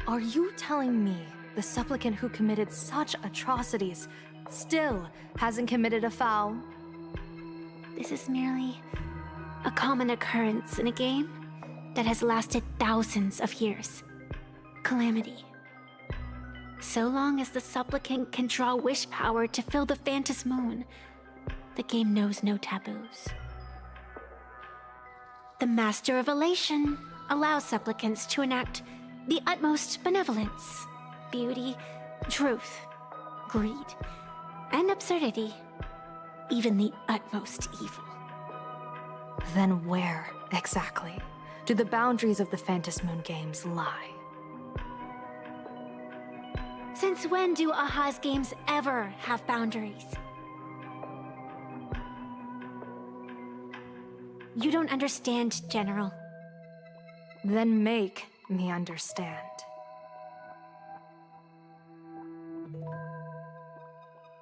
Are you telling me the supplicant who committed such atrocities still hasn't committed a foul? This is merely a common occurrence in a game that has lasted thousands of years. Calamity. So long as the supplicant can draw wish power to fill the Phantom Moon, the game knows no taboos. The Master of Elation allows supplicants to enact the utmost benevolence, beauty, truth, greed, and absurdity, even the utmost evil. Then where, exactly, do the boundaries of the Phantom Moon Games lie? Since when do Aha's games ever have boundaries? You don't understand, General. Then make me understand.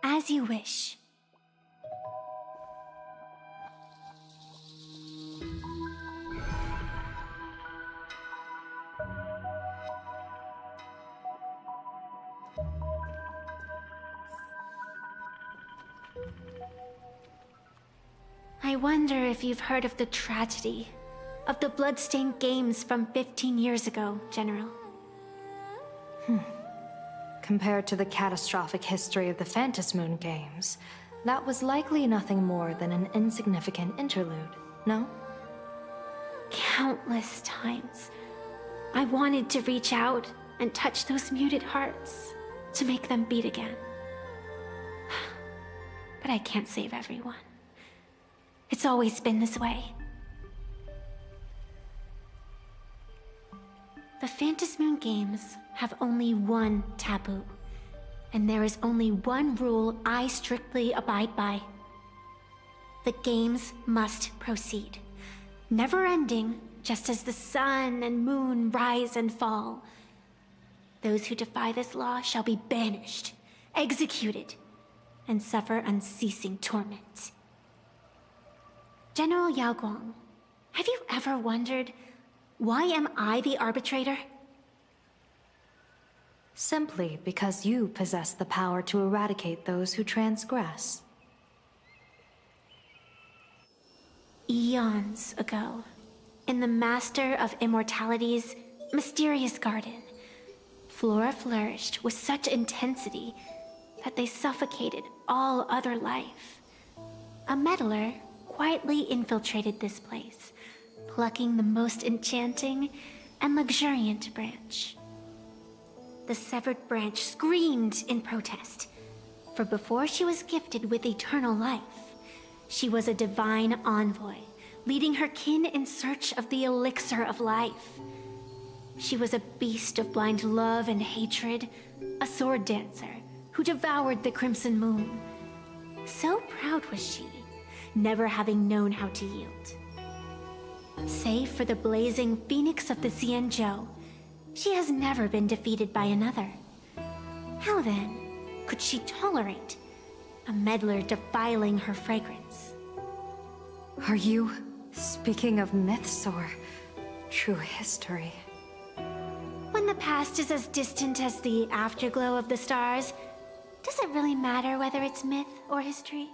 As you wish. I wonder if you've heard of the tragedy of the Bloodstained Games from 15 years ago, General. Compared to the catastrophic history of the Phantom Moon Games, that was likely nothing more than an insignificant interlude, no? Countless times, I wanted to reach out and touch those muted hearts to make them beat again. But I can't save everyone. It's always been this way. The Phantom Moon Games have only one taboo, and there is only one rule I strictly abide by. The games must proceed, never ending, just as the sun and moon rise and fall. Those who defy this law shall be banished, executed, and suffer unceasing torment. General Yao Guang, have you ever wondered, why am I the arbitrator? Simply because you possess the power to eradicate those who transgress. Eons ago, in the Master of Immortality's mysterious garden, flora flourished with such intensity that they suffocated all other life. A meddler quietly infiltrated this place, plucking the most enchanting and luxuriant branch. The severed branch screamed in protest, for before she was gifted with eternal life, she was a divine envoy, leading her kin in search of the elixir of life. She was a beast of blind love and hatred, a sword dancer who devoured the crimson moon. So proud was she, never having known how to yield. Save for the blazing phoenix of the Xianzhou, she has never been defeated by another. How then could she tolerate a meddler defiling her fragrance? Are you speaking of myths or true history? When the past is as distant as the afterglow of the stars, does it really matter whether it's myth or history?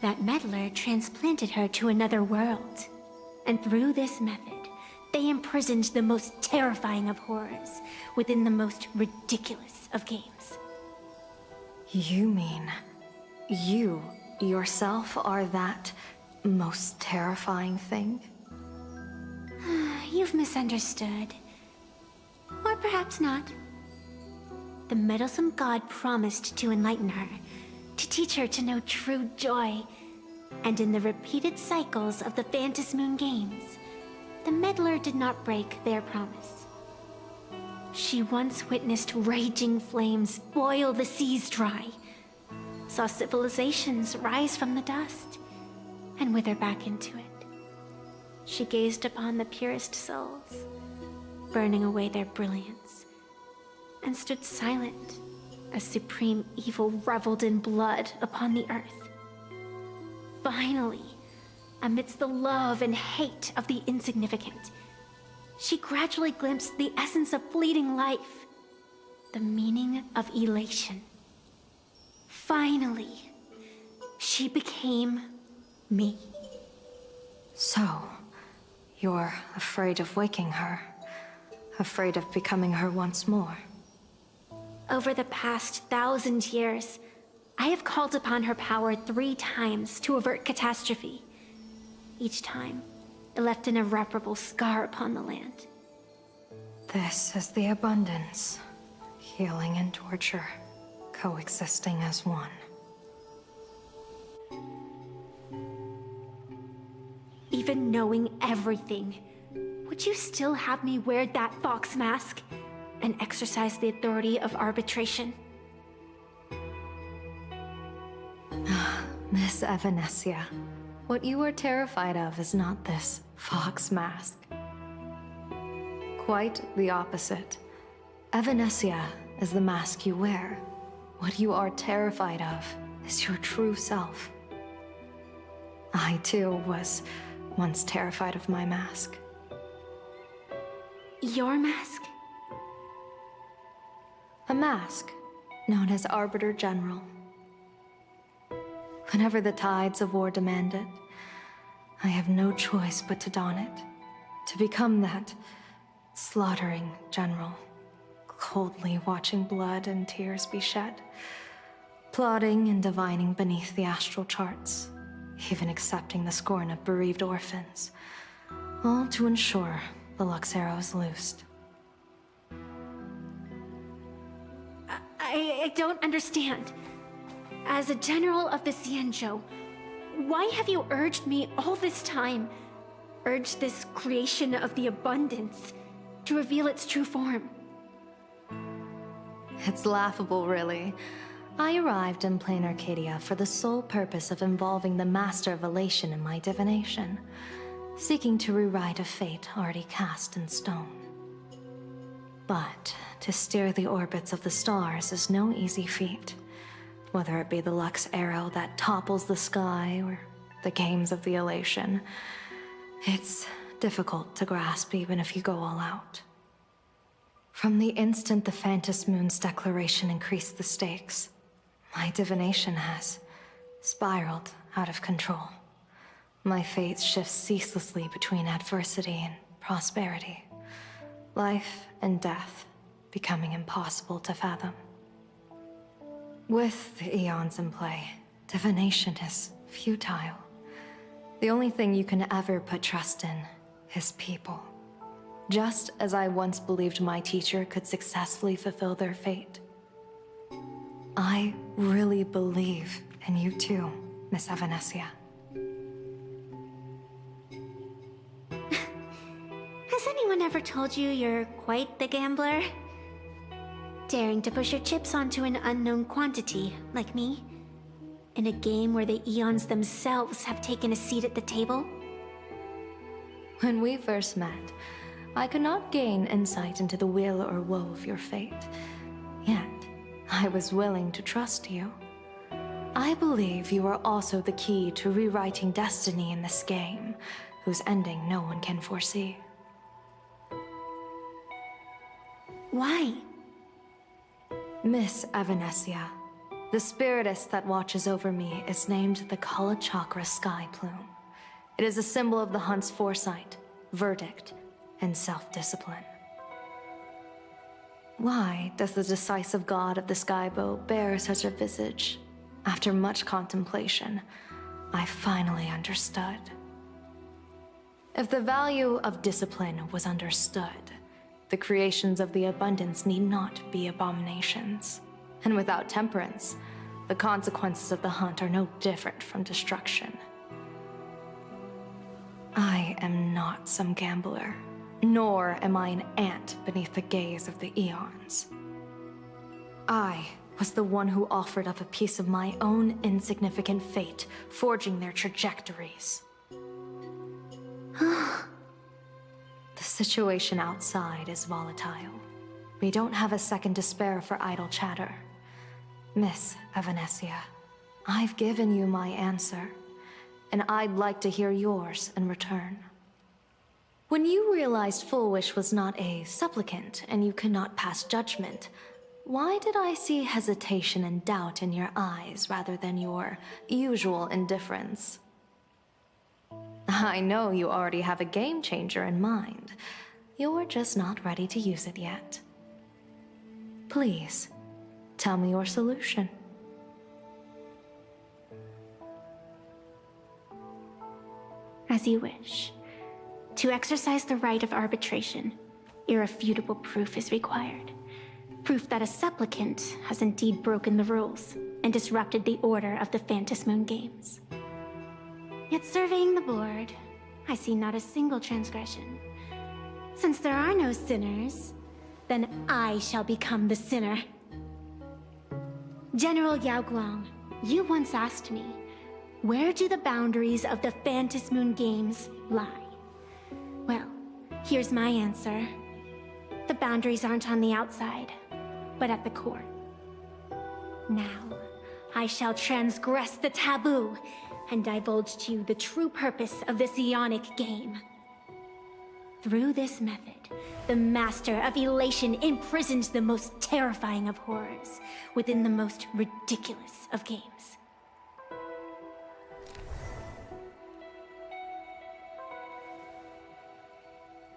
That meddler transplanted her to another world, and through this method, they imprisoned the most terrifying of horrors within the most ridiculous of games. You mean you yourself are that most terrifying thing? You've misunderstood. Or perhaps not. The meddlesome god promised to enlighten her, to teach her to know true joy. And in the repeated cycles of the Phantasmoon Games, the meddler did not break their promise. She once witnessed raging flames boil the seas dry, saw civilizations rise from the dust, and wither back into it. She gazed upon the purest souls, burning away their brilliance, and stood silent as supreme evil reveled in blood upon the earth. Finally, amidst the love and hate of the insignificant, she gradually glimpsed the essence of fleeting life, the meaning of elation. Finally, she became me. So, you're afraid of waking her, afraid of becoming her once more. Over the past 1,000 years, I have called upon her power 3 times to avert catastrophe. Each time, it left an irreparable scar upon the land. This is the abundance. Healing and torture, coexisting as one. Even knowing everything, would you still have me wear that fox mask and exercise the authority of arbitration? Miss Evanescia, what you are terrified of is not this fox mask. Quite the opposite. Evanescia is the mask you wear. What you are terrified of is your true self. I too was once terrified of my mask. Your mask? A mask known as Arbiter General. Whenever the tides of war demand it, I have no choice but to don it, to become that slaughtering general, coldly watching blood and tears be shed, plotting and divining beneath the astral charts, even accepting the scorn of bereaved orphans, all to ensure the Luxero is loosed. I don't understand. As a general of the Xianzhou, why have you urged me all this time, urged this creation of the abundance, to reveal its true form? It's laughable, really. I arrived in plain Arcadia for the sole purpose of involving the Master of Elation in my divination, seeking to rewrite a fate already cast in stone. But to steer the orbits of the stars is no easy feat, whether it be the Lux Arrow that topples the sky or the games of the Elation. It's difficult to grasp even if you go all out. From the instant the Phantasmoon's declaration increased the stakes, my divination has spiraled out of control. My fate shifts ceaselessly between adversity and prosperity, life and death becoming impossible to fathom. With the eons in play, divination is futile. The only thing you can ever put trust in is people. Just as I once believed my teacher could successfully fulfill their fate. I really believe in you too, Miss Evanescia. Has anyone ever told you you're quite the gambler? Daring to push your chips onto an unknown quantity, like me? In a game where the eons themselves have taken a seat at the table? When we first met, I could not gain insight into the will or woe of your fate. Yet, I was willing to trust you. I believe you are also the key to rewriting destiny in this game, whose ending no one can foresee. Why? Miss Evanescia, the spiritess that watches over me is named the Kala Chakra Sky Plume. It is a symbol of the hunt's foresight, verdict, and self-discipline. Why does the decisive god of the skybow bear such a visage? After much contemplation, I finally understood. If the value of discipline was understood, the creations of the abundance need not be abominations. And without temperance, The consequences of the hunt are no different from destruction. I am not some gambler, nor am I an ant beneath the gaze of the eons. I was the one who offered up a piece of my own insignificant fate, forging their trajectories. The situation outside is volatile. We don't have a second to spare for idle chatter. Miss Evanesia, I've given you my answer, and I'd like to hear yours in return. When you realized Full Wish was not a supplicant and you could not pass judgment, why did I see hesitation and doubt in your eyes rather than your usual indifference? I know you already have a game changer in mind. You're just not ready to use it yet. Please, tell me your solution. As you wish. To exercise the right of arbitration, irrefutable proof is required. Proof that a supplicant has indeed broken the rules and disrupted the order of the Phantom Moon Games. Yet surveying the board, I see not a single transgression. Since there are no sinners, then I shall become the sinner. General Yao Guang, you once asked me, where do the boundaries of the Phantom Moon Games lie? Well, here's my answer. The boundaries aren't on the outside, but at the core. Now, I shall transgress the taboo and divulge to you the true purpose of this Ionic game. Through this method, the Master of Elation imprisoned the most terrifying of horrors within the most ridiculous of games.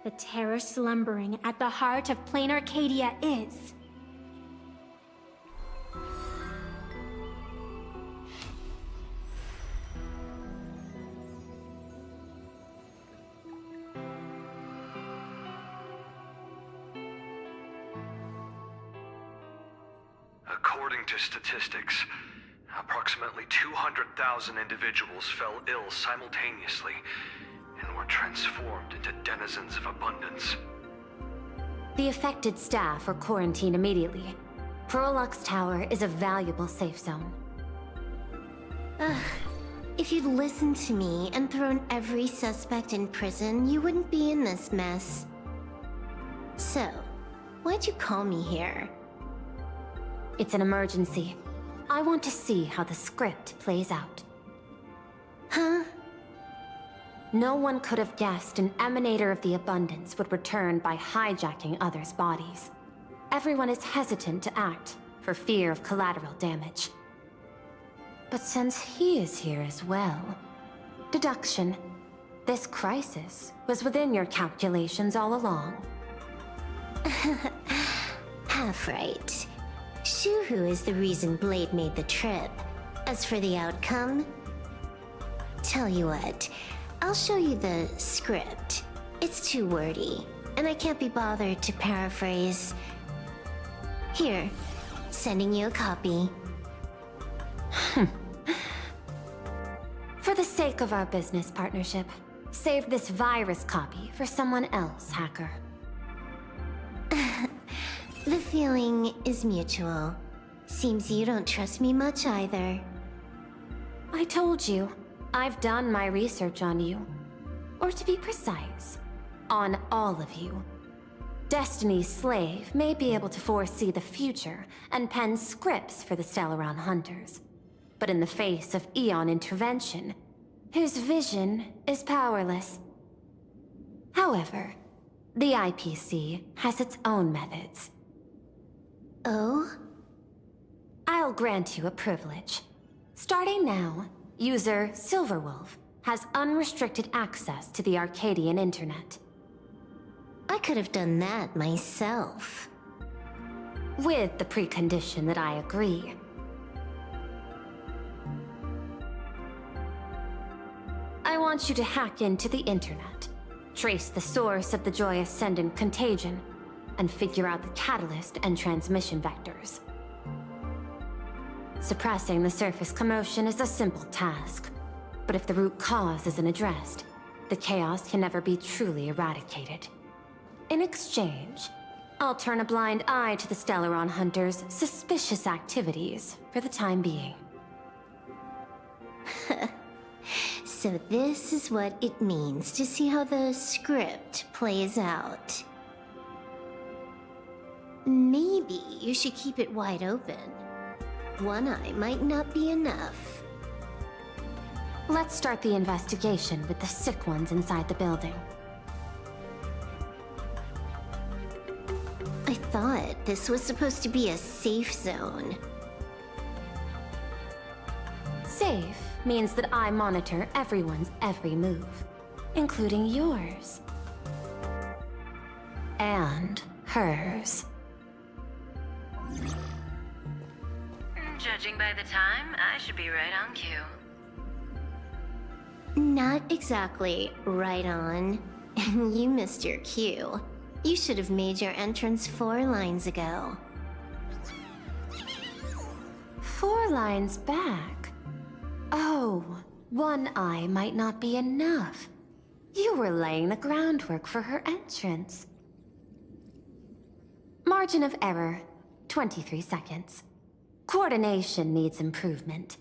The terror slumbering at the heart of plain Arcadia is... According to statistics, approximately 200,000 individuals fell ill simultaneously and were transformed into denizens of abundance. The affected staff are quarantined immediately. Prolux Tower is a valuable safe zone. Ugh. If you'd listened to me and thrown every suspect in prison, you wouldn't be in this mess. So, why'd you call me here? It's an emergency. I want to see how the script plays out. Huh? No one could have guessed an emanator of the abundance would return by hijacking others' bodies. Everyone is hesitant to act, for fear of collateral damage. But since he is here as well... Deduction. This crisis was within your calculations all along. Half right. Shuhu is the reason Blade made the trip. As for the outcome... Tell you what, I'll show you the script. It's too wordy, and I can't be bothered to paraphrase. Here, sending you a copy. For the sake of our business partnership, save this virus copy for someone else, hacker. The feeling is mutual. Seems you don't trust me much either. I told you, I've done my research on you. Or to be precise, on all of you. Destiny's slave may be able to foresee the future and pen scripts for the Stellaron hunters. But in the face of Eon intervention, his vision is powerless. However, the IPC has its own methods. Oh? I'll grant you a privilege. Starting now, user Silverwolf has unrestricted access to the Arcadian internet. I could have done that myself. With the precondition that I agree. I want you to hack into the internet, trace the source of the Joy Ascendant contagion, and figure out the catalyst and transmission vectors. Suppressing the surface commotion is a simple task. But if the root cause isn't addressed, the chaos can never be truly eradicated. In exchange, I'll turn a blind eye to the Stellaron Hunters' suspicious activities for the time being. So this is what it means to see how the script plays out. Maybe you should keep it wide open. One eye might not be enough. Let's start the investigation with the sick ones inside the building. I thought this was supposed to be a safe zone. Safe means that I monitor everyone's every move, including yours. And hers. Judging by the time, I should be right on cue. Not exactly right on. You missed your cue. You should have made your entrance 4 lines ago. 4 lines back? Oh, one eye might not be enough. You were laying the groundwork for her entrance. Margin of error, 23 seconds. Coordination needs improvement.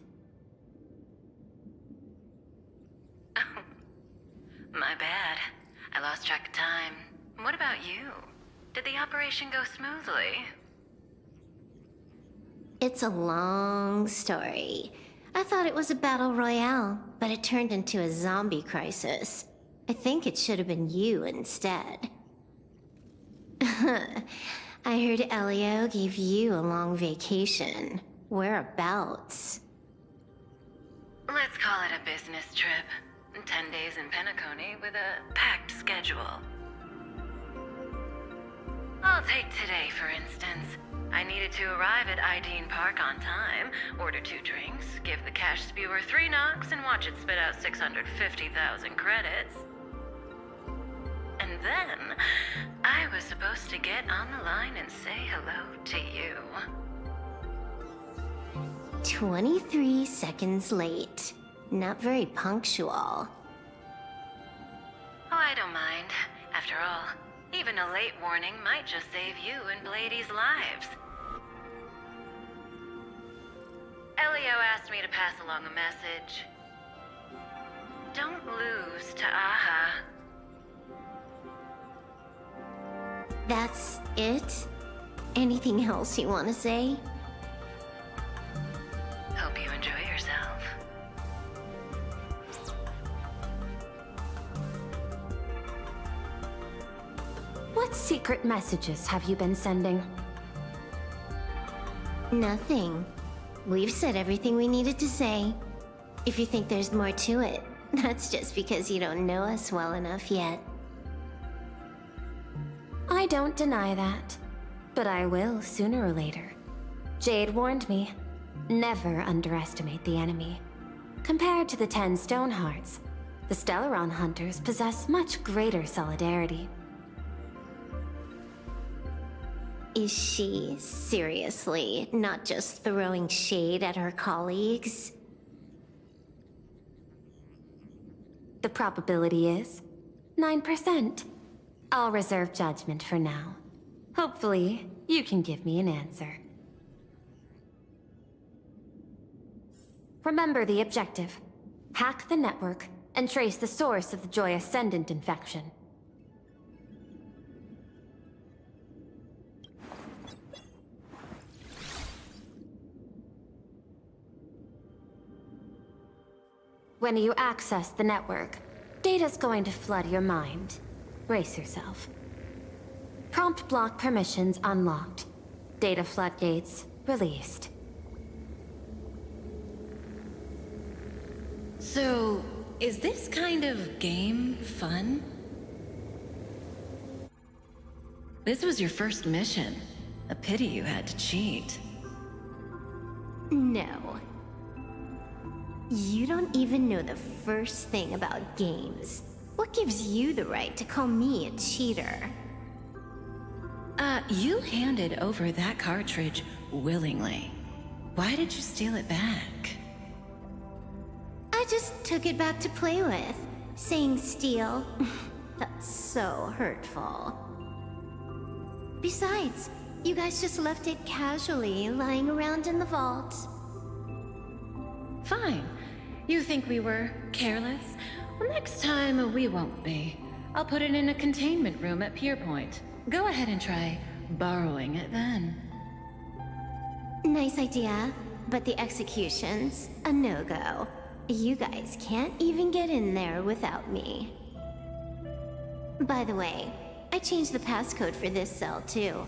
My bad. I lost track of time. What about you? Did the operation go smoothly? It's a long story. I thought it was a battle royale, but it turned into a zombie crisis. I think it should have been you instead. I heard Elio gave you a long vacation. Whereabouts? Let's call it a business trip. 10 days in Penacony with a packed schedule. I'll take today, for instance. I needed to arrive at Ideen Park on time, order 2 drinks, give the cash spewer 3 knocks, and watch it spit out 650,000 credits. And then, I was supposed to get on the line and say hello to you. 23 seconds late. Not very punctual. Oh, I don't mind. After all, even a late warning might just save you and Blady's lives. Elio asked me to pass along a message. Don't lose to Aha. That's it? Anything else you want to say? Hope you enjoy yourself. What secret messages have you been sending? Nothing. We've said everything we needed to say. If you think there's more to it, that's just because you don't know us well enough yet. I don't deny that, but I will sooner or later. Jade warned me, never underestimate the enemy. Compared to the 10 Stonehearts, the Stellaron Hunters possess much greater solidarity. Is she seriously not just throwing shade at her colleagues? The probability is 9%. I'll reserve judgment for now. Hopefully, you can give me an answer. Remember the objective. Hack the network and trace the source of the Joy Ascendant infection. When you access the network, data's going to flood your mind. Brace yourself. Prompt block permissions unlocked. Data floodgates released. So, is this kind of game fun? This was your first mission. A pity you had to cheat. No. You don't even know the first thing about games. What gives you the right to call me a cheater? You handed over that cartridge willingly. Why did you steal it back? I just took it back to play with. Saying steal, that's so hurtful. Besides, you guys just left it casually lying around in the vault. Fine. You think we were careless? Well, next time we won't be. I'll put it in a containment room at Pierpoint. Go ahead and try borrowing it then. Nice idea, but the execution's a no-go. You guys can't even get in there without me. By the way, I changed the passcode for this cell too.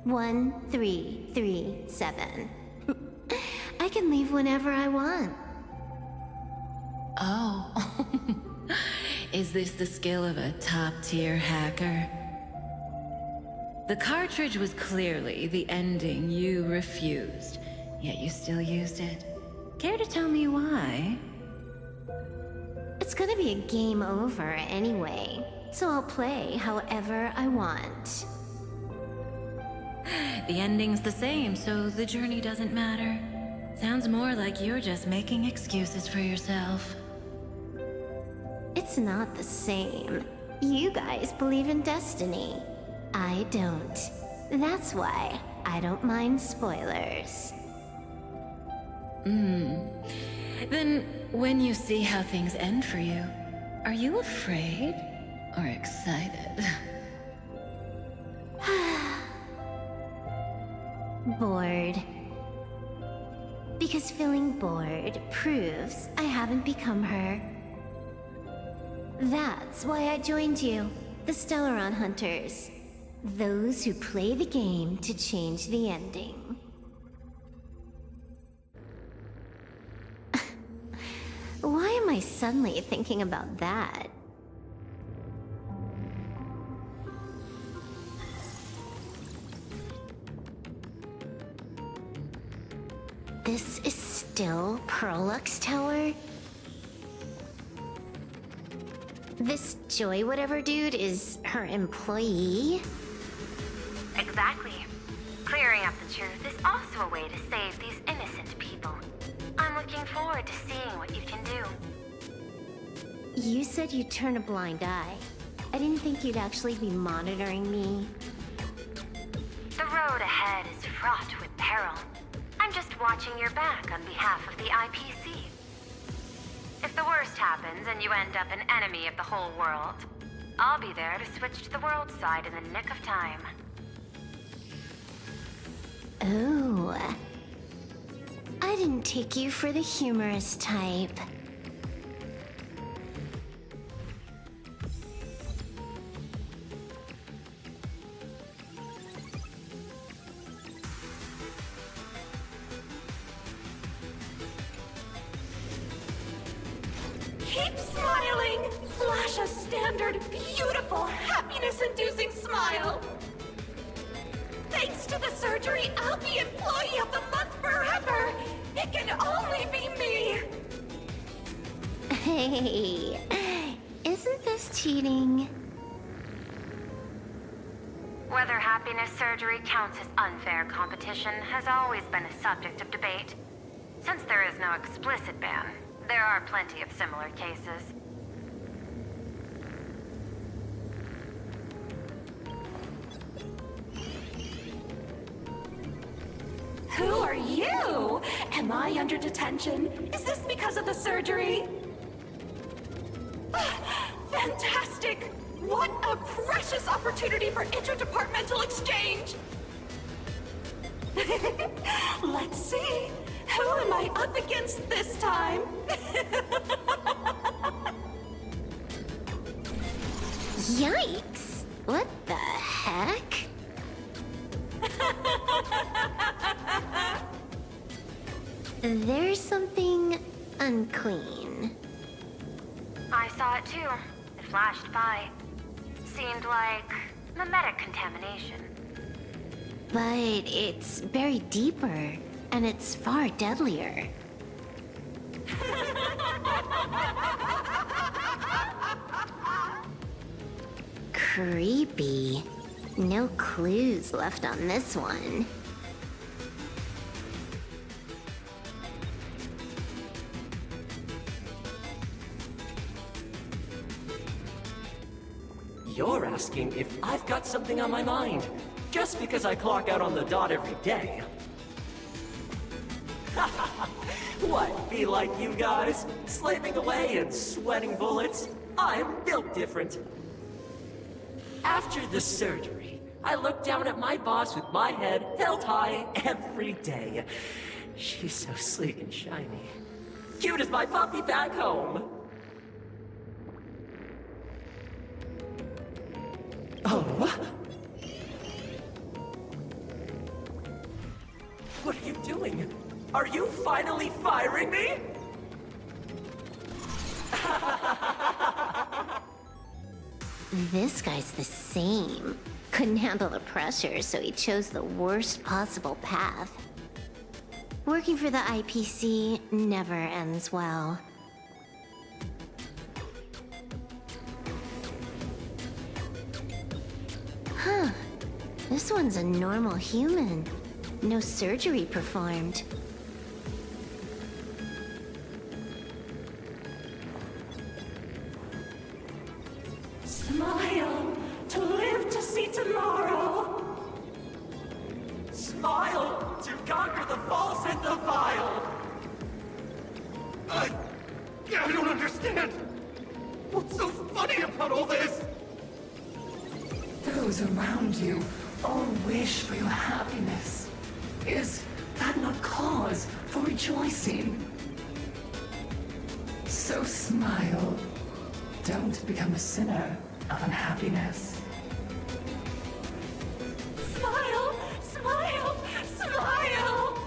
1337. I can leave whenever I want. Oh. Is this the skill of a top-tier hacker? The cartridge was clearly the ending you refused, yet you still used it. Care to tell me why? It's gonna be a game over anyway, so I'll play however I want. The ending's the same, so the journey doesn't matter. Sounds more like you're just making excuses for yourself. It's not the same. You guys believe in destiny. I don't. That's why I don't mind spoilers. Then, when you see how things end for you, are you afraid or excited? Bored. Because feeling bored proves I haven't become her. That's why I joined you, the Stellaron Hunters. Those who play the game to change the ending. Why am I suddenly thinking about that? This is still Perlux Tower? This Joy whatever dude is her employee? Exactly. Clearing up the truth is also a way to save these innocent people. I'm looking forward to seeing what you can do. You said you'd turn a blind eye. I didn't think you'd actually be monitoring me. The road ahead is fraught with peril. I'm just watching your back on behalf of the IPC. If the worst happens and you end up an enemy of the whole world, I'll be there to switch to the world side in the nick of time. Oh. I didn't take you for the humorous type. Keep smiling! Flash a standard, beautiful, happiness-inducing smile! Thanks to the surgery, I'll be Employee of the Month forever! It can only be me! Hey, isn't this cheating? Whether happiness surgery counts as unfair competition has always been a subject of debate. Since there is no explicit ban, there are plenty of similar cases. Who are you? Am I under detention? Is this because of the surgery? Fantastic! What a precious opportunity for interdepartmental exchange! Let's see. Who am I up against this time? Yikes! What the heck? There's something unclean. I saw it too. It flashed by. Seemed like mimetic contamination. But it's buried deeper, and it's far deadlier. Creepy. No clues left on this one. You're asking if I've got something on my mind, just because I clock out on the dot every day. What, be like you guys? Slaving away and sweating bullets? I'm built different. After the surgery, I look down at my boss with my head held high every day. She's so sleek and shiny. Cute as my puppy back home. Oh, what are you doing? Are you finally firing me? This guy's the same. Couldn't handle the pressure, so he chose the worst possible path. Working for the IPC never ends well. Huh. This one's a normal human. No surgery performed. Smile to live to see tomorrow. Smile to conquer the false and the vile. I don't understand. What's so funny about all this? Those around you all wish for your happiness. Is that not cause for rejoicing? So smile. Don't become a sinner of unhappiness. Smile, smile, smile.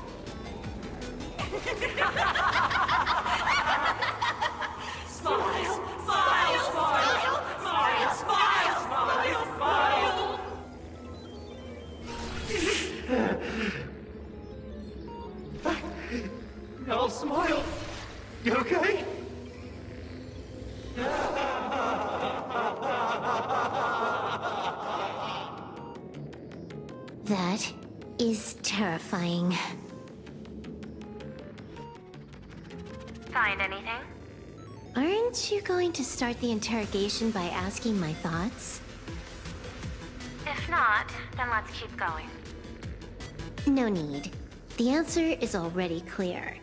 Smile, smile, smile, smile, smile, smile, smile. No, smile. You okay? That is terrifying. Find anything? Aren't you going to start the interrogation by asking my thoughts? If not, then let's keep going. No need. The answer is already clear.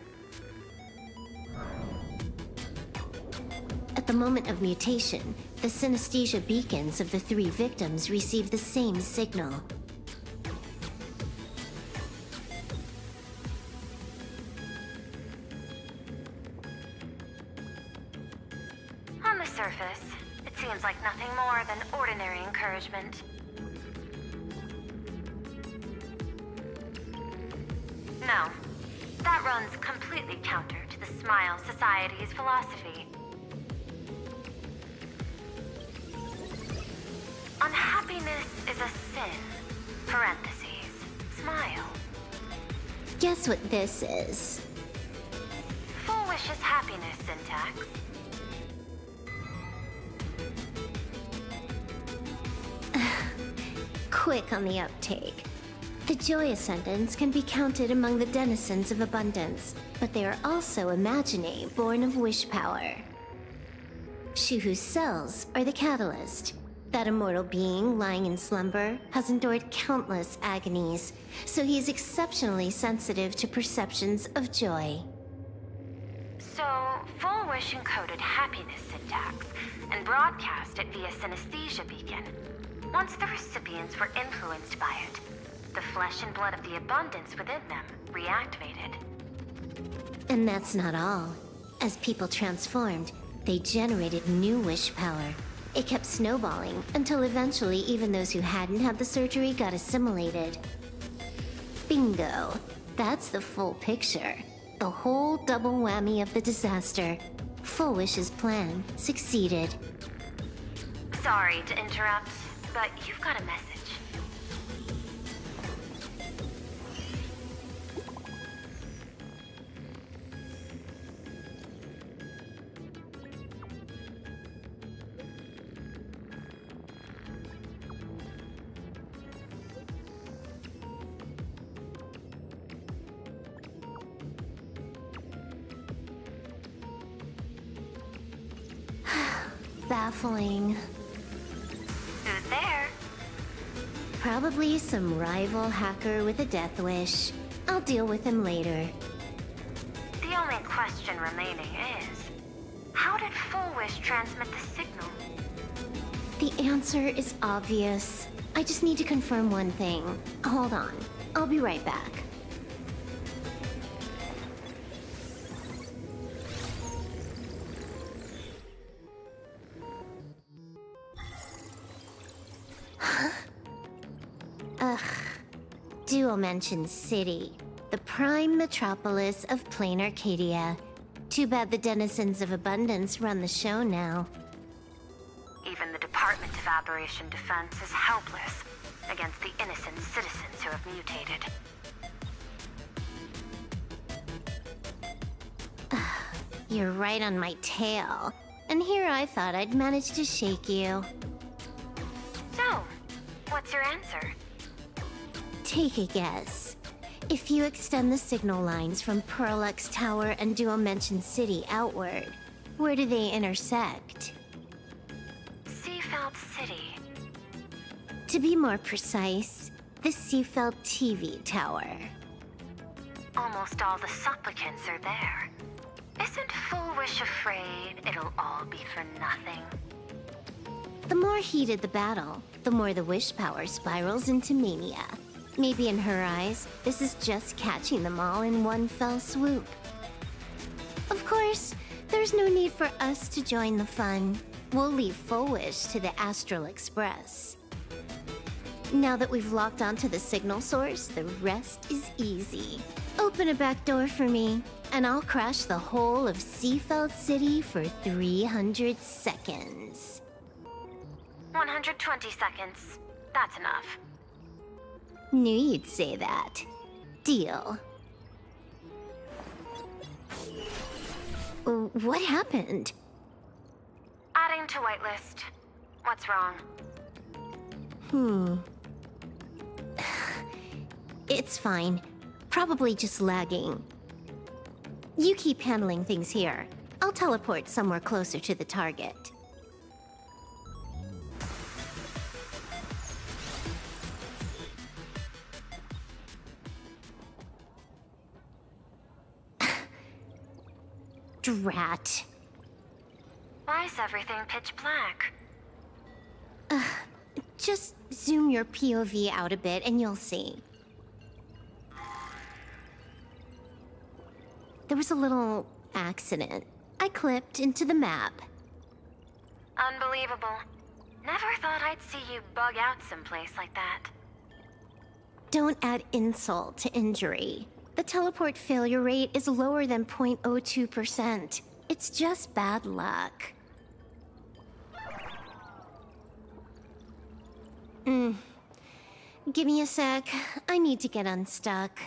At the moment of mutation, the synesthesia beacons of the 3 victims receive the same signal. On the surface, it seems like nothing more than ordinary encouragement. No, that runs completely counter to the Smile Society's philosophy. Unhappiness is a sin. Parentheses. Smile. Guess what this is? Full wishes happiness syntax. Quick on the uptake. The Joy Ascendants can be counted among the denizens of abundance, but they are also imaginae born of wish power. Shuhu's cells are the catalyst. That immortal being lying in slumber has endured countless agonies, so he is exceptionally sensitive to perceptions of joy. So, full wish encoded happiness syntax and broadcast it via synesthesia beacon. Once the recipients were influenced by it, the flesh and blood of the abundance within them reactivated. And that's not all. As people transformed, they generated new wish power. It kept snowballing until eventually even those who hadn't had the surgery got assimilated. Bingo. That's the full picture. The whole double whammy of the disaster. Full Wish's plan succeeded. Sorry to interrupt, but you've got a message. Baffling. Probably some rival hacker with a death wish. I'll deal with him later. The only question remaining is, how did Full Wish transmit the signal? The answer is obvious. I just need to confirm one thing. Hold on. I'll be right back. Ugh. Dual Mention City. The prime metropolis of plain Arcadia. Too bad the denizens of abundance run the show now. Even the Department of Aberration Defense is helpless against the innocent citizens who have mutated. You're right on my tail. And here I thought I'd manage to shake you. So, what's your answer? Take a guess. If you extend the signal lines from Pearl-X Tower and Dual Mention City outward, where do they intersect? Seafeld City. To be more precise, the Seafeld TV Tower. Almost all the supplicants are there. Isn't Full Wish afraid it'll all be for nothing? The more heated the battle, the more the wish power spirals into mania. Maybe in her eyes, this is just catching them all in one fell swoop. Of course, there's no need for us to join the fun. We'll leave Full Wish to the Astral Express. Now that we've locked onto the signal source, the rest is easy. Open a back door for me, and I'll crash the whole of Seafeld City for 300 seconds. 120 seconds. That's enough. Knew you'd say that. Deal. What happened? Adding to whitelist. What's wrong? It's fine. Probably just lagging. You keep handling things here. I'll teleport somewhere closer to the target. Drat. Why is everything pitch black? Just zoom your POV out a bit and you'll see. There was a little accident. I clipped into the map. Unbelievable. Never thought I'd see you bug out someplace like that. Don't add insult to injury. The teleport failure rate is lower than 0.02%. It's just bad luck. Give me a sec. I need to get unstuck.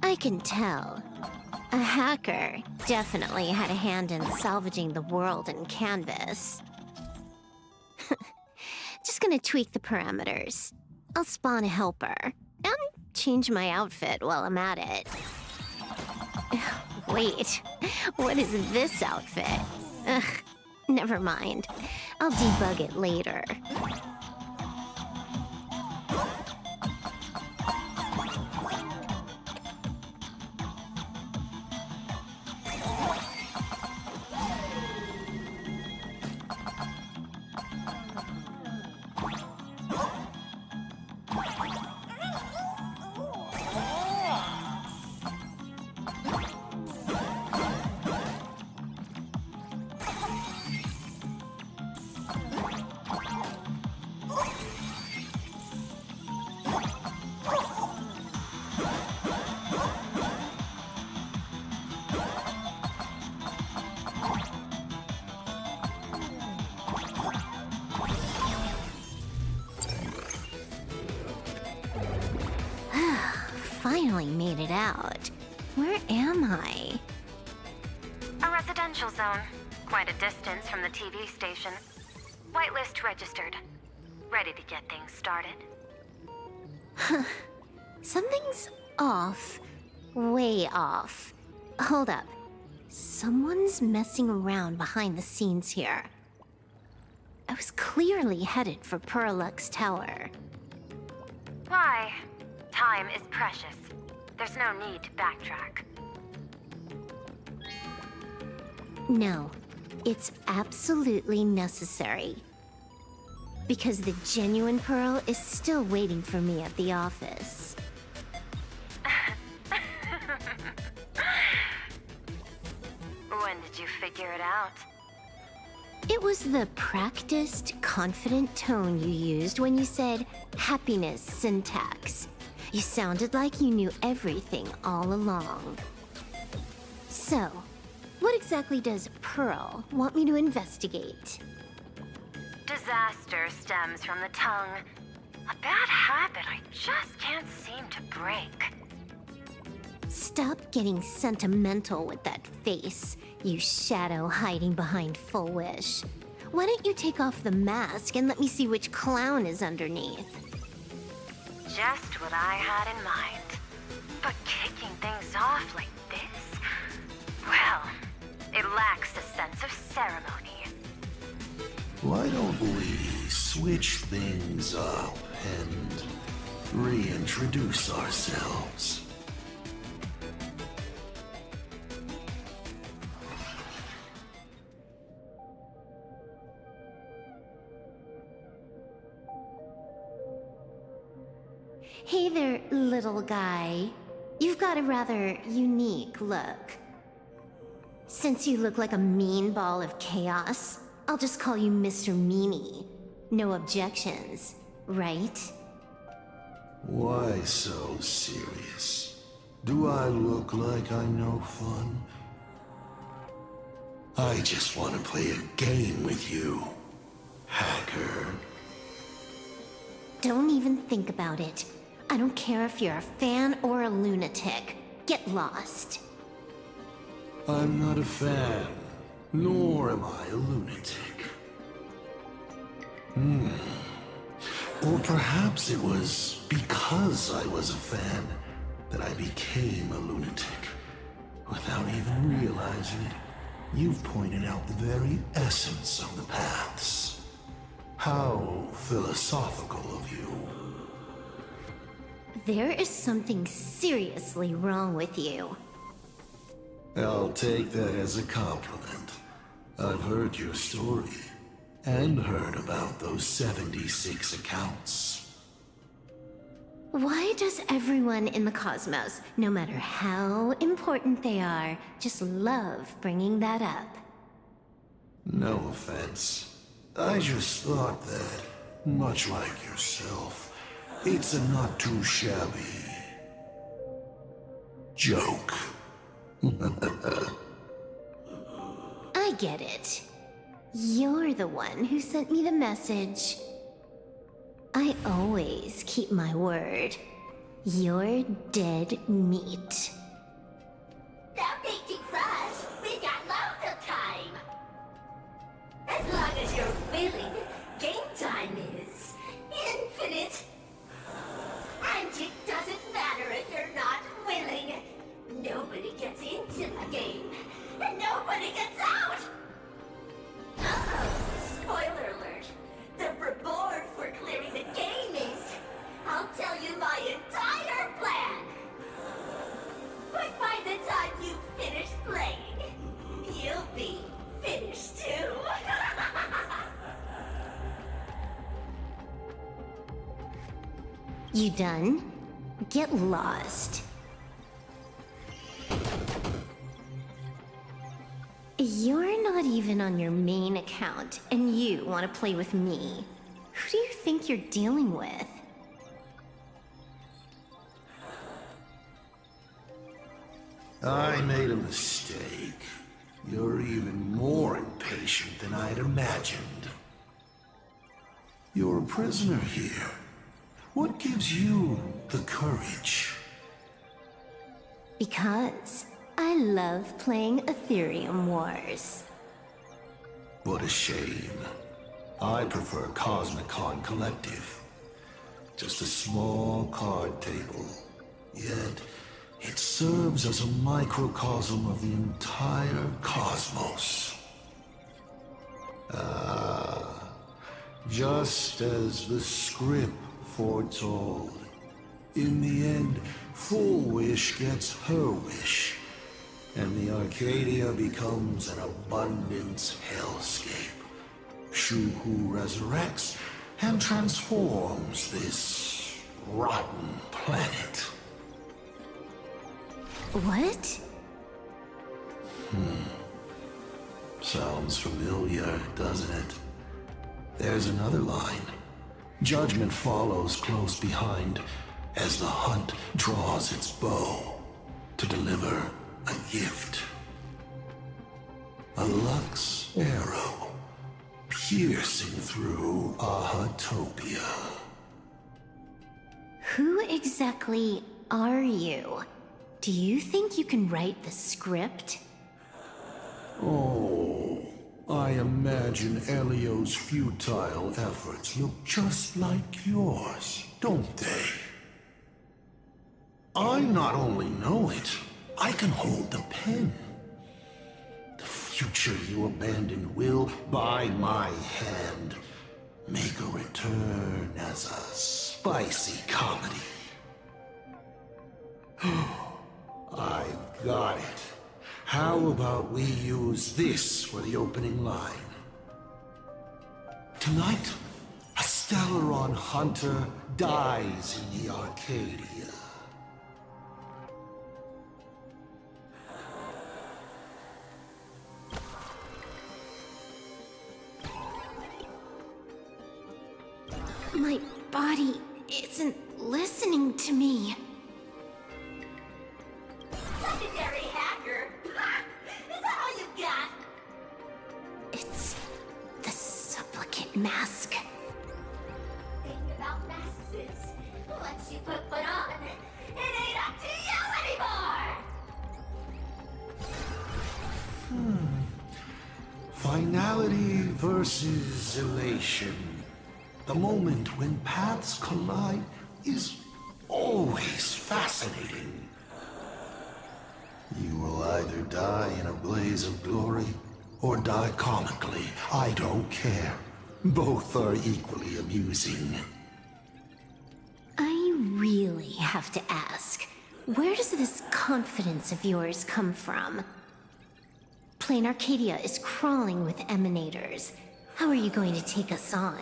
I can tell. A hacker definitely had a hand in salvaging the world in Canvas. Just gonna tweak the parameters. I'll spawn a helper, and change my outfit while I'm at it. Wait, what is this outfit? Ugh, never mind. I'll debug it later. Finally made it out. Where am I? A residential zone. Quite a distance from the TV station. Whitelist registered. Ready to get things started. Something's off. Way off. Hold up. Someone's messing around behind the scenes here. I was clearly headed for Perlux Tower. Why? Time is precious. There's no need to backtrack. No, it's absolutely necessary. Because the genuine Pearl is still waiting for me at the office. When did you figure it out? It was the practiced, confident tone you used when you said happiness syntax. You sounded like you knew everything all along. So, what exactly does Pearl want me to investigate? Disaster stems from the tongue. A bad habit I just can't seem to break. Stop getting sentimental with that face, you shadow hiding behind Full Wish. Why don't you take off the mask and let me see which clown is underneath? Just what I had in mind. But kicking things off like this? Well, it lacks a sense of ceremony. Why don't we switch things up and reintroduce ourselves? Hey there, little guy. You've got a rather unique look. Since you look like a mean ball of chaos, I'll just call you Mr. Meanie. No objections, right? Why so serious? Do I look like I'm no fun? I just want to play a game with you, hacker. Don't even think about it. I don't care if you're a fan or a lunatic. Get lost. I'm not a fan, nor am I a lunatic. Or perhaps it was because I was a fan that I became a lunatic. Without even realizing it, you've pointed out the very essence of the paths. How philosophical of you. There is something seriously wrong with you. I'll take that as a compliment. I've heard your story, and heard about those 76 accounts. Why does everyone in the cosmos, no matter how important they are, just love bringing that up? No offense. I just thought that, much like yourself, it's a not too shabby joke. I get it. You're the one who sent me the message. I always keep my word. You're dead meat. Stop making fuss. We got loads of time. As long as you're willing, game time is infinite. And it doesn't matter if you're not willing. Nobody gets into the game, and nobody gets out! Spoiler alert. The reward for clearing the game is... I'll tell you my entire plan! But by the time you finish playing, you'll be finished too! You done? Get lost. You're not even on your main account, and you want to play with me. Who do you think you're dealing with? I made a mistake. You're even more impatient than I'd imagined. You're a prisoner here. What gives you the courage? Because I love playing Ethereum Wars. What a shame. I prefer Cosmicon Collective. Just a small card table. Yet, It serves as a microcosm of the entire cosmos. Just as the script foretold. In the end, Full Wish gets her wish, and the Arcadia becomes an abundance hellscape. Shu-Hu resurrects and transforms this rotten planet. What? Sounds familiar, doesn't it? There's another line. Judgment follows close behind as the hunt draws its bow to deliver a gift. A Lux arrow piercing through Ahatopia. Who exactly are you? Do you think you can write the script? Oh, I imagine Elio's futile efforts look just like yours, don't they? I not only know it, I can hold the pen. The future you abandoned will, by my hand, make a return as a spicy comedy. I've got it. How about we use this for the opening line? Tonight, a Stellaron hunter dies in the Arcadia. My body isn't listening to me. Secondary hacker? Is that all you got? It's the supplicant mask. Thing about masks is, once you put one on, it ain't up to you anymore! Finality versus elation. The moment when paths collide is always fascinating. You will either die in a blaze of glory, or die comically. I don't care. Both are equally amusing. I really have to ask, where does this confidence of yours come from? Plain Arcadia is crawling with emanators. How are you going to take us on?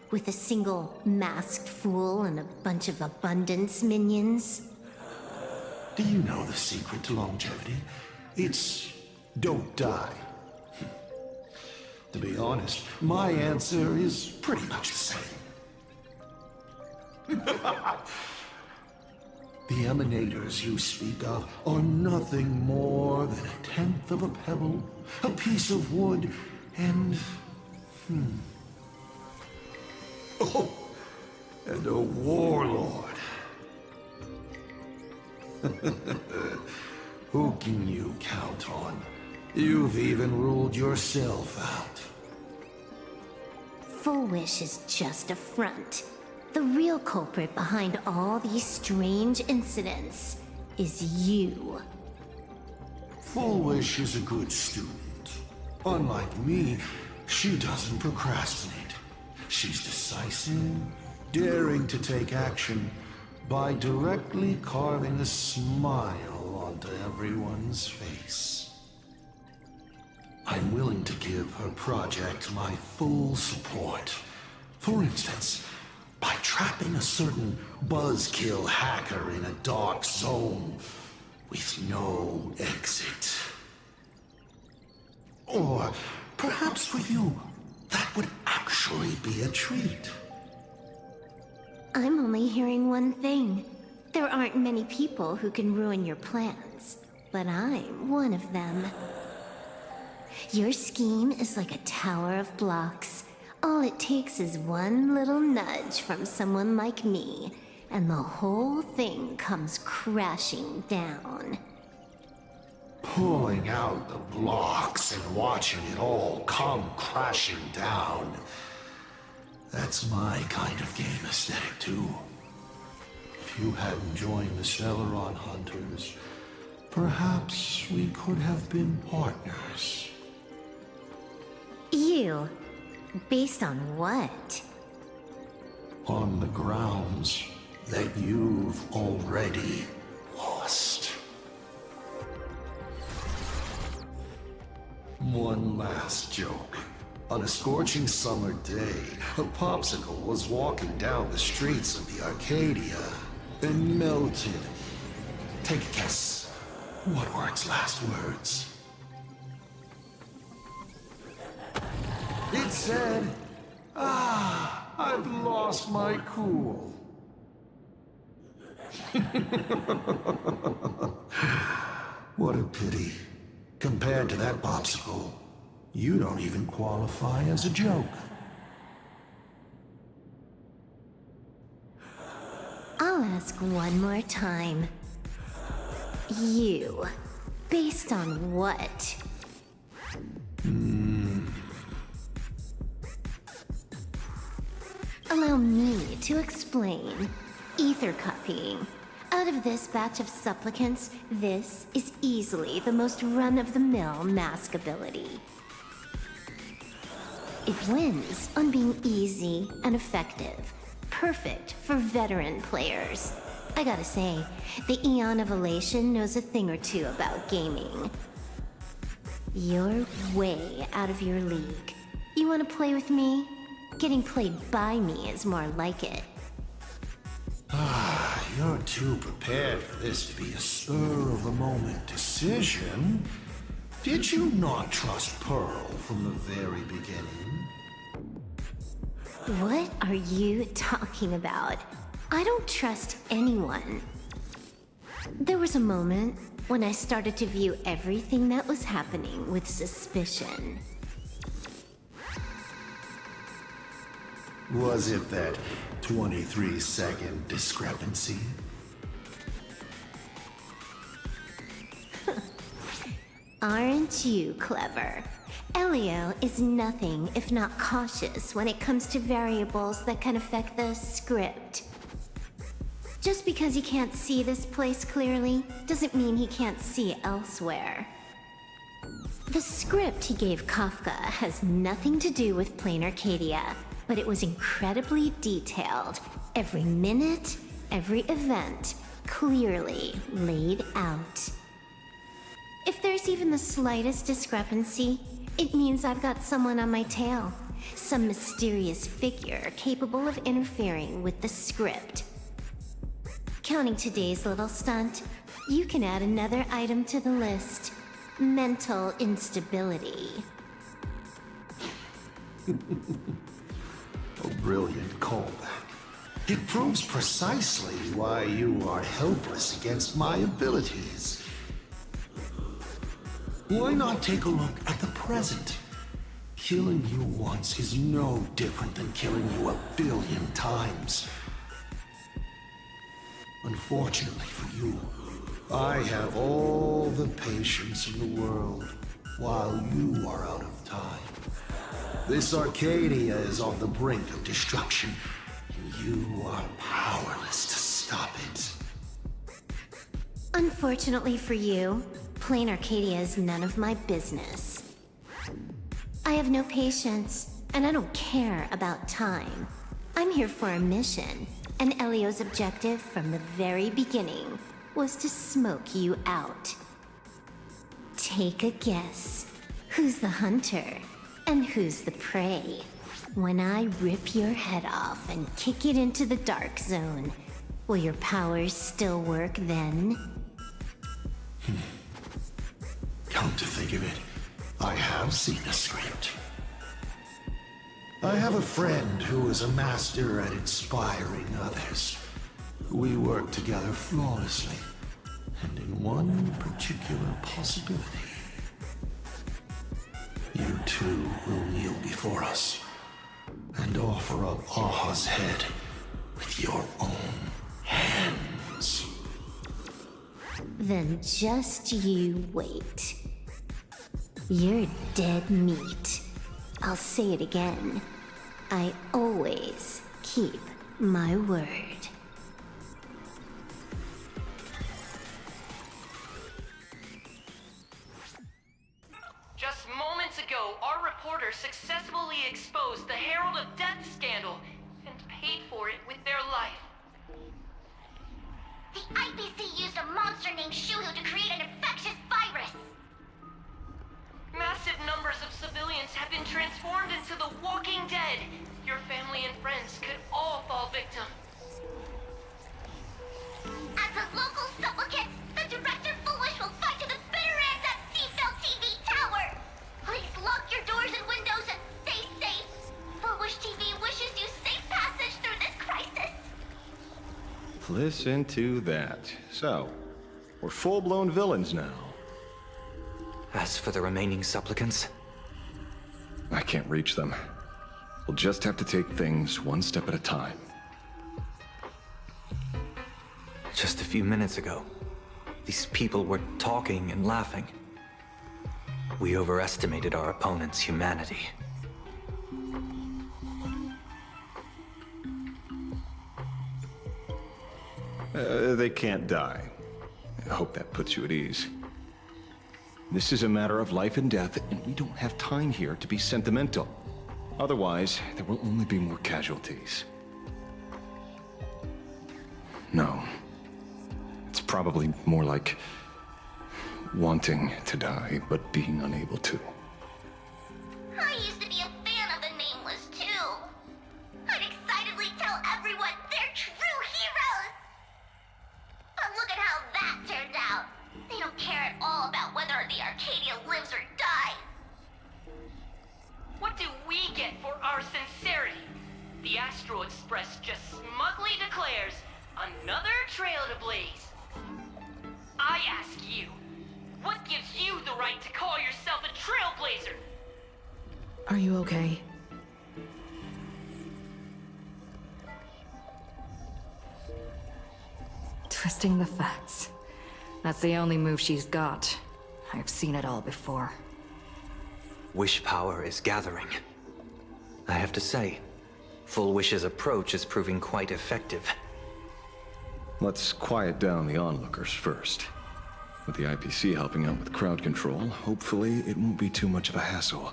With a single masked fool and a bunch of abundance minions? Do you know the secret to longevity? It's don't die. To be honest, my answer is pretty much the same. The emanators you speak of are nothing more than a tenth of a pebble, a piece of wood, and... Oh, and a warlord. Who can you count on? You've even ruled yourself out. Full Wish is just a front. The real culprit behind all these strange incidents is you. Full Wish is a good student. Unlike me, she doesn't procrastinate. She's decisive, daring to take action by directly carving a smile onto everyone's face. I'm willing to give her project my full support. For instance, by trapping a certain buzzkill hacker in a dark zone with no exit. Or perhaps for you, that would actually be a treat. I'm only hearing one thing. There aren't many people who can ruin your plans, but I'm one of them. Your scheme is like a tower of blocks. All it takes is one little nudge from someone like me, and the whole thing comes crashing down. Pulling out the blocks and watching it all come crashing down. That's my kind of game aesthetic, too. If you hadn't joined the Celeron Hunters, perhaps we could have been partners. You? Based on what? On the grounds that you've already lost. One last joke. On a scorching summer day, a popsicle was walking down the streets of the Arcadia and melted. Take a guess. What were its last words? It said, "Ah, I've lost my cool." What a pity. Compared to that popsicle, you don't even qualify as a joke. I'll ask one more time. You? Based on what? Allow me to explain. Ether copying. Out of this batch of supplicants, this is easily the most run-of-the-mill mask ability. It wins on being easy and effective. Perfect for veteran players. I gotta say, the Eon of Elation knows a thing or two about gaming. You're way out of your league. You wanna play with me? Getting played by me is more like it. Ah, you're too prepared for this to be a spur-of-the-moment decision. Did you not trust Pearl from the very beginning? What are you talking about? I don't trust anyone. There was a moment when I started to view everything that was happening with suspicion. Was it that 23-second discrepancy? Aren't you clever? Elio is nothing if not cautious when it comes to variables that can affect the script. Just because he can't see this place clearly, doesn't mean he can't see elsewhere. The script he gave Kafka has nothing to do with Plain Arcadia, but it was incredibly detailed. Every minute, every event, clearly laid out. If there's even the slightest discrepancy, it means I've got someone on my tail. Some mysterious figure capable of interfering with the script. Counting today's little stunt, you can add another item to the list. Mental instability. A brilliant callback. It proves precisely why you are helpless against my abilities. Why not take a look at the present? Killing you once is no different than killing you 1,000,000,000 times. Unfortunately for you, I have all the patience in the world, while you are out of time. This Arcadia is on the brink of destruction, and you are powerless to stop it. Unfortunately for you, Plain Arcadia is none of my business. I have no patience, and I don't care about time. I'm here for a mission, and Elio's objective from the very beginning was to smoke you out. Take a guess. Who's the hunter, and who's the prey? When I rip your head off and kick it into the dark zone, will your powers still work then? Come to think of it, I have seen a script. I have a friend who is a master at inspiring others. We work together flawlessly, and in one particular possibility. You two will kneel before us, and offer up Aha's head with your own hands. Then just you wait. You're dead meat. I'll say it again. I always keep my word. dead. Your family and friends could all fall victim. As a local supplicant, the Director Foolish will fight to the bitter end at Seafell TV Tower. Please lock your doors and windows and stay safe. Foolish TV wishes you safe passage through this crisis. Listen to that. So, we're full-blown villains now. As for the remaining supplicants, I can't reach them. We'll just have to take things one step at a time. just a few minutes ago, these people were talking and laughing. We overestimated our opponent's humanity. They can't die. I hope that puts you at ease. This is a matter of life and death, and we don't have time here to be sentimental. Otherwise, there will only be more casualties. No. It's probably more like wanting to die, but being unable to. I used to be a fan of the Nameless, too. I'd excitedly tell everyone they're true heroes. But look at how that turned out. They don't care at all about whether the Arcadia lives or dies. What do we get for our sincerity? The Astral Express just smugly declares, another trail to blaze. I ask you, what gives you the right to call yourself a trailblazer? Are you okay? Twisting the facts. That's the only move she's got. I've seen it all before. Wish power is gathering. I have to say, Full Wish's approach is proving quite effective. Let's quiet down the onlookers first. With the IPC helping out with crowd control, hopefully it won't be too much of a hassle.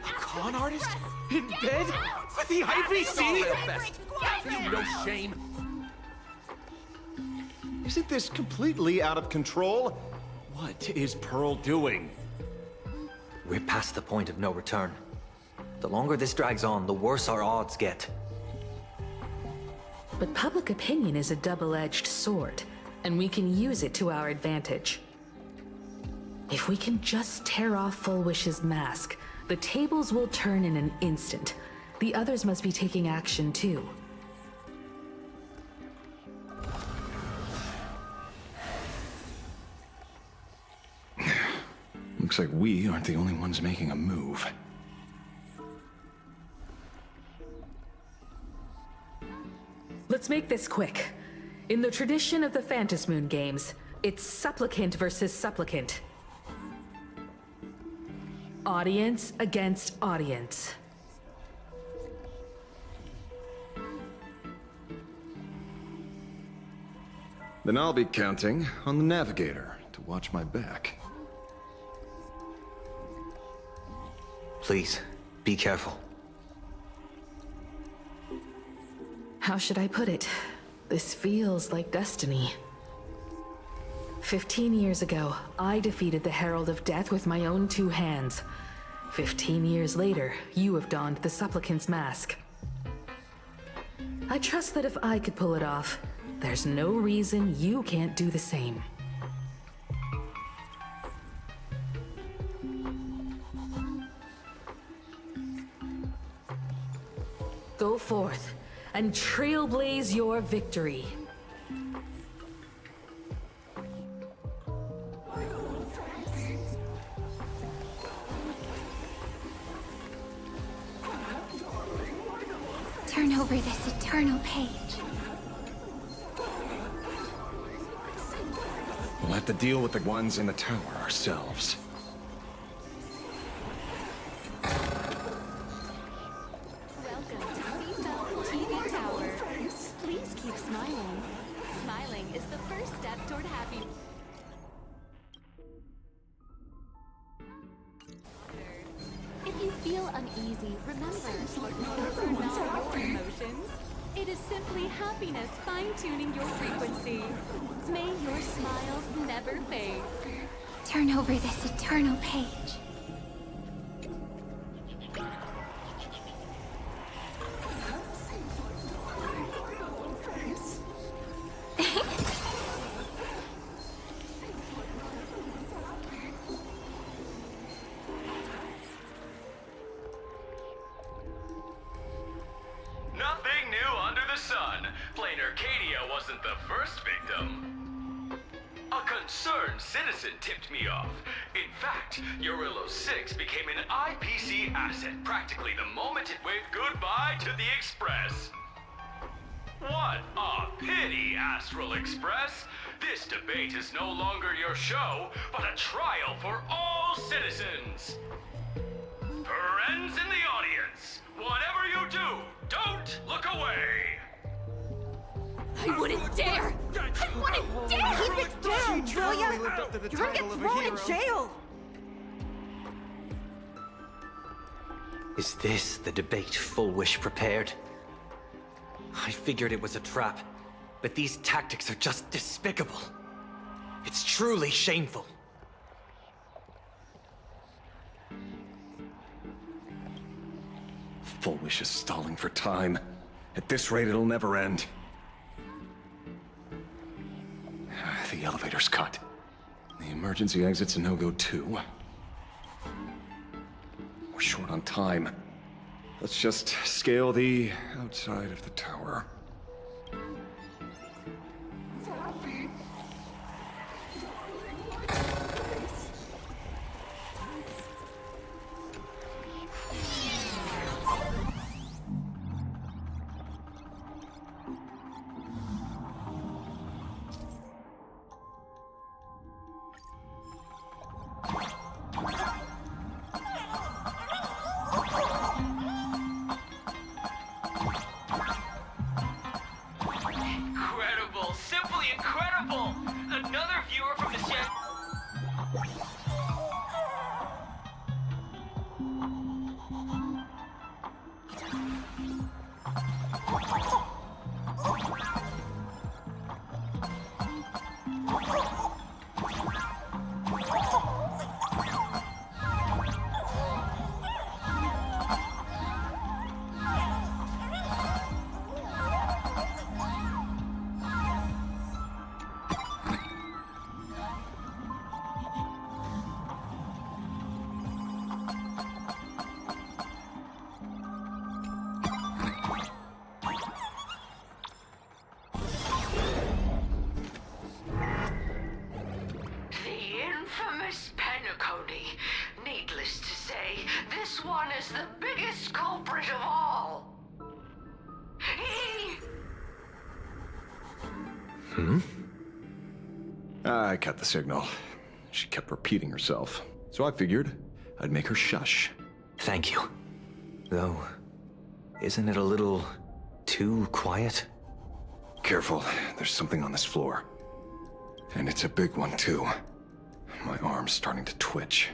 A con artist? In bed? With the IPC? You no shame. Isn't this completely out of control? What is Pearl doing? We're past the point of no return. The longer this drags on, the worse our odds get. But public opinion is a double-edged sword, and we can use it to our advantage. If we can just tear off Full Wish's mask, the tables will turn in an instant. The others must be taking action too. Looks like we aren't the only ones making a move. Let's make this quick. In the tradition of the Phantom Moon games, it's supplicant versus supplicant. Audience against audience. Then I'll be counting on the navigator to watch my back. Please, be careful. How should I put it? This feels like destiny. 15 years ago, I defeated the Herald of Death with my own 2 hands. 15 years later, you have donned the Supplicant's mask. I trust that if I could pull it off, there's no reason you can't do the same. Go forth and trailblaze your victory. Turn over this eternal page. We'll have to deal with the ones in the tower ourselves. Welcome to Seafell TV Tower. Please keep smiling. Smiling is the first step toward happiness. If you feel uneasy, remember, those are not your emotions. It is simply happiness fine-tuning your frequency. May your smiles never fade. Turn over this eternal page. Nothing new under the sun. Plain Arcadia wasn't the first victim. A concerned citizen tipped me off. In fact, Eurillo 6 became an IPC asset practically the moment it waved goodbye to the Express. What a pity, Astral Express! This debate is no longer your show, but a trial for all citizens. Friends in the audience, whatever you do, don't look away! I wouldn't dare! I wouldn't dare! Keep it down, will ya? You're gonna get thrown in jail! Is this the debate Full Wish prepared? I figured it was a trap, but these tactics are just despicable. It's truly shameful. Full Wish is stalling for time. At this rate, it'll never end. The elevator's cut. The emergency exit's a no-go too. We're short on time. Let's just scale the outside of the tower. Incredible! Simply incredible! Another viewer from the set. The infamous Penacony. Needless to say, this one is the biggest culprit of all. I cut the signal. She kept repeating herself. So I figured I'd make her shush. Thank you. Though, isn't it a little too quiet? Careful, there's something on this floor. And it's a big one, too. My arm's starting to twitch.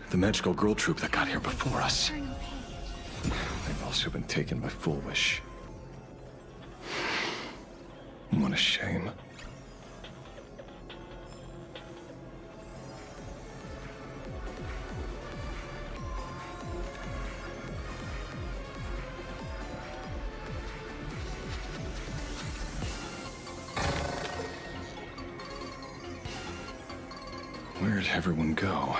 The magical girl troop that got here before us. They've also been taken by Full Wish. What a shame. Where'd everyone go?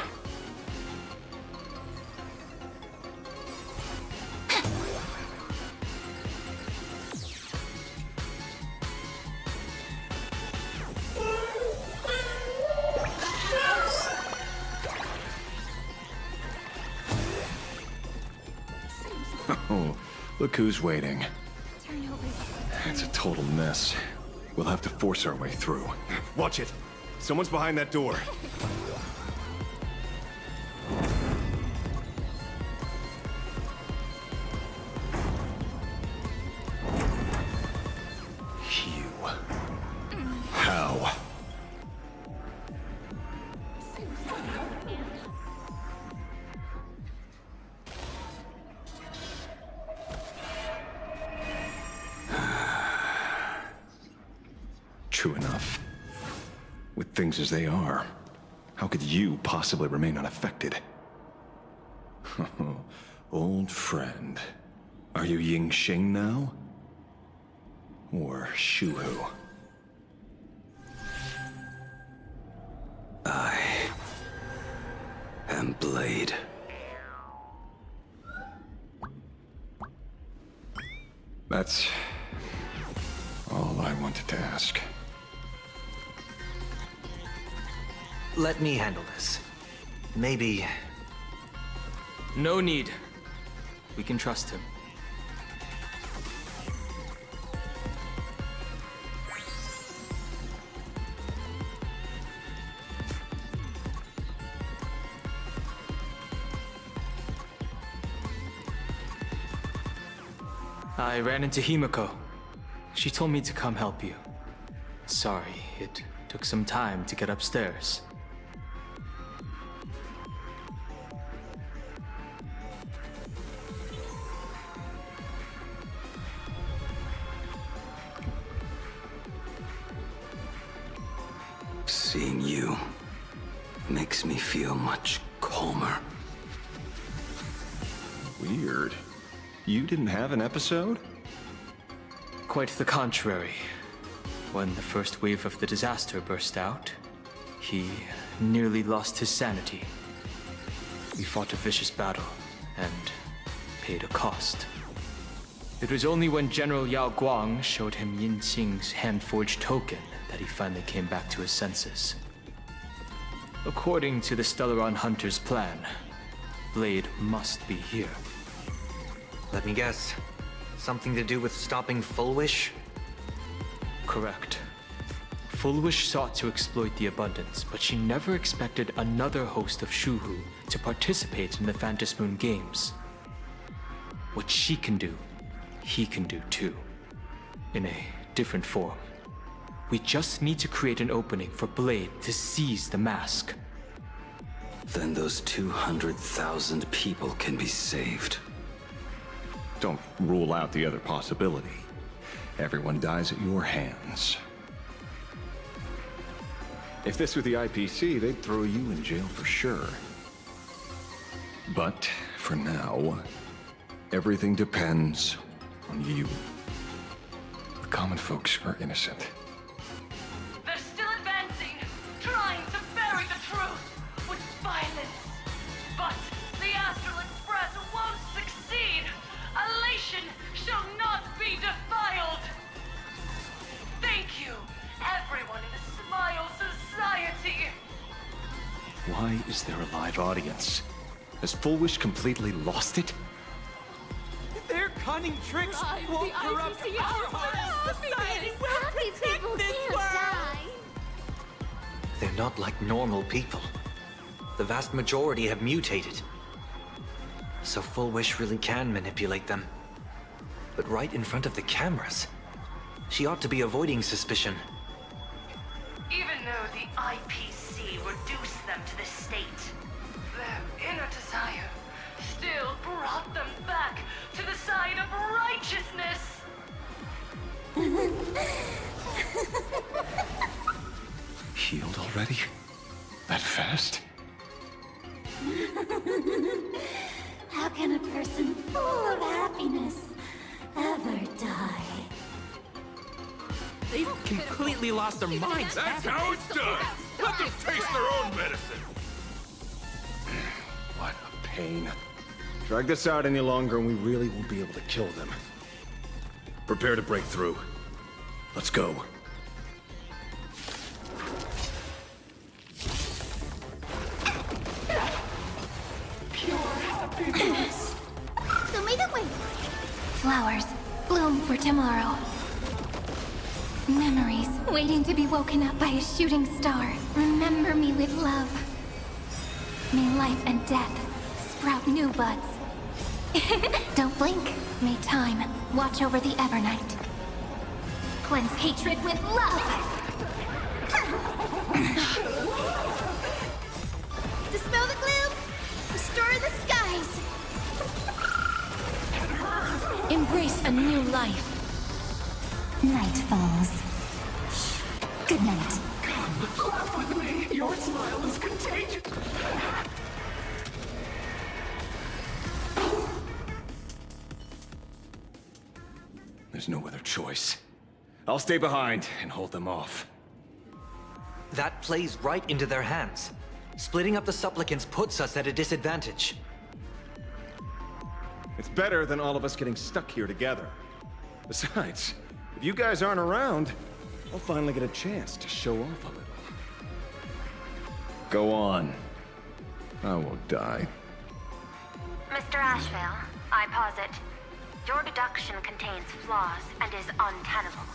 Oh, look who's waiting. It's a total mess. We'll have to force our way through. Watch it! Someone's behind that door. How? True enough. With things as they are, how could you possibly remain unaffected? Old friend. Are you Ying Xing now? Or Shuhu? I am Blade. That's all I wanted to ask. Let me handle this. Maybe... No need. We can trust him. I ran into Himiko. She told me to come help you. Sorry, it took some time to get upstairs. Seeing you makes me feel much calmer. Weird. You didn't have an episode? Quite the contrary. When the first wave of the disaster burst out, he nearly lost his sanity. We fought a vicious battle and paid a cost. It was only when General Yao Guang showed him Yin Xing's hand-forged token that he finally came back to his senses. According to the Stellaron Hunter's plan, Blade must be here. Let me guess. Something to do with stopping Full Wish? Correct. Full Wish sought to exploit the abundance, but she never expected another host of Shuhu to participate in the Phantom Moon Games. What she can do, he can do too. In a different form. We just need to create an opening for Blade to seize the mask. Then those 200,000 people can be saved. Don't rule out the other possibility. Everyone dies at your hands. If this were the IPC, they'd throw you in jail for sure. But for now, everything depends on you. The common folks are innocent. They're still advancing, trying to bury the truth with violence. But the Astral Express won't succeed. Elation shall not be defiled. Thank you, everyone in the Smile Society. Why is there a live audience? Has Full Wish completely lost it? Their cunning tricks won't corrupt our hearts. Society will protect this world. They're not like normal people. The vast majority have mutated. So Full Wish really can manipulate them. But right in front of the cameras. She ought to be avoiding suspicion. Even though the IPC reduced them to this state, their inner desire still brought them back to the side of righteousness. Healed already? That fast? How can a person full of happiness ever die? They've completely lost their minds. That's how it's done. Let them taste their own medicine. What a pain. Drag this out any longer and we really won't be able to kill them. Prepare to break through. Let's go. Pure happiness. Show me the way. Flowers bloom for tomorrow. Memories waiting to be woken up by a shooting star. Remember me with love. May life and death sprout new buds. Don't blink. May time watch over the Evernight. Cleanse hatred with love. Dispel the gloom. Restore the skies. Embrace a new life. Night falls. Good night. Laugh with me. Your smile is contagious. There's no other choice. I'll stay behind and hold them off. That plays right into their hands. Splitting up the supplicants puts us at a disadvantage. It's better than all of us getting stuck here together. Besides, if you guys aren't around, I'll finally get a chance to show off a little. Go on. I won't die. Mr. Ashvale, I posit, your deduction contains flaws and is untenable.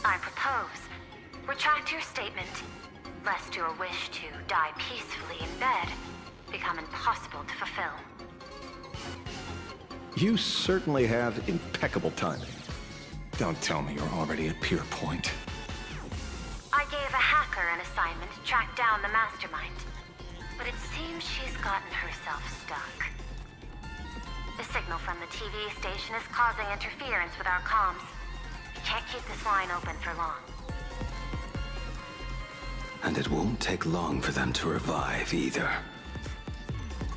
I propose, retract your statement, lest your wish to die peacefully in bed become impossible to fulfill. You certainly have impeccable timing. Don't tell me you're already at Pier Point. I gave a hacker an assignment to track down the mastermind, but it seems she's gotten herself stuck. The signal from the TV station is causing interference with our comms. We can't keep this line open for long. And it won't take long for them to revive either.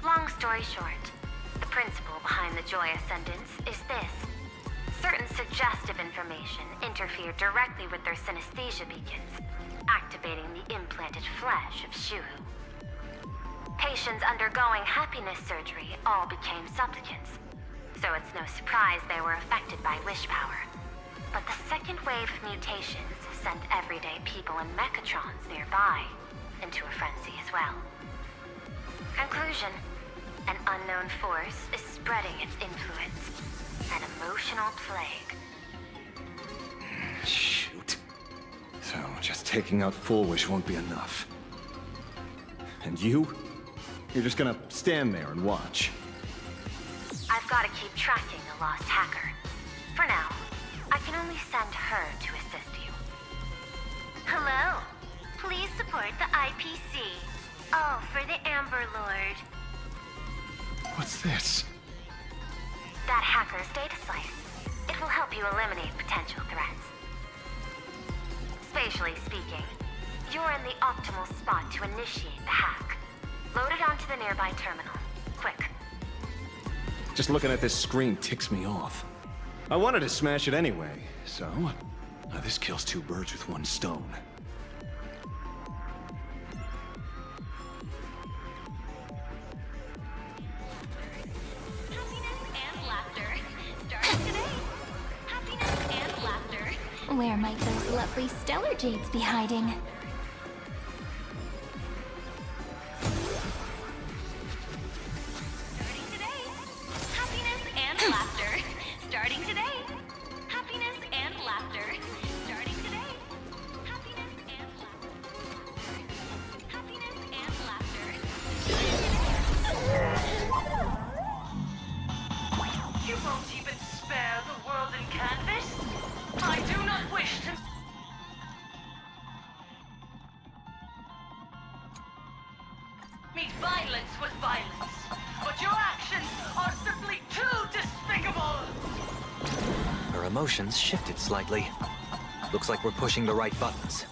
Long story short, the principle behind the Joy Ascendance is this. Certain suggestive information interfered directly with their synesthesia beacons, activating the implanted flesh of Shuhu. Patients undergoing happiness surgery all became supplicants, so it's no surprise they were affected by wish power. But the second wave of mutations sent everyday people in mechatrons nearby into a frenzy as well. Conclusion: an unknown force is spreading its influence. An emotional plague. Shoot. So, just taking out Full Wish won't be enough. And you? You're just gonna stand there and watch. I've got to keep tracking the lost hacker. For now, I can only send her to assist you. Hello. Please support the IPC. All for the Amber Lord. What's this? That hacker's data slice. It will help you eliminate potential threats. Spatially speaking, you're in the optimal spot to initiate the hack. Load it onto the nearby terminal. Quick. Just looking at this screen ticks me off. I wanted to smash it anyway, so... this kills two birds with one stone. Where might those lovely stellar jades be hiding? Happiness and laughter. Starting today. Happiness and laughter. Starting today. Happiness and laughter. Happiness and laughter. You won't even spare the world in canvas? I do not wish to... meet violence with violence, but your actions are simply too despicable! Her emotions shifted slightly. Looks like we're pushing the right buttons.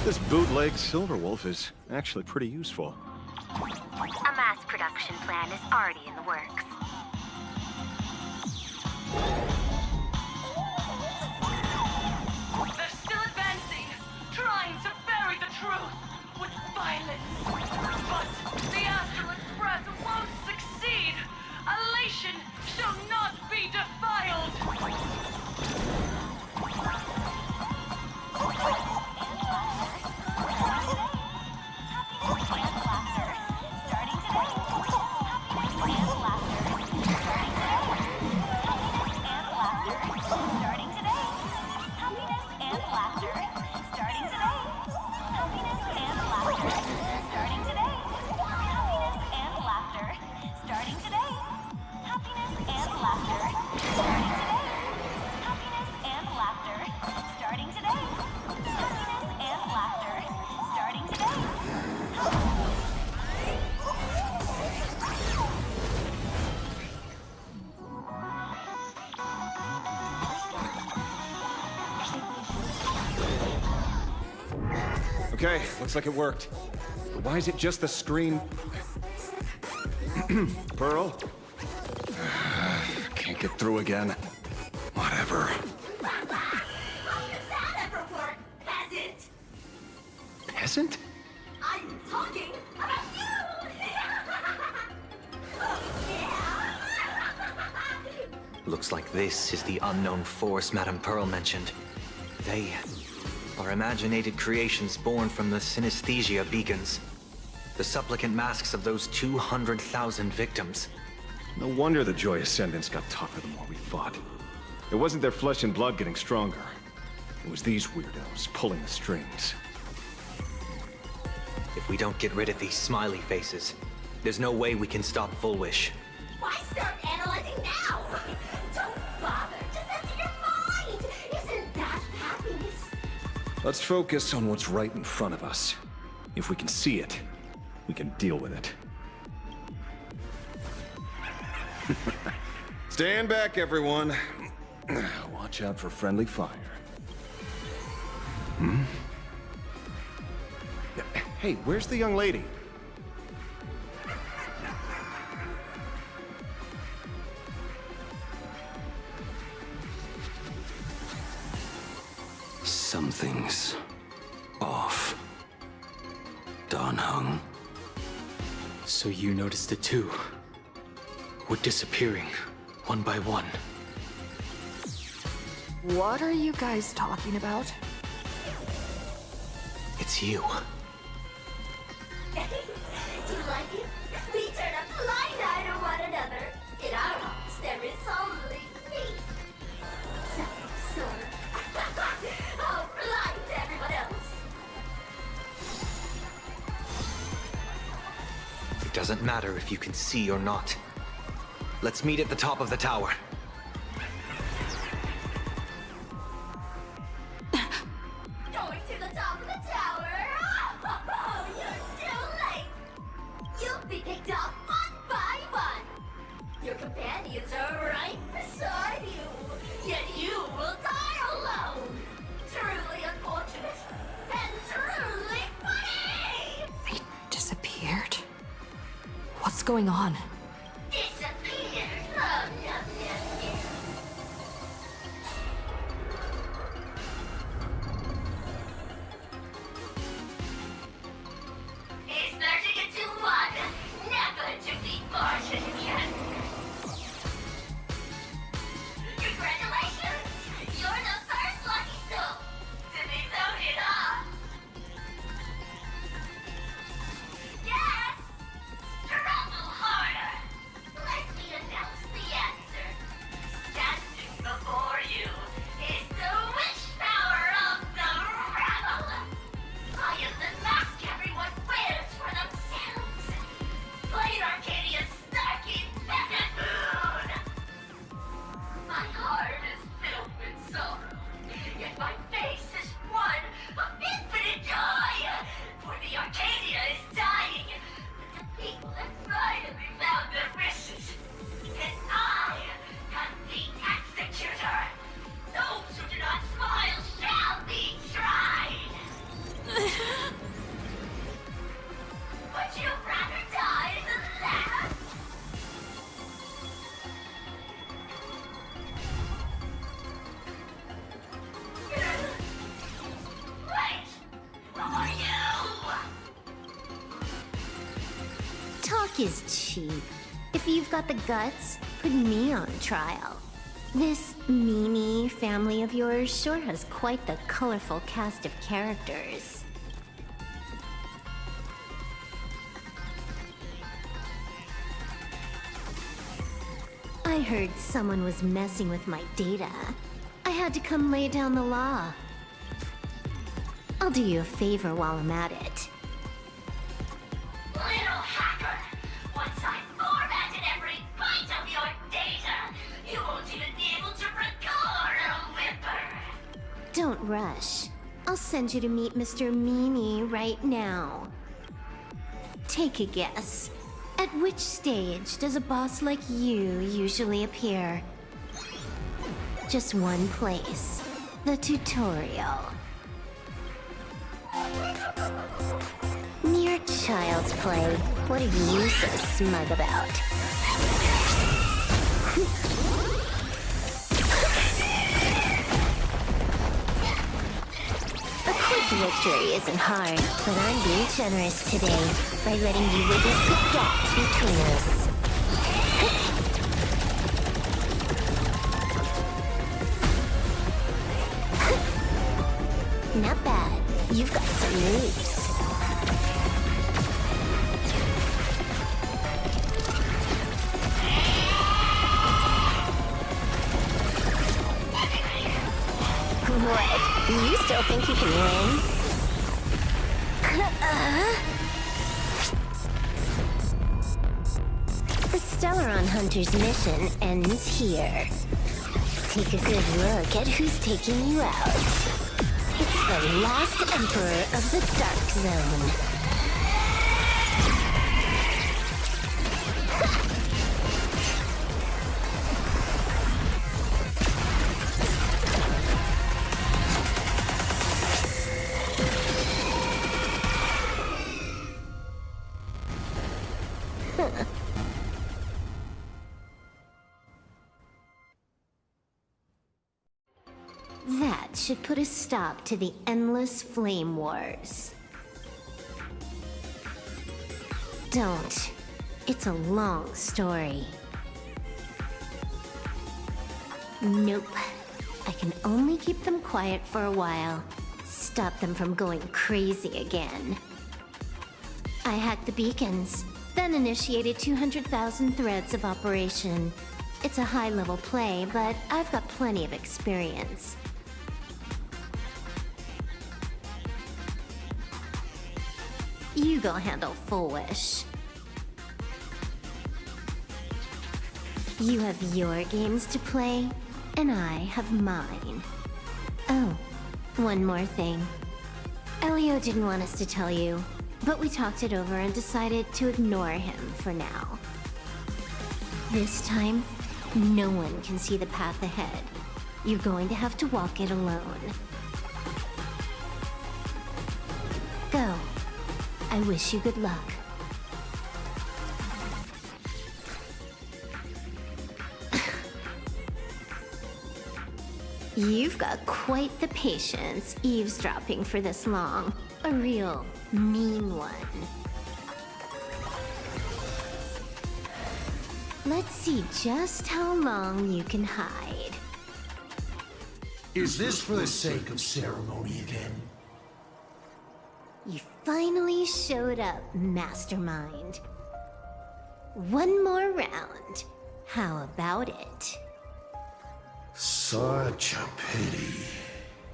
This bootleg Silverwolf is actually pretty useful. A mass production plan is already in the works. They're still advancing, trying to bury the truth with violence. But the Astral Express won't succeed. Elation shall not be defiled. Happiness and laughter. Starting today. Happiness and laughter. Okay, looks like it worked. But why is it just the screen? Pearl? Can't get through again. Whatever. How did that ever work, peasant? Peasant? I'm talking about you! Oh, yeah! Looks like this is the unknown force Madame Pearl mentioned. They are imaginated creations born from the synesthesia beacons. The supplicant masks of those 200,000 victims. No wonder the Joy Ascendants got tougher the more we fought. It wasn't their flesh and blood getting stronger. It was these weirdos pulling the strings. If we don't get rid of these smiley faces, there's no way we can stop Full Wish. Why start analyzing now? Don't bother. Just enter your mind. Isn't that happiness? Let's focus on what's right in front of us. If we can see it, we can deal with it. Stand back, everyone. Watch out for friendly fire. Hmm? Hey, where's the young lady? Something's off. Dan Heng. So you noticed it too? We're disappearing, one by one. What are you guys talking about? It's you. Do you like it? We turn a blind eye to one another. In our hearts, there is only me. Sort of. Oh, blind to everyone else. It doesn't matter if you can see or not. Let's meet at the top of the tower. Going to the top of the tower. Oh, you're too late. You'll be picked off one by one. Your companions are right beside you. Yet you will die alone. Truly unfortunate and truly funny. They disappeared? What's going on? Disappeared. Oh, no. It's 30 to 1. Never to be fortune again. Congratulations! You're the first lucky soul to be voted off. Yes! Struggle harder. Let me announce the answer. Standing before you is the wish power of the rebel. I am the mask everyone wears for themselves. Blade Arcadia's snarky second moon. My heart is filled with sorrow, yet my face is one of infinite joy. For the Arcadia is dying, but the people have finally found their wishes. And I am the executor. Those who do not smile shall be tried. Would you rather die than laugh? Wait! Who are you? Talk is cheap. If you've got the guts, put me on trial. This Mimi family of yours sure has quite the colorful cast of characters. I heard someone was messing with my data. I had to come lay down the law. I'll do you a favor while I'm at it. Little hacker! Once I formatted every byte of your data, you won't even be able to record a whimper! Don't rush. I'll send you to meet Mr. Mimi right now. Take a guess. At which stage does a boss like you usually appear? Just one place. The tutorial. Mere child's play. What are you so smug about? A quick victory isn't hard, but I'm being generous today by letting you witness the gap between us. Not bad. You've got some moves. What? You still think you can win? The Stellaron Hunter's mission ends here. Take a good look at who's taking you out. It's the last Emperor of the Dark Zone. That should put a stop to the endless flame wars. Don't. It's a long story. Nope. I can only keep them quiet for a while. Stop them from going crazy again. I hacked the beacons, then initiated 200,000 threads of operation. It's a high-level play, but I've got plenty of experience. You go handle Full Wish. You have your games to play, and I have mine. Oh, one more thing. Elio didn't want us to tell you, but we talked it over and decided to ignore him for now. This time, no one can see the path ahead. You're going to have to walk it alone. Go. I wish you good luck. You've got quite the patience eavesdropping for this long. A real mean one. Let's see just how long you can hide. Is this for the sake of ceremony again? You finally showed up, Mastermind. One more round. How about it? Such a pity.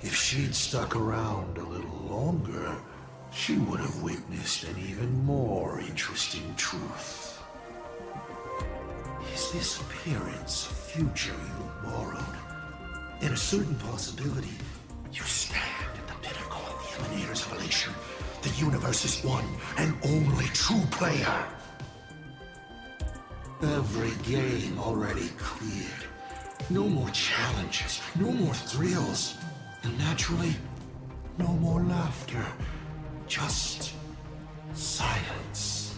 If she'd stuck around a little longer, she would have witnessed an even more interesting truth. Is this appearance a future you borrowed? In a certain possibility, you stand at the pinnacle of the Emanator's evolution. The universe's one and only true player. Every game already cleared. No more challenges, no more thrills, and naturally, no more laughter. Just silence.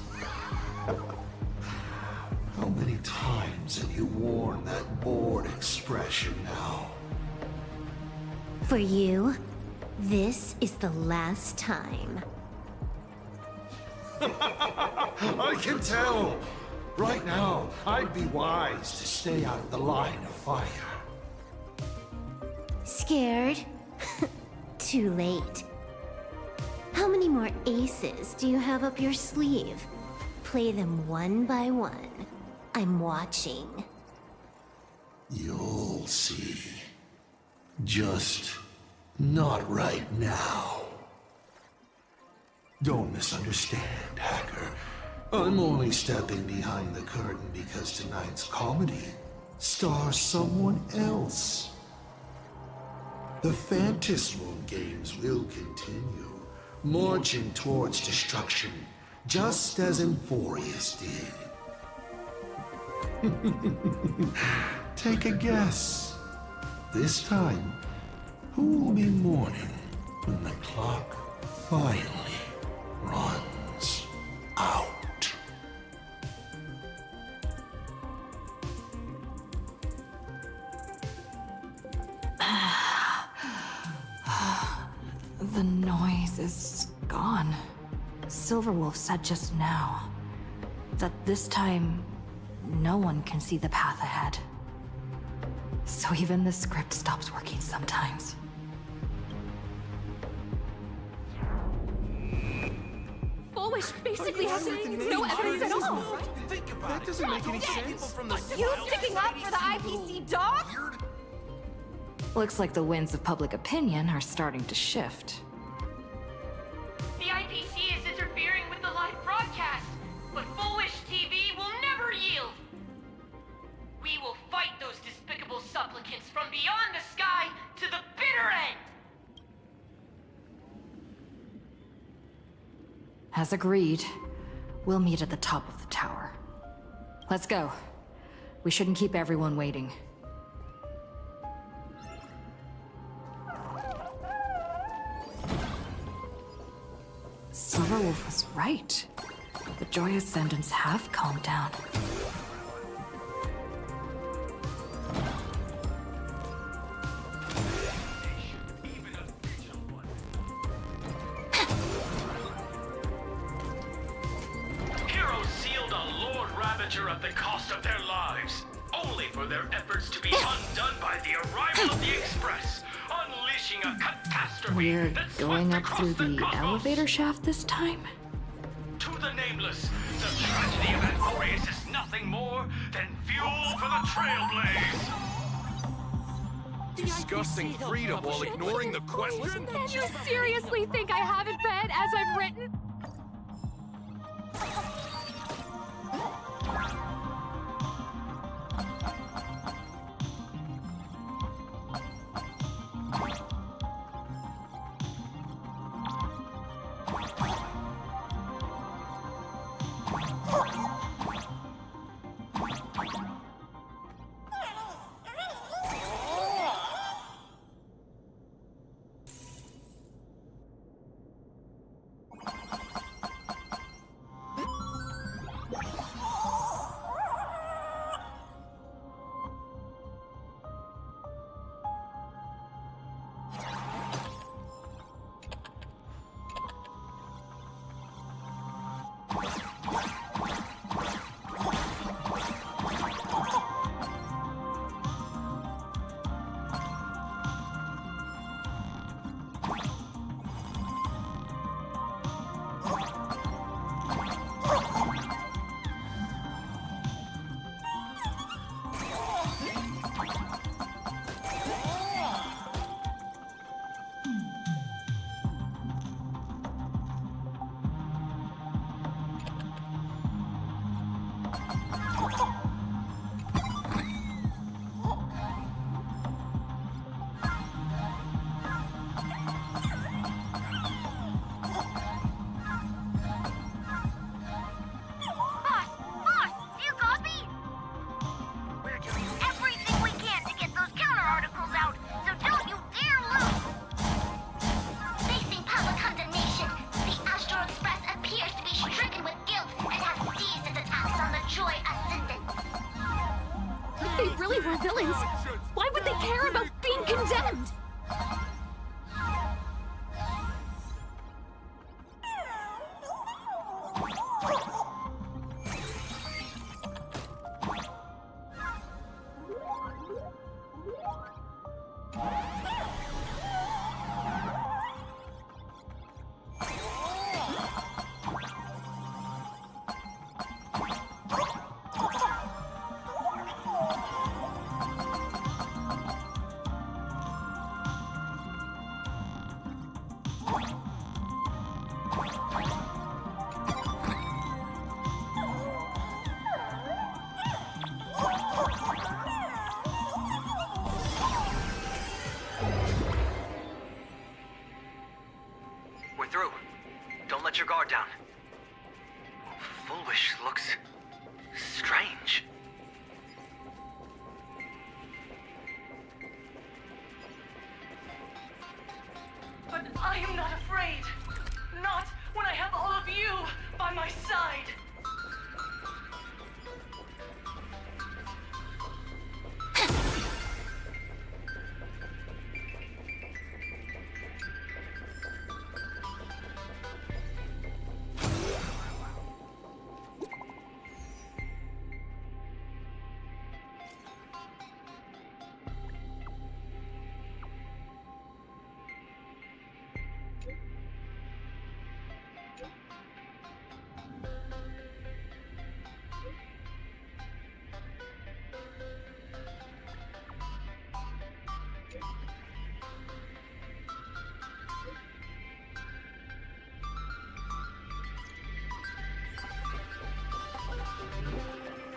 How many times have you worn that bored expression now? For you, this is the last time. I can tell! Right now, I'd be wise to stay out of the line of fire. Scared? Too late. How many more aces do you have up your sleeve? Play them one by one. I'm watching. You'll see. Just not right now. Don't misunderstand, Hacker. I'm only stepping behind the curtain because tonight's comedy stars someone else. The Phantasmal games will continue, marching towards destruction, just as Emphorius did. Take a guess. This time, who will be mourning when the clock finally runs out. The noise is gone. Silverwolf said just now that this time no one can see the path ahead. So even the script stops working sometimes. Foolish basically has no evidence at all. That doesn't make any sense. You sticking up for the IPC dogs? Looks like the winds of public opinion are starting to shift. The IPC is interfering with the live broadcast, but Foolish TV will never yield. We will fight those despicable supplicants from beyond the sky to the bitter end. As agreed, we'll meet at the top of the tower. Let's go. We shouldn't keep everyone waiting. Silverwolf was right. The Joy Ascendants have calmed down. Heroes sealed a Lord Ravager at the cost of their lives, only for their efforts to be undone by the arrival of the Express, unleashing a catastrophe. We're that going swept up across through the the cosmos. elevator shaft this time? To the nameless, the tragedy of Antorius is nothing more than fuel for the Trailblaze. Discussing freedom while ignoring the question? You seriously think I haven't read as I've written? Were villains, why would they care about being condemned? We're through. Don't let your guard down. Foolish looks strange. But I am not afraid. Not when I have all of by my side.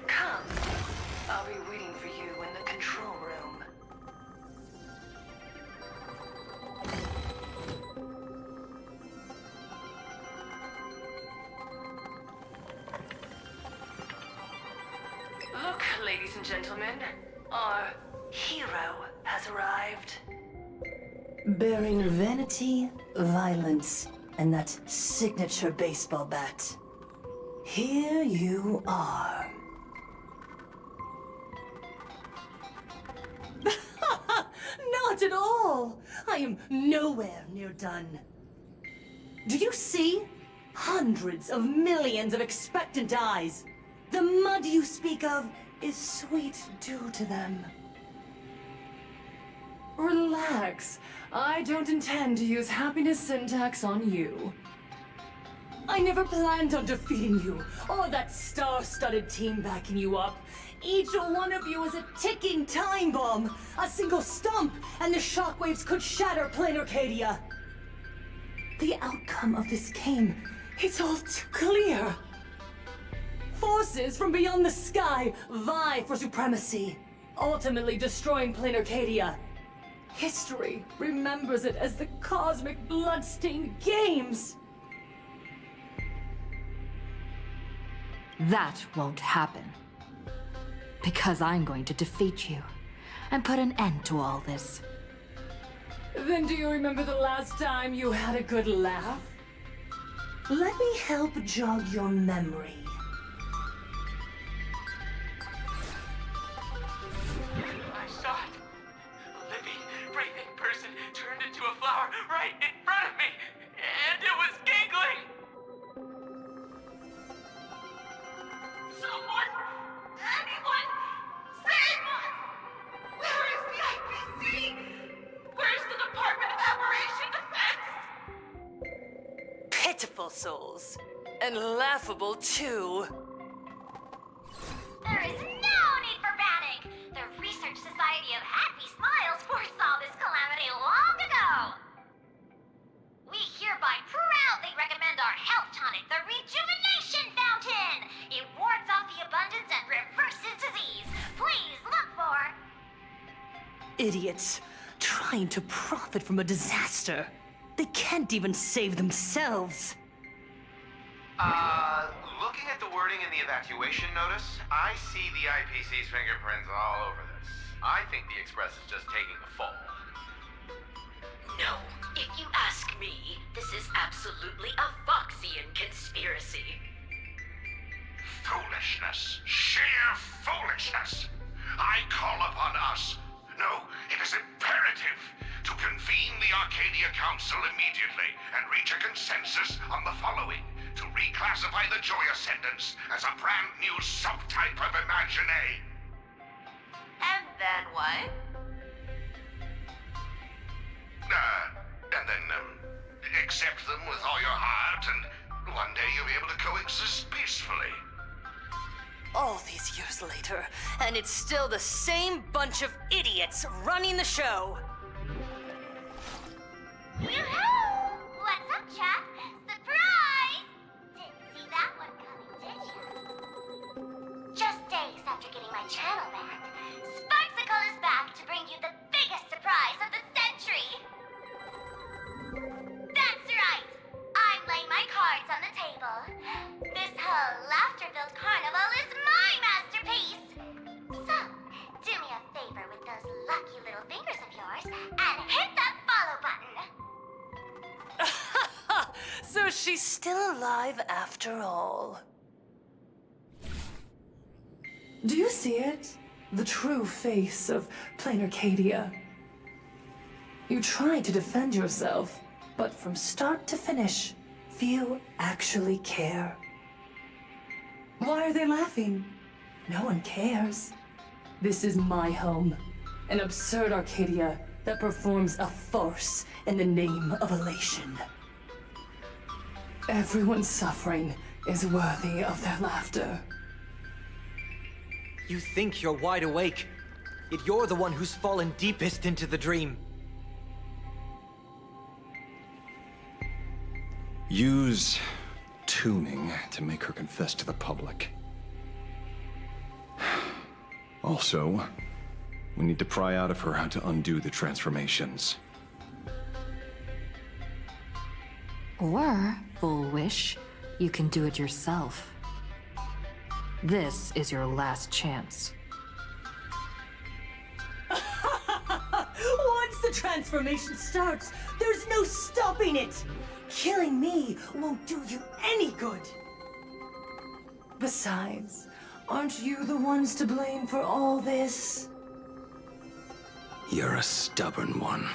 Come. I'll be waiting for you in the control room. Look, ladies and gentlemen, our hero has arrived. Bearing vanity, violence, and that signature baseball bat. Here you are. Not at all! I am nowhere near done. Do you see? Hundreds of millions of expectant eyes. The mud you speak of is sweet due to them. Relax. I don't intend to use happiness syntax on you. I never planned on defeating you, or that star-studded team backing you up. Each one of you is a ticking time bomb. A single stomp, and the shockwaves could shatter plain Arcadia. The outcome of this game is all too clear. Forces from beyond the sky vie for supremacy, ultimately destroying plain Arcadia. History remembers it as the cosmic bloodstained games. That won't happen. Because I'm going to defeat you and put an end to all this. Then do you remember the last time you had a good laugh? Let me help jog your memory. I saw it. A living, breathing person turned into a flower right in front of me, and it was giggling. Someone! Anyone! Save us! Where is the IPC? Where's the Department of Aberration Defense? Pitiful souls. And laughable, too. There is no need for panic! The Research Society of Happy Smiles foresaw this calamity long ago! We hereby proudly recommend our health tonic, the Rejuvenation Fountain! It wards off the abundance and reverses disease. Please look for... Idiots. Trying to profit from a disaster. They can't even save themselves. Looking at the wording in the evacuation notice, I see the IPC's fingerprints all over this. I think the Express is just taking the fall. No, if you ask me, this is absolutely a Voxian conspiracy. Foolishness. Sheer foolishness. I call upon us. No, it is imperative to convene the Arcadia Council immediately and reach a consensus on the following. To reclassify the Joy Ascendants as a brand new subtype of Imagine. And then what? And then, accept them with all your heart, and one day you'll be able to coexist peacefully. All these years later, and it's still the same bunch of idiots running the show. Yoo-hoo! What's up, chap? Surprise! Didn't see that one coming, did ya? Just days after getting my channel back, Sparksicle is back to bring you the biggest surprise of the century! That's right! I'm laying my cards on the table. This whole laughter-filled carnival is my masterpiece! So, do me a favor with those lucky little fingers of yours and hit that follow button! So she's still alive after all. Do you see it? The true face of plain Arcadia. You tried to defend yourself, but from start to finish, few actually care. Why are they laughing? No one cares. This is my home, an absurd Arcadia that performs a farce in the name of elation. Everyone's suffering is worthy of their laughter. You think you're wide awake, yet you're the one who's fallen deepest into the dream. Use tuning to make her confess to the public. Also, we need to pry out of her how to undo the transformations. Or, Full Wish, you can do it yourself. This is your last chance. Once the transformation starts, there's no stopping it! Killing me won't do you any good! Besides, aren't you the ones to blame for all this? You're a stubborn one.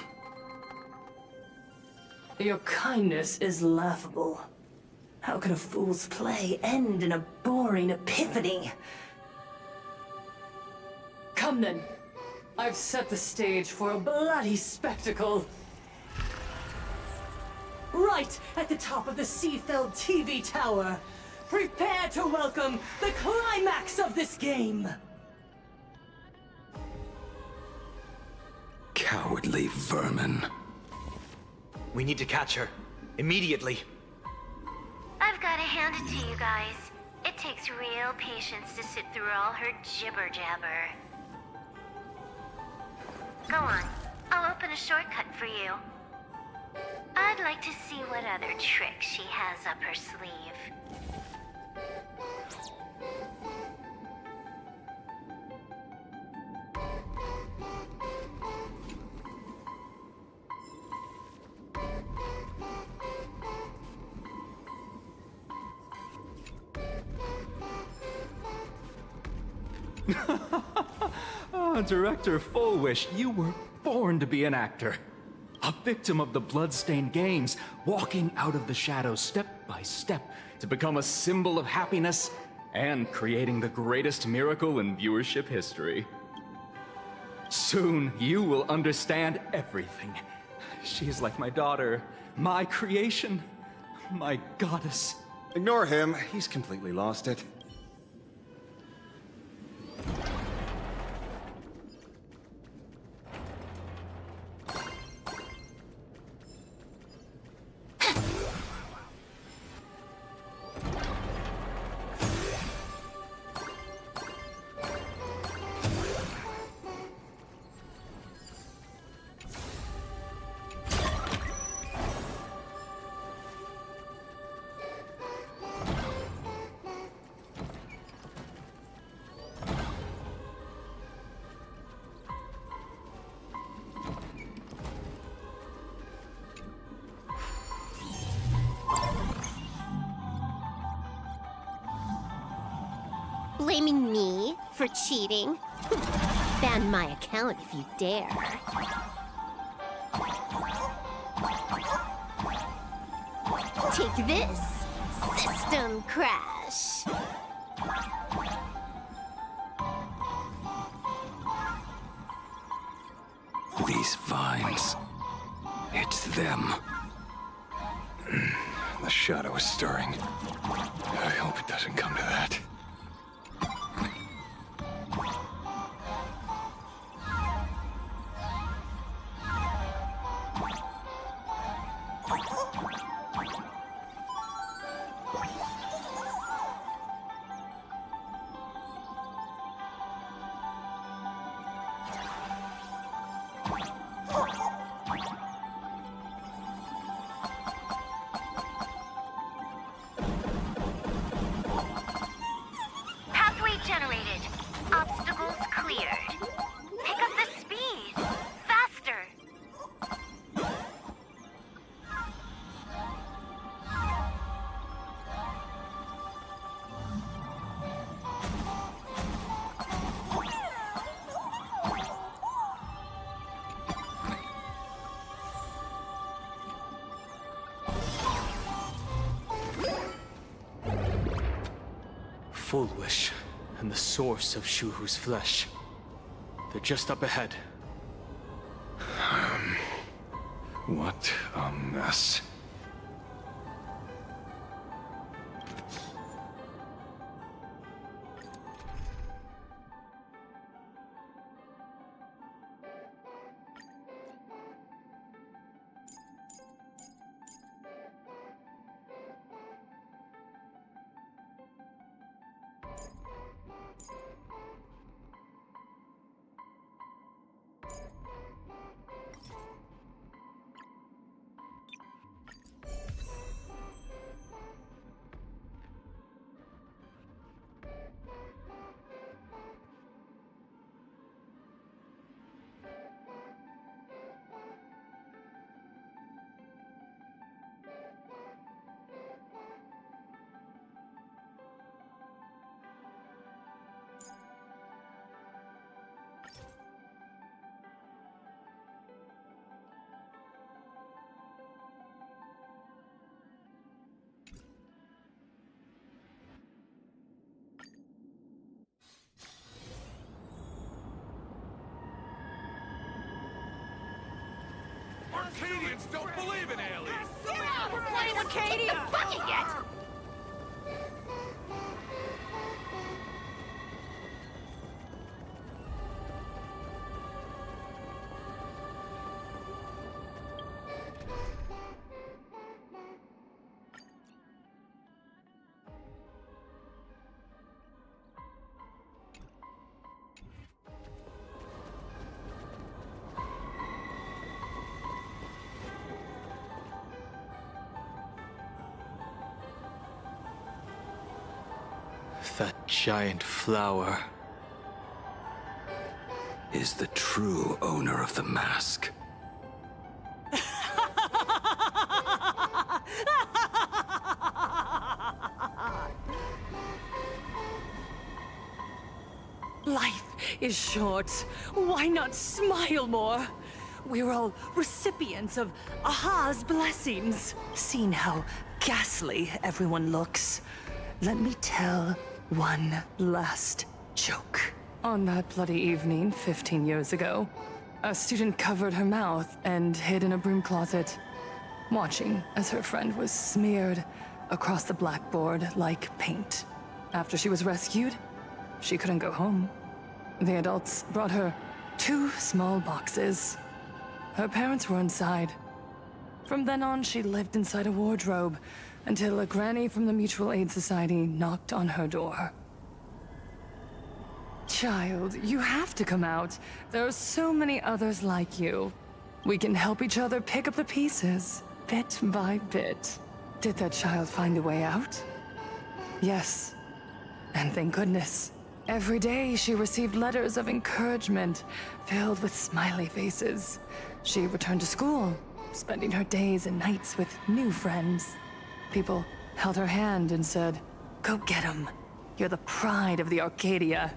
Your kindness is laughable. How can a fool's play end in a boring epiphany? Come then. I've set the stage for a bloody spectacle. Right at the top of the Seafeld TV tower. Prepare to welcome the climax of this game. Cowardly vermin. We need to catch her. Immediately. I've gotta hand it to you guys. It takes real patience to sit through all her jibber-jabber. Go on. I'll open a shortcut for you. I'd like to see what other tricks she has up her sleeve. Oh, Director Fullwish, you were born to be an actor. A victim of the bloodstained games, walking out of the shadows step by step to become a symbol of happiness and creating the greatest miracle in viewership history. Soon, you will understand everything. She is like my daughter, my creation, my goddess. Ignore him. He's completely lost it. Blaming me for cheating? Ban my account if you dare. Take this, system crash. These vines. It's them. The shadow is stirring. I hope it doesn't come to that. Full Wish and the source of Shuhu's flesh. They're just up ahead. What a mess. Arcadians don't believe in aliens! Yeah, we're playing Arcadia! The bucket yet! That giant flower is the true owner of the mask. Life is short. Why not smile more? We're all recipients of Aha's blessings. Seeing how ghastly everyone looks, let me tell one last joke. On that bloody evening 15 years ago, a student covered her mouth and hid in a broom closet, watching as her friend was smeared across the blackboard like paint. After she was rescued, she couldn't go home. The adults brought her 2 small boxes. Her parents were inside. From then on, she lived inside a wardrobe until a granny from the Mutual Aid Society knocked on her door. Child, you have to come out. There are so many others like you. We can help each other pick up the pieces, bit by bit. Did that child find a way out? Yes. And thank goodness. Every day she received letters of encouragement filled with smiley faces. She returned to school, spending her days and nights with new friends. People held her hand and said, "Go get 'em. You're the pride of the Arcadia."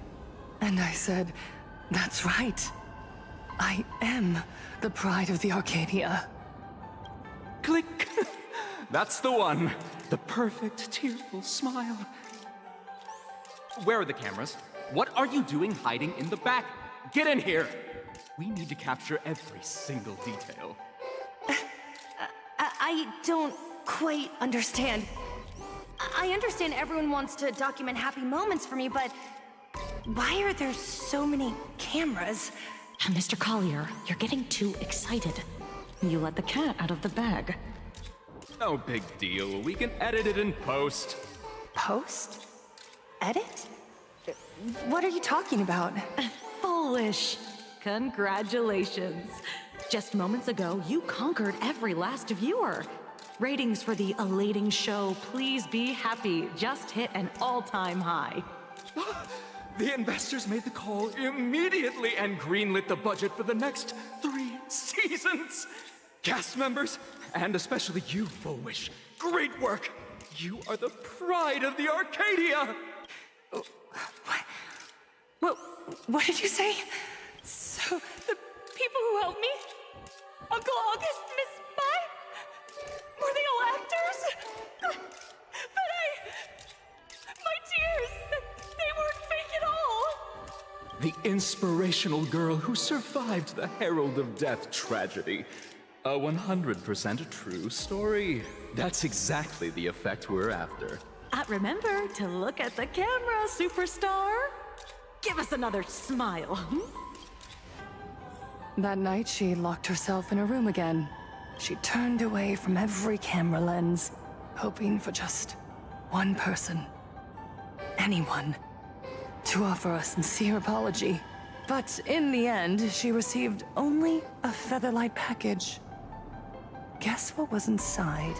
And I said, "That's right. I am the pride of the Arcadia." Click! That's the one. The perfect, tearful smile. Where are the cameras? What are you doing hiding in the back? Get in here! We need to capture every single detail. I don't quite understand. I understand everyone wants to document happy moments for me, but why are there so many cameras? Mr. Collier, you're getting too excited. You let the cat out of the bag. No big deal. We can edit it in post. Post? Edit? What are you talking about? Foolish. Congratulations. Just moments ago, you conquered every last viewer. Ratings for the elating show, Please Be Happy, just hit an all-time high. The investors made the call immediately and greenlit the budget for the next 3 seasons. Cast members, and especially you, Full Wish, great work. You are the pride of the Arcadia. What did you say? So, the people who helped me? Uncle August, Miss Mai? Were they all actors? But my tears... The inspirational girl who survived the Herald of Death tragedy. A 100% true story. That's exactly the effect we're after. Remember to look at the camera, superstar. Give us another smile. That night, she locked herself in a room again. She turned away from every camera lens, hoping for just one person, anyone, to offer a sincere apology. But in the end, she received only a Featherlight package. Guess what was inside?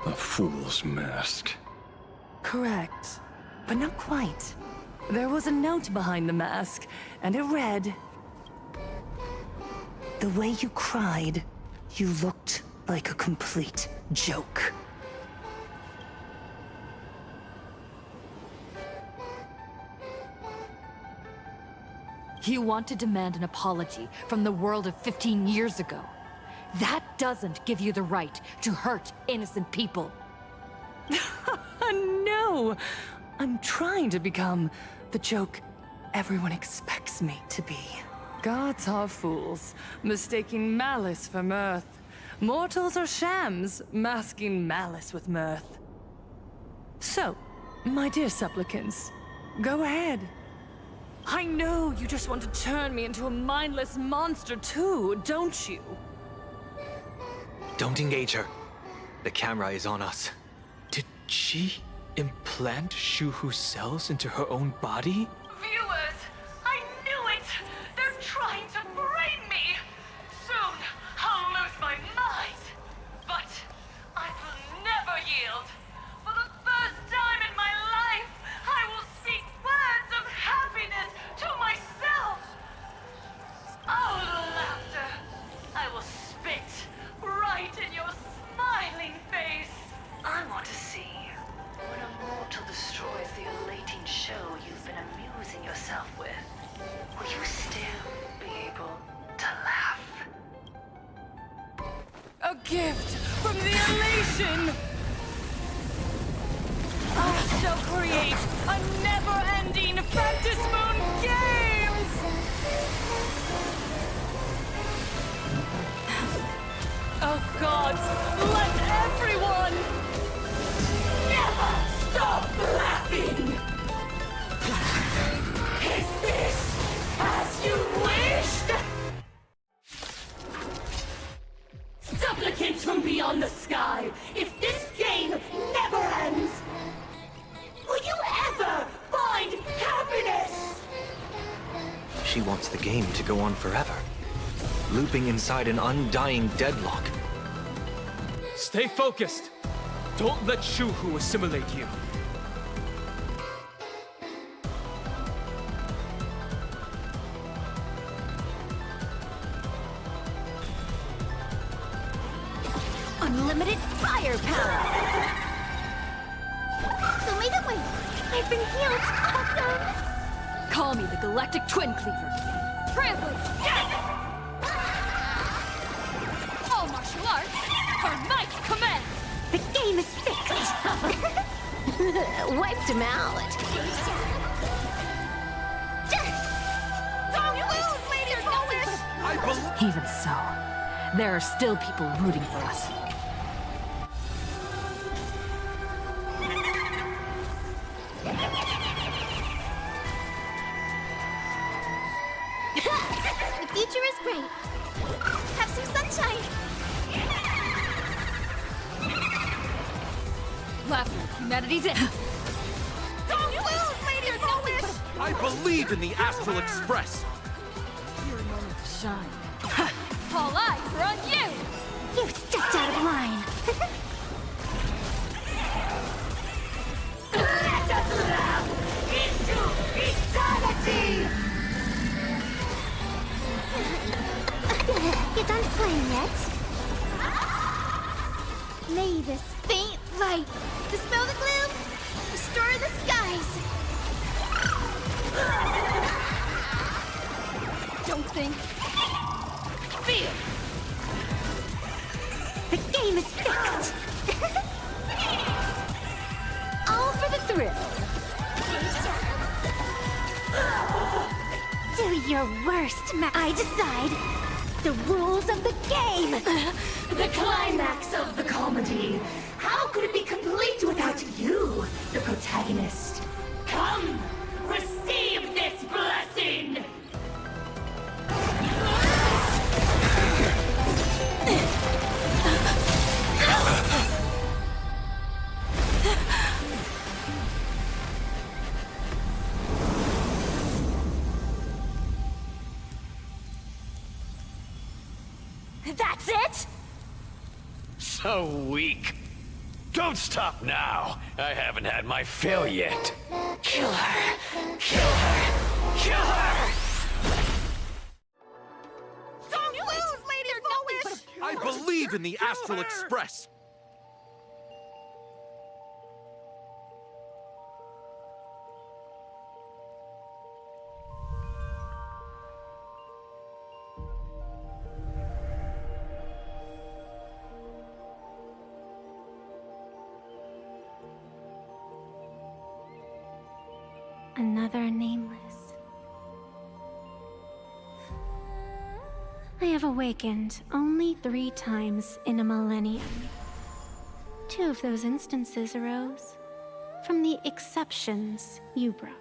A fool's mask. Correct, but not quite. There was a note behind the mask, and it read, "The way you cried, you looked like a complete joke." You want to demand an apology from the world of 15 years ago. That doesn't give you the right to hurt innocent people. No! I'm trying to become the joke everyone expects me to be. Gods are fools, mistaking malice for mirth. Mortals are shams, masking malice with mirth. So, my dear supplicants, go ahead. I know you just want to turn me into a mindless monster too, don't you? Don't engage her. The camera is on us. Did she implant Shuhu's cells into her own body? Viewers, I knew it! They're trying to brain me! Soon, I'll lose my mind! But I will never yield! For the first time in my life, I will speak words of happiness to myself! Oh, laughter! I will spit right in your smiling face! I want to see when a mortal destroys the elating show you've been amusing yourself with. Will you still be able to laugh? A gift from the elation! I shall create a never-ending Phantasmoon game! Oh gods, let everyone never stop laughing! Is this as you wished? Supplicants from beyond the sky, if this game never ends, will you ever find happiness? She wants the game to go on forever, looping inside an undying deadlock. Stay focused! Don't let Shuhu assimilate you. Unlimited firepower! Show me the way! I've been healed! Awesome! Call me the Galactic Twin Cleaver. Trample! All martial arts, for might command! The game is fixed! Wiped him out. Don't lose, Lady Foolish! Even so, there are still people rooting for us. The future is great. Have some sunshine. Laughter, humanity's in. Don't lose, Lady Foolish! I believe in the Astral Express! Your moment to shine. All eyes are on you! You stepped out of line. Let us laugh into eternity! You done playing yet? May this faint light dispel the gloom, restore the skies. Don't think. Feel. The game is fixed. All for the thrill. your worst. I decide the rules of the game. The climax of the comedy. How could it be complete without you, the protagonist? Come, receive this blessing! That's it? So weak. Don't stop now. I haven't had my fill yet. Kill her. Kill her. Kill her! Don't lose, Lady Foolish! I believe in the Astral Express! Another nameless. I have awakened only 3 times in a millennium. 2 of those instances arose from the exceptions you brought.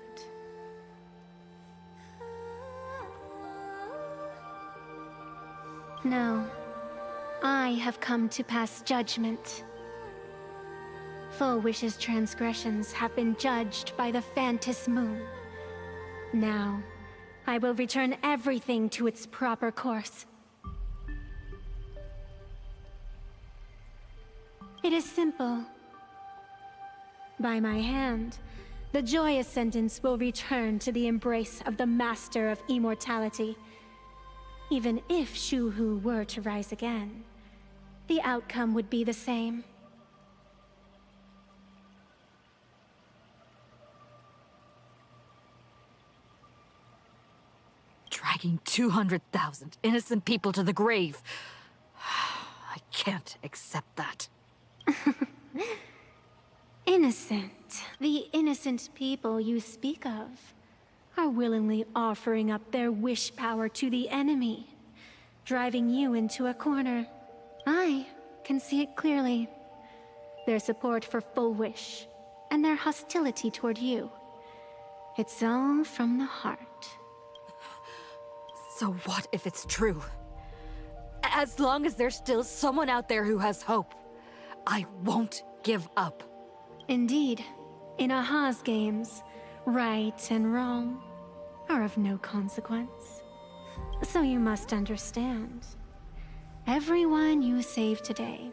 No, I have come to pass judgment. Full Wish's transgressions have been judged by the Phantis Moon. Now, I will return everything to its proper course. It is simple. By my hand, the Joy Ascendants will return to the embrace of the Master of Immortality. Even if Shu-Hu were to rise again, the outcome would be the same. Dragging 200,000 innocent people to the grave. I can't accept that. Innocent. The innocent people you speak of are willingly offering up their wish power to the enemy, driving you into a corner. I can see it clearly. Their support for Full Wish, and their hostility toward you. It's all from the heart. So what if it's true? As long as there's still someone out there who has hope, I won't give up. Indeed, in Aha's games, right and wrong are of no consequence. So you must understand. Everyone you save today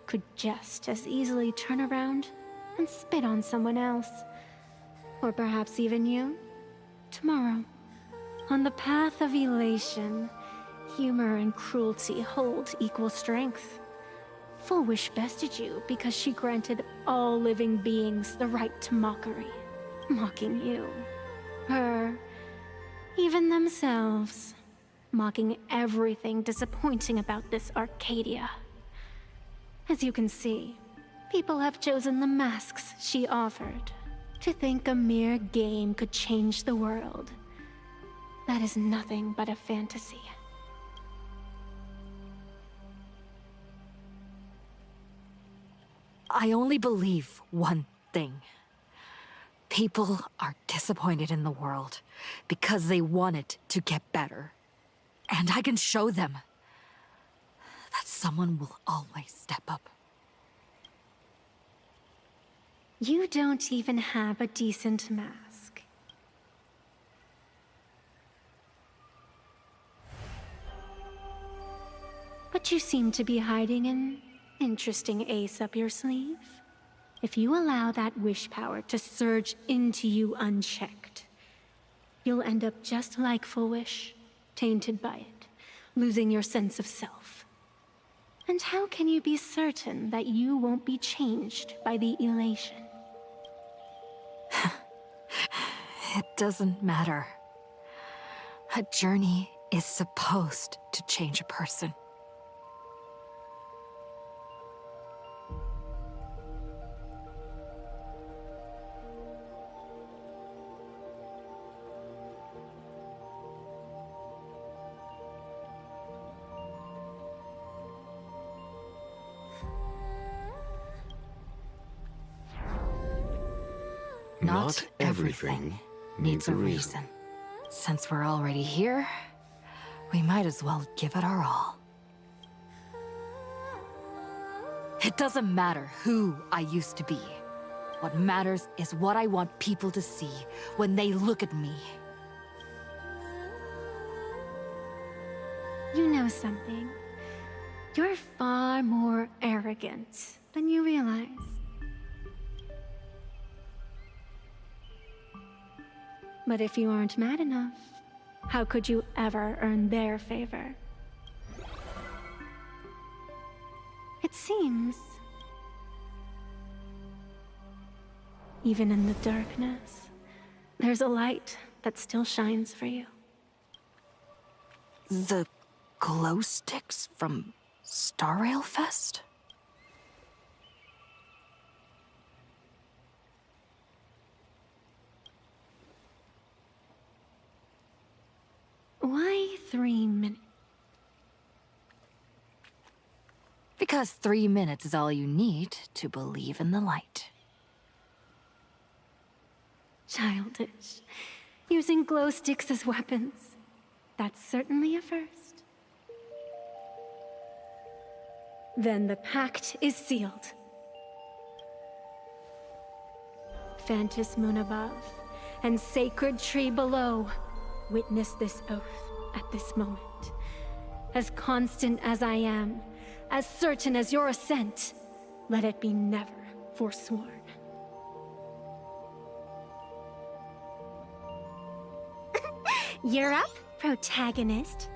could just as easily turn around and spit on someone else. Or perhaps even you, tomorrow. On the path of elation, humor and cruelty hold equal strength. Full Wish bested you because she granted all living beings the right to mockery. Mocking you. Her. Even themselves. Mocking everything disappointing about this Arcadia. As you can see, people have chosen the masks she offered. To think a mere game could change the world. That is nothing but a fantasy. I only believe one thing. People are disappointed in the world because they want it to get better. And I can show them that someone will always step up. You don't even have a decent mask. But you seem to be hiding an interesting ace up your sleeve. If you allow that wish power to surge into you unchecked, you'll end up just like Full Wish, tainted by it, losing your sense of self. And how can you be certain that you won't be changed by the elation? It doesn't matter. A journey is supposed to change a person. Not everything needs a reason. Since we're already here, we might as well give it our all. It doesn't matter who I used to be. What matters is what I want people to see when they look at me. You know something? You're far more arrogant than you realize. But if you aren't mad enough, how could you ever earn their favor? It seems, even in the darkness, there's a light that still shines for you. The glow sticks from Star Rail Fest? Why 3 minutes? Because 3 minutes is all you need to believe in the light. Childish. Using glow sticks as weapons. That's certainly a first. Then the pact is sealed. Phantos Moon above and sacred tree below, witness this oath at this moment. As constant as I am, as certain as your ascent, let it be never forsworn. You're up, protagonist.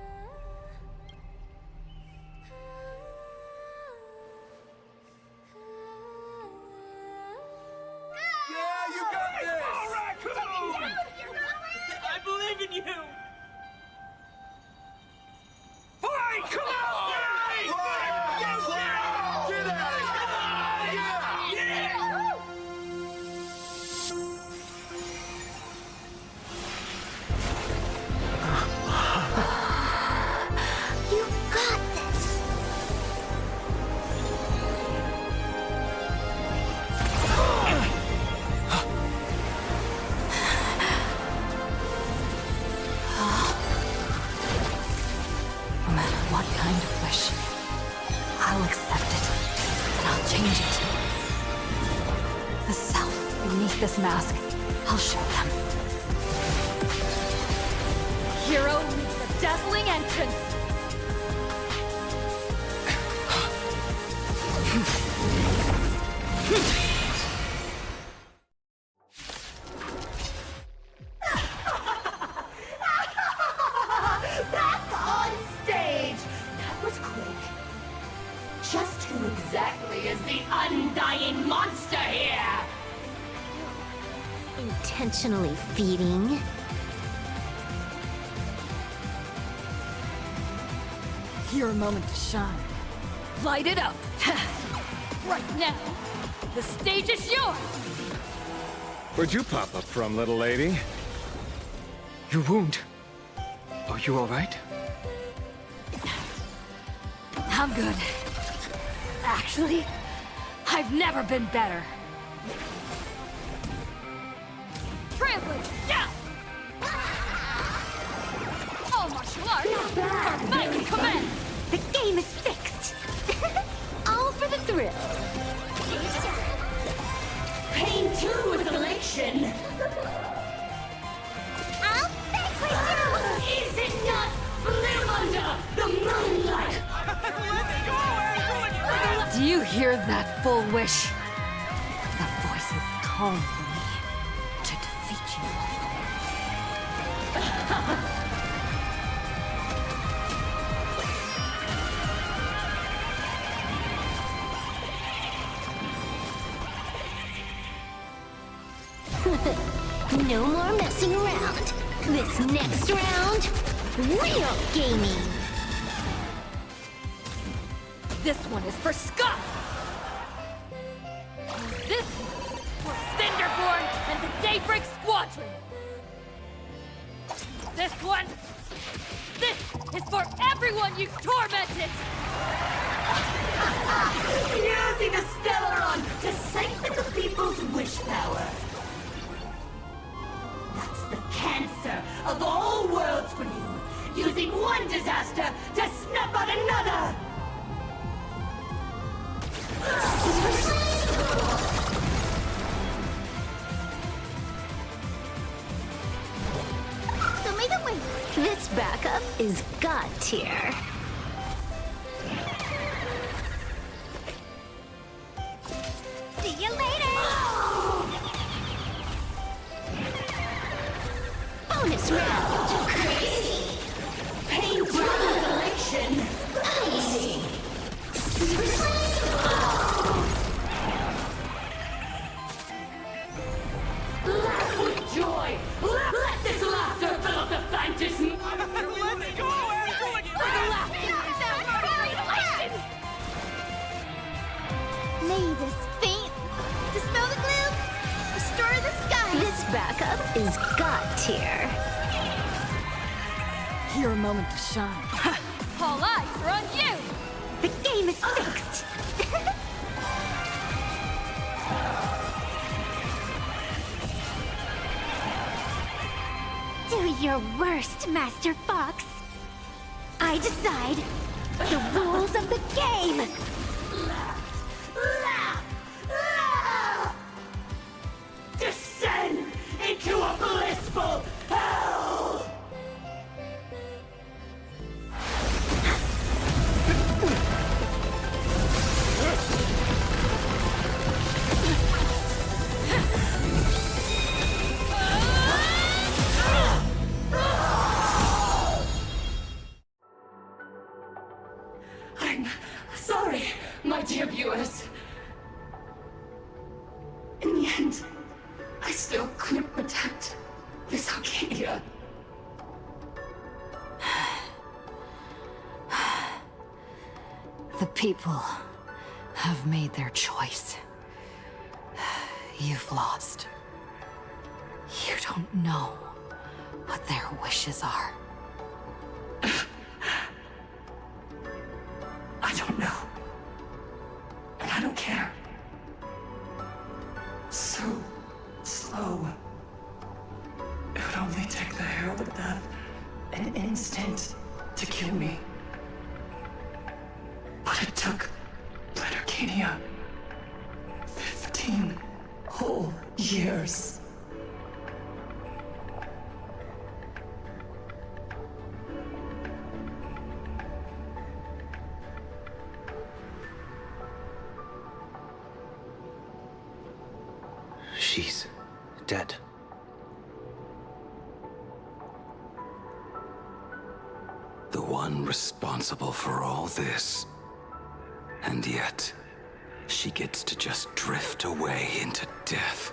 Yeah, you got this! I believe in you! Fine, come on! Get at it! Yeah! You got this! No matter what kind of wish, I'll accept it, and I'll change it. The self beneath this mask, I'll show them. Hero meets the dazzling entrance! Back on stage! That was quick. Just who exactly is the undying monster here? Intentionally feeding. Your moment to shine. Light it up! Right now, the stage is yours! Where'd you pop up from, little lady? Your wound. Are you all right? I'm good. Actually, I've never been better. Trampling, yeah! All martial arts are my command! The game is fixed. All for the thrill. Pain too is elation. I'll fix you! Is it not live under the moonlight? Do you hear that, full wish? The voices call for me to defeat you. No more messing around. This next round, real gaming. This one is for Scott! This for Cinderborn and the Daybreak Squadron! This one, this is for everyone you tormented! Using the Stellaron to siphon the people's wish power. is God tier. See you later! Bonus round! Crazy! Painful recollection! Easy! Super Laugh with joy! Let this laughter fill up the fantasy! Let's go, Astro Express! May this faint dispel the gloom, restore the sky. This backup is God tier. Your moment to shine. All eyes are on you! The game is fixed. Do your worst, Master Fox. I decide the rules of the game. Descend into a blissful hell! I'm sorry, my dear viewers. In the end, I still couldn't protect this Arcadia. The people have made their choice. You've lost. You don't know what their wishes are. I don't know. And I don't care. So slow. It would only take the Herald of Death an instant to kill me. But it took Blood Arcadia 15 whole years. She's dead. The one responsible for all this. And yet, she gets to just drift away into death.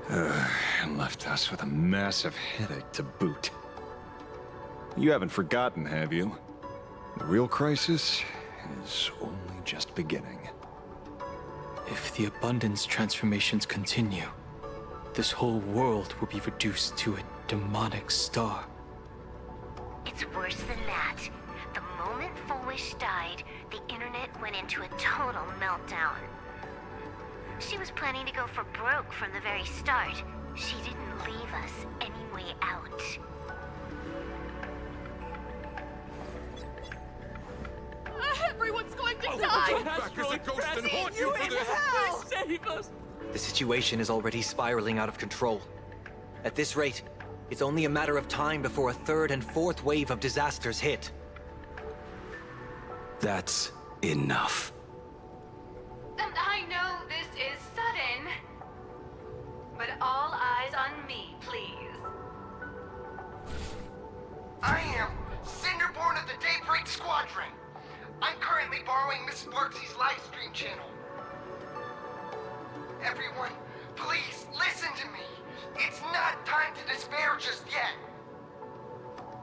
And left us with a massive headache to boot. You haven't forgotten, have you? The real crisis is only just beginning. If the abundance transformations continue, this whole world will be reduced to a demonic star. It's worse than that. The moment Foolish died, the internet went into a total meltdown. She was planning to go for broke from the very start. She didn't leave us any way out. Everyone's going to Oh, die! come back as a ghost and haunt you for this! Hell! Save us! The situation is already spiraling out of control. At this rate, it's only a matter of time before a third and fourth wave of disasters hit. That's enough. I know this is sudden, but all eyes on me, please. I am Cinderborn of the Daybreak Squadron. I'm currently borrowing Mrs. Barksy's livestream channel. Everyone, please listen to me. It's not time to despair just yet.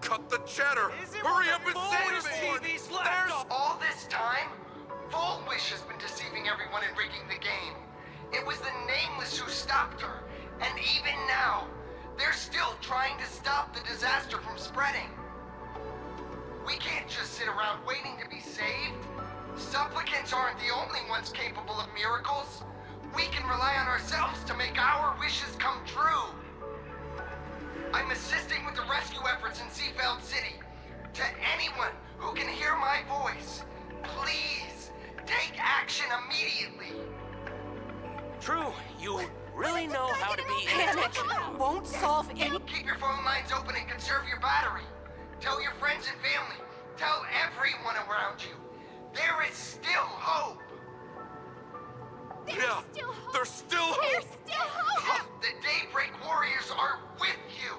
Cut the chatter! Hurry up and save me! There's all this time, Foolish has been deceiving everyone and rigging the game. It was the Nameless who stopped her, and even now, they're still trying to stop the disaster from spreading. We can't just sit around waiting to be saved. Supplicants aren't the only ones capable of miracles. We can rely on ourselves to make our wishes come true. I'm assisting with the rescue efforts in Seafeld City. To anyone who can hear my voice, please take action immediately. True, you really know how to be Panic won't solve any... Keep your phone lines open and conserve your battery. Tell your friends and family. Tell everyone around you. There is still hope. There's still hope. There's still hope! The Daybreak Warriors are with you.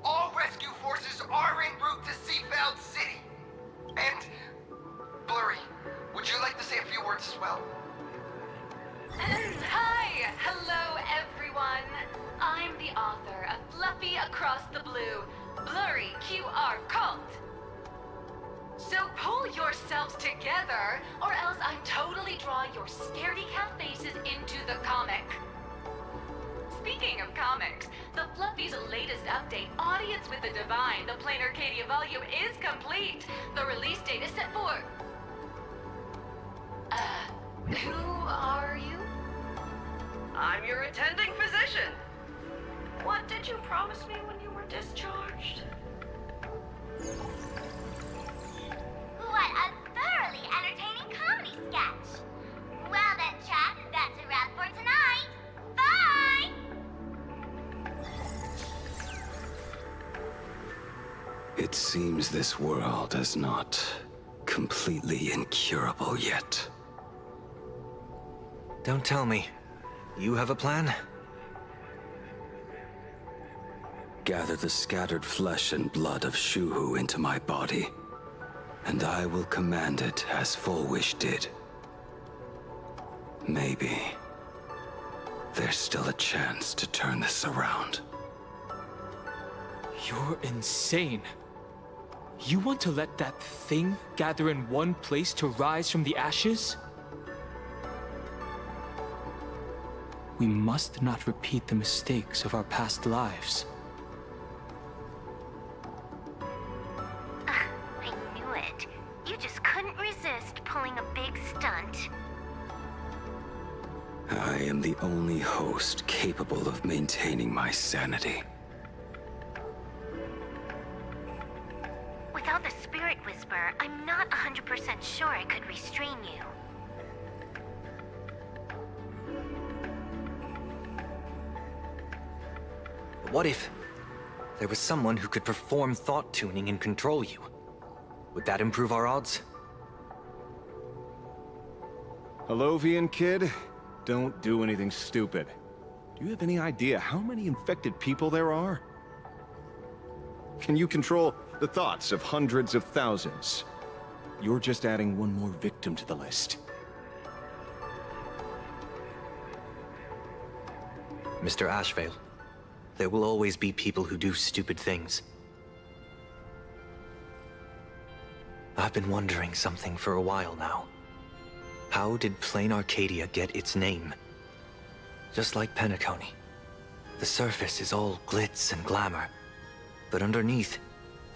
All rescue forces are en route to Seafeld City. And, Blurry, would you like to say a few words as well? Hi! Hello, everyone. I'm the author of Fluffy Across the Blue, Blurry QR Cult. So pull yourselves together, or else I'm totally drawing your scaredy cat faces into the comic. Speaking of comics, the Fluffy's latest update, Audience with the Divine, the Plain Arcadia volume, is complete. The release date is set for... who are you? I'm your attending physician. What did you promise me when you were discharged? What a thoroughly entertaining comedy sketch. Well then, chat, that's a wrap for tonight. Bye! It seems this world is not completely incurable yet. Don't tell me. You have a plan? Gather the scattered flesh and blood of Shuhu into my body, and I will command it as Fullwish did. Maybe there's still a chance to turn this around. You're insane. You want to let that thing gather in one place to rise from the ashes? We must not repeat the mistakes of our past lives. I knew it. You just couldn't resist pulling a big stunt. I am the only host capable of maintaining my sanity. Without the Spirit Whisper, I'm not 100% sure I could restrain you. What if there was someone who could perform thought tuning and control you? Would that improve our odds? Hellovian kid, don't do anything stupid. Do you have any idea how many infected people there are? Can you control the thoughts of hundreds of thousands? You're just adding one more victim to the list. Mr. Ashvale, there will always be people who do stupid things. I've been wondering something for a while now. How did Plain Arcadia get its name? Just like Penacony, the surface is all glitz and glamour, but underneath,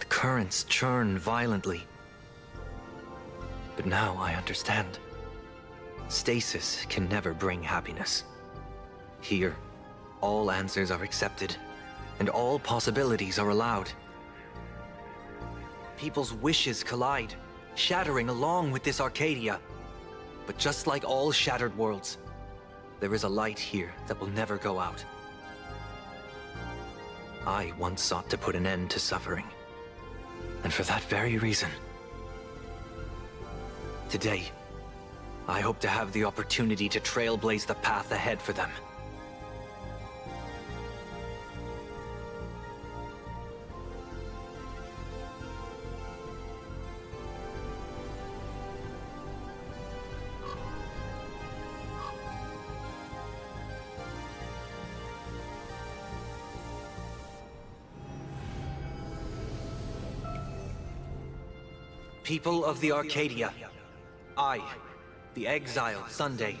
the currents churn violently. But now I understand. Stasis can never bring happiness. Here, all answers are accepted, and all possibilities are allowed. People's wishes collide, shattering along with this Arcadia. But just like all shattered worlds, there is a light here that will never go out. I once sought to put an end to suffering. And for that very reason, today, I hope to have the opportunity to trailblaze the path ahead for them. People of the Arcadia, I, the Exile Sunday,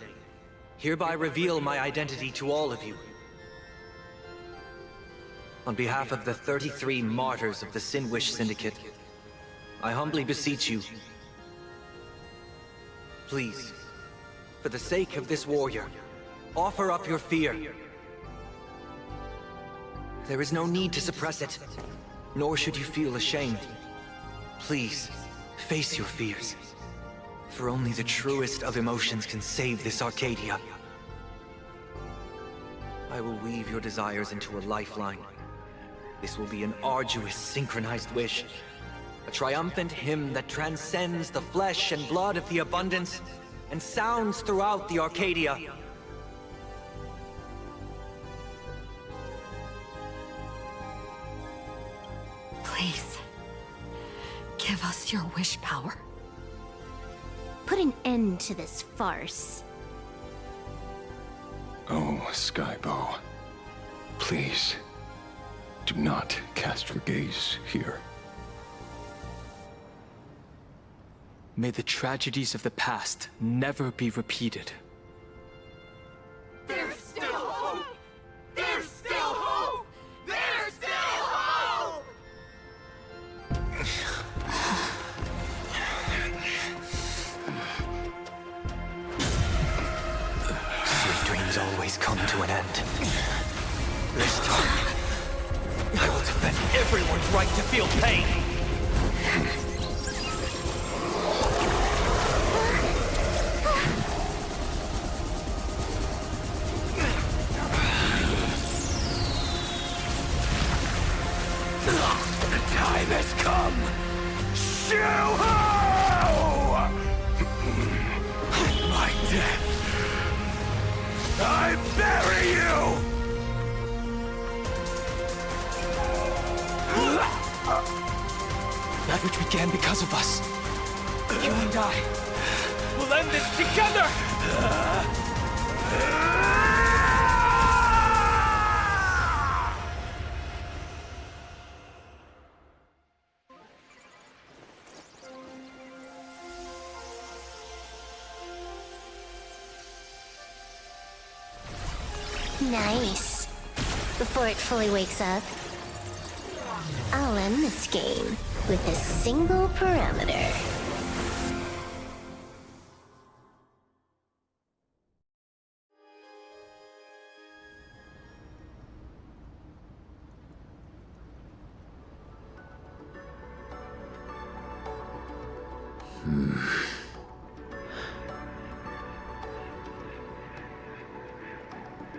hereby reveal my identity to all of you. On behalf of the 33 martyrs of the Sinwish Syndicate, I humbly beseech you, please, for the sake of this warrior, offer up your fear. There is no need to suppress it, nor should you feel ashamed. Please, face your fears, for only the truest of emotions can save this Arcadia. I will weave your desires into a lifeline. This will be an arduous, synchronized wish, A triumphant hymn that transcends the flesh and blood of the abundance and sounds throughout the Arcadia. Please, give us your wish power. Put an end to this farce. Oh, Skybow. Please, do not cast your gaze here. May the tragedies of the past never be repeated. There's still hope! There's still hope! There's still hope! Sweet dreams always come to an end. This time, I will defend everyone's right to feel pain. The time has come! Shoo-ho! In my death, I bury you! That which began because of us. You and I will end this together! Nice. Before it fully wakes up, I'll end this game with a single parameter.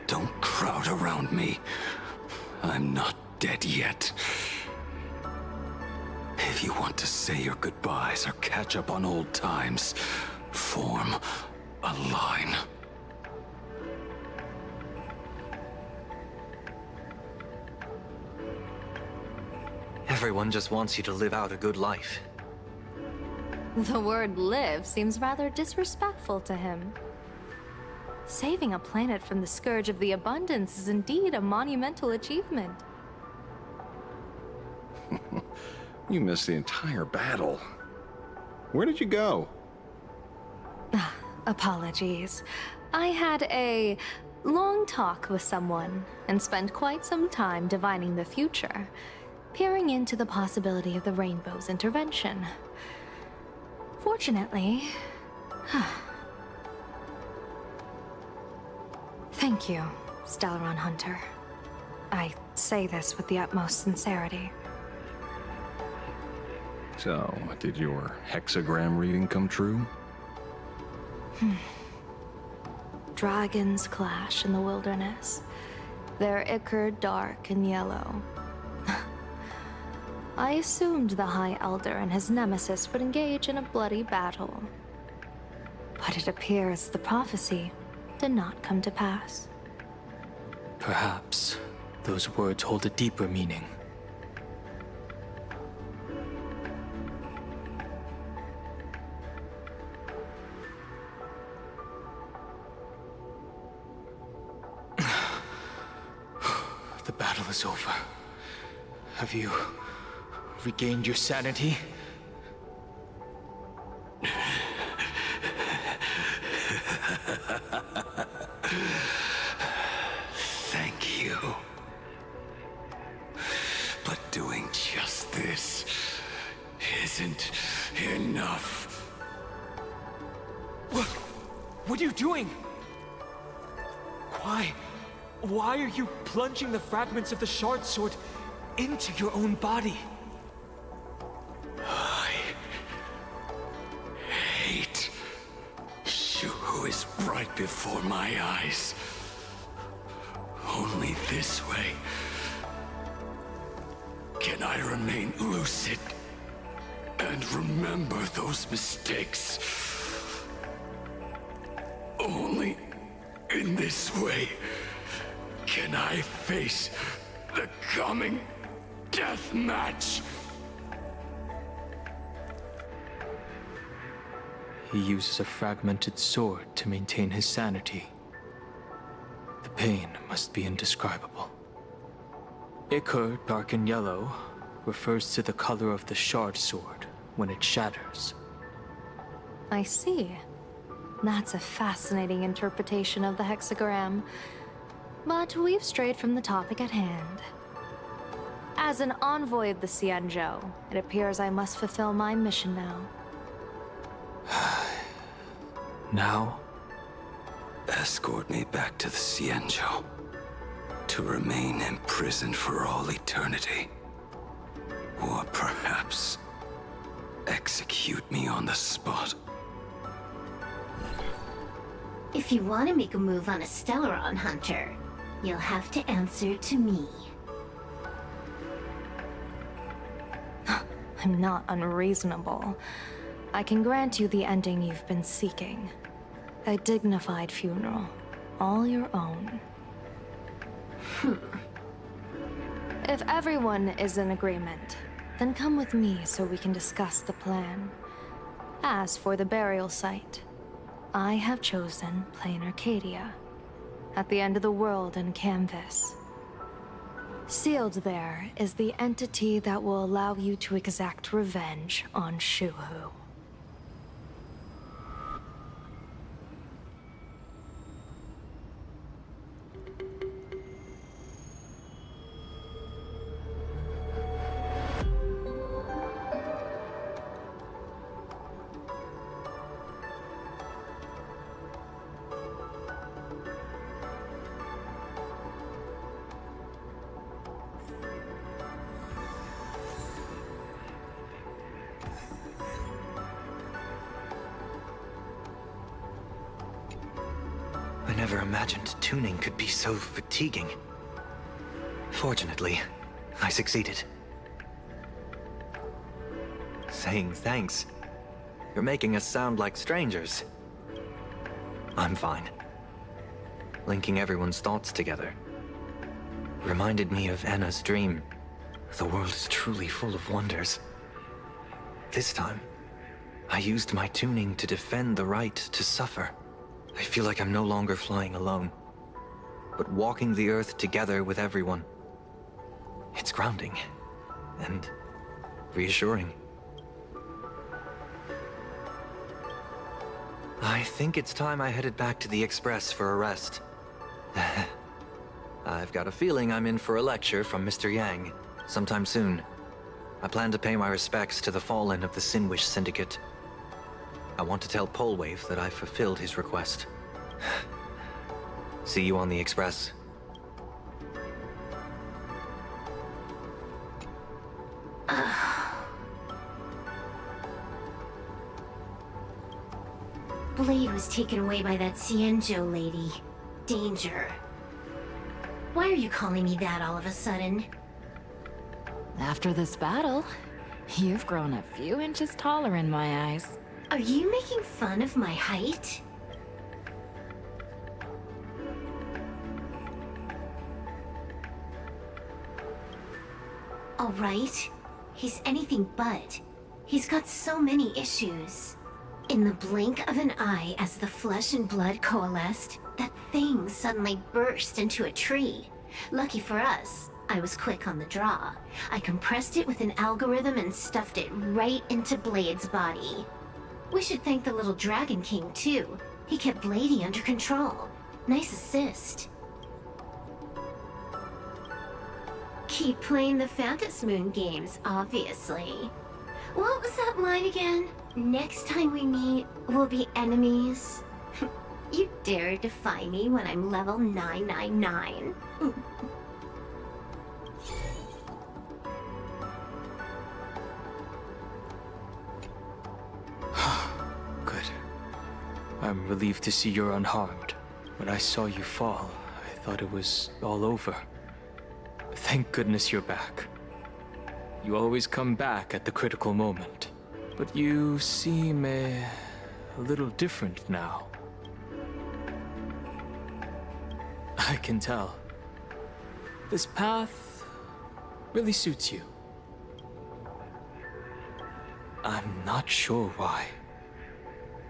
Don't crowd around me. I'm not dead yet. If you want to say your goodbyes or catch up on old times, form a line. Everyone just wants you to live out a good life. The word live seems rather disrespectful to him. Saving a planet from the scourge of the abundance is indeed a monumental achievement. You missed the entire battle. Where did you go? Apologies. I had a long talk with someone and spent quite some time divining the future, peering into the possibility of the Rainbow's intervention. Fortunately... Thank you, Stellaron Hunter. I say this with the utmost sincerity. So, did your hexagram reading come true? Dragons clash in the wilderness, their ichor dark and yellow. I assumed the High Elder and his nemesis would engage in a bloody battle. But it appears the prophecy did not come to pass. Perhaps those words hold a deeper meaning. The battle is over. Have you regained your sanity? Thank you. But doing just this isn't enough. What are you doing? Why? Why are you plunging the fragments of the shard sword into your own body? I hate who is right before my eyes. Only this way can I remain lucid. and remember those mistakes. Only in this way can I face the coming death match. He uses a fragmented sword to maintain his sanity. The pain must be indescribable. Ichor, dark and yellow, refers to the color of the shard sword when it shatters. I see. That's a fascinating interpretation of the hexagram. But we've strayed from the topic at hand. As an envoy of the Xianzhou, it appears I must fulfill my mission now. Now? Escort me back to the Xianzhou, to remain imprisoned for all eternity. Or perhaps execute me on the spot. If you want to make a move on a Stellaron hunter, you'll have to answer to me. I'm not unreasonable. I can grant you the ending you've been seeking. A dignified funeral, all your own. If everyone is in agreement, then come with me so we can discuss the plan. As for the burial site, I have chosen Plain Arcadia, at the end of the world in Canvas. Sealed there is the entity that will allow you to exact revenge on Shuhu. I never imagined tuning could be so fatiguing. Fortunately, I succeeded. Saying thanks. You're making us sound like strangers. I'm fine. Linking everyone's thoughts together reminded me of Anna's dream. The world is truly full of wonders. This time, I used my tuning to defend the right to suffer. I feel like I'm no longer flying alone, but walking the earth together with everyone. It's grounding and reassuring. I think it's time I headed back to the Express for a rest. I've got a feeling I'm in for a lecture from Mr. Yang sometime soon. I plan to pay my respects to the fallen of the Sinwish Syndicate. I want to tell Polwave that I fulfilled his request. See you on the Express. Blade was taken away by that Xianzhou lady. Danger. Why are you calling me that all of a sudden? After this battle, you've grown a few inches taller in my eyes. Are you making fun of my height? All right. He's anything but. He's got so many issues. In the blink of an eye, as the flesh and blood coalesced, that thing suddenly burst into a tree. Lucky for us, I was quick on the draw. I compressed it with an algorithm and stuffed it right into Blade's body. We should thank the little Dragon King, too. He kept Bladey under control. Nice assist. Keep playing the Phantom Moon games, obviously. What was that line again? Next time we meet, we'll be enemies. You dare defy me when I'm level 999. Good. I'm relieved to see you're unharmed. When I saw you fall, I thought it was all over. Thank goodness you're back. You always come back at the critical moment. But you seem a little different now. I can tell. This path really suits you. I'm not sure why.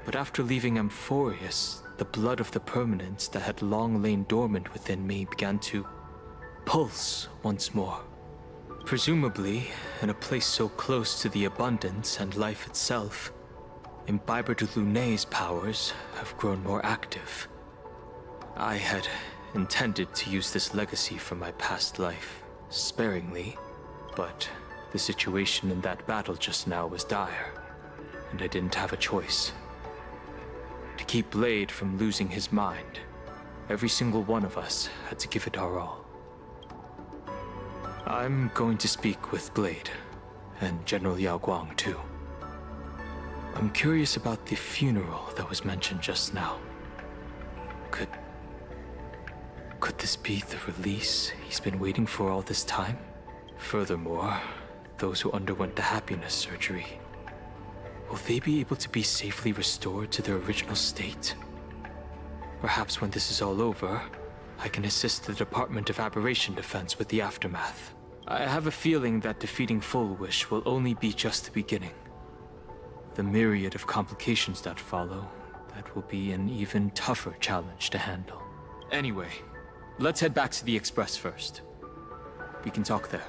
But after leaving Amphorius, the blood of the permanence that had long lain dormant within me began to pulse once more. Presumably, in a place so close to the abundance and life itself, Imbiber de Lunay's powers have grown more active. I had intended to use this legacy from my past life sparingly, but the situation in that battle just now was dire, and I didn't have a choice. To keep Blade from losing his mind, every single one of us had to give it our all. I'm going to speak with Blade, and General Yao Guang too. I'm curious about the funeral that was mentioned just now. Could this be the release he's been waiting for all this time? Furthermore, those who underwent the happiness surgery, will they be able to be safely restored to their original state? Perhaps when this is all over, I can assist the Department of Aberration Defense with the aftermath. I have a feeling that defeating Full Wish will only be just the beginning. The myriad of complications that follow, that will be an even tougher challenge to handle. Anyway, let's head back to the Express first. We can talk there.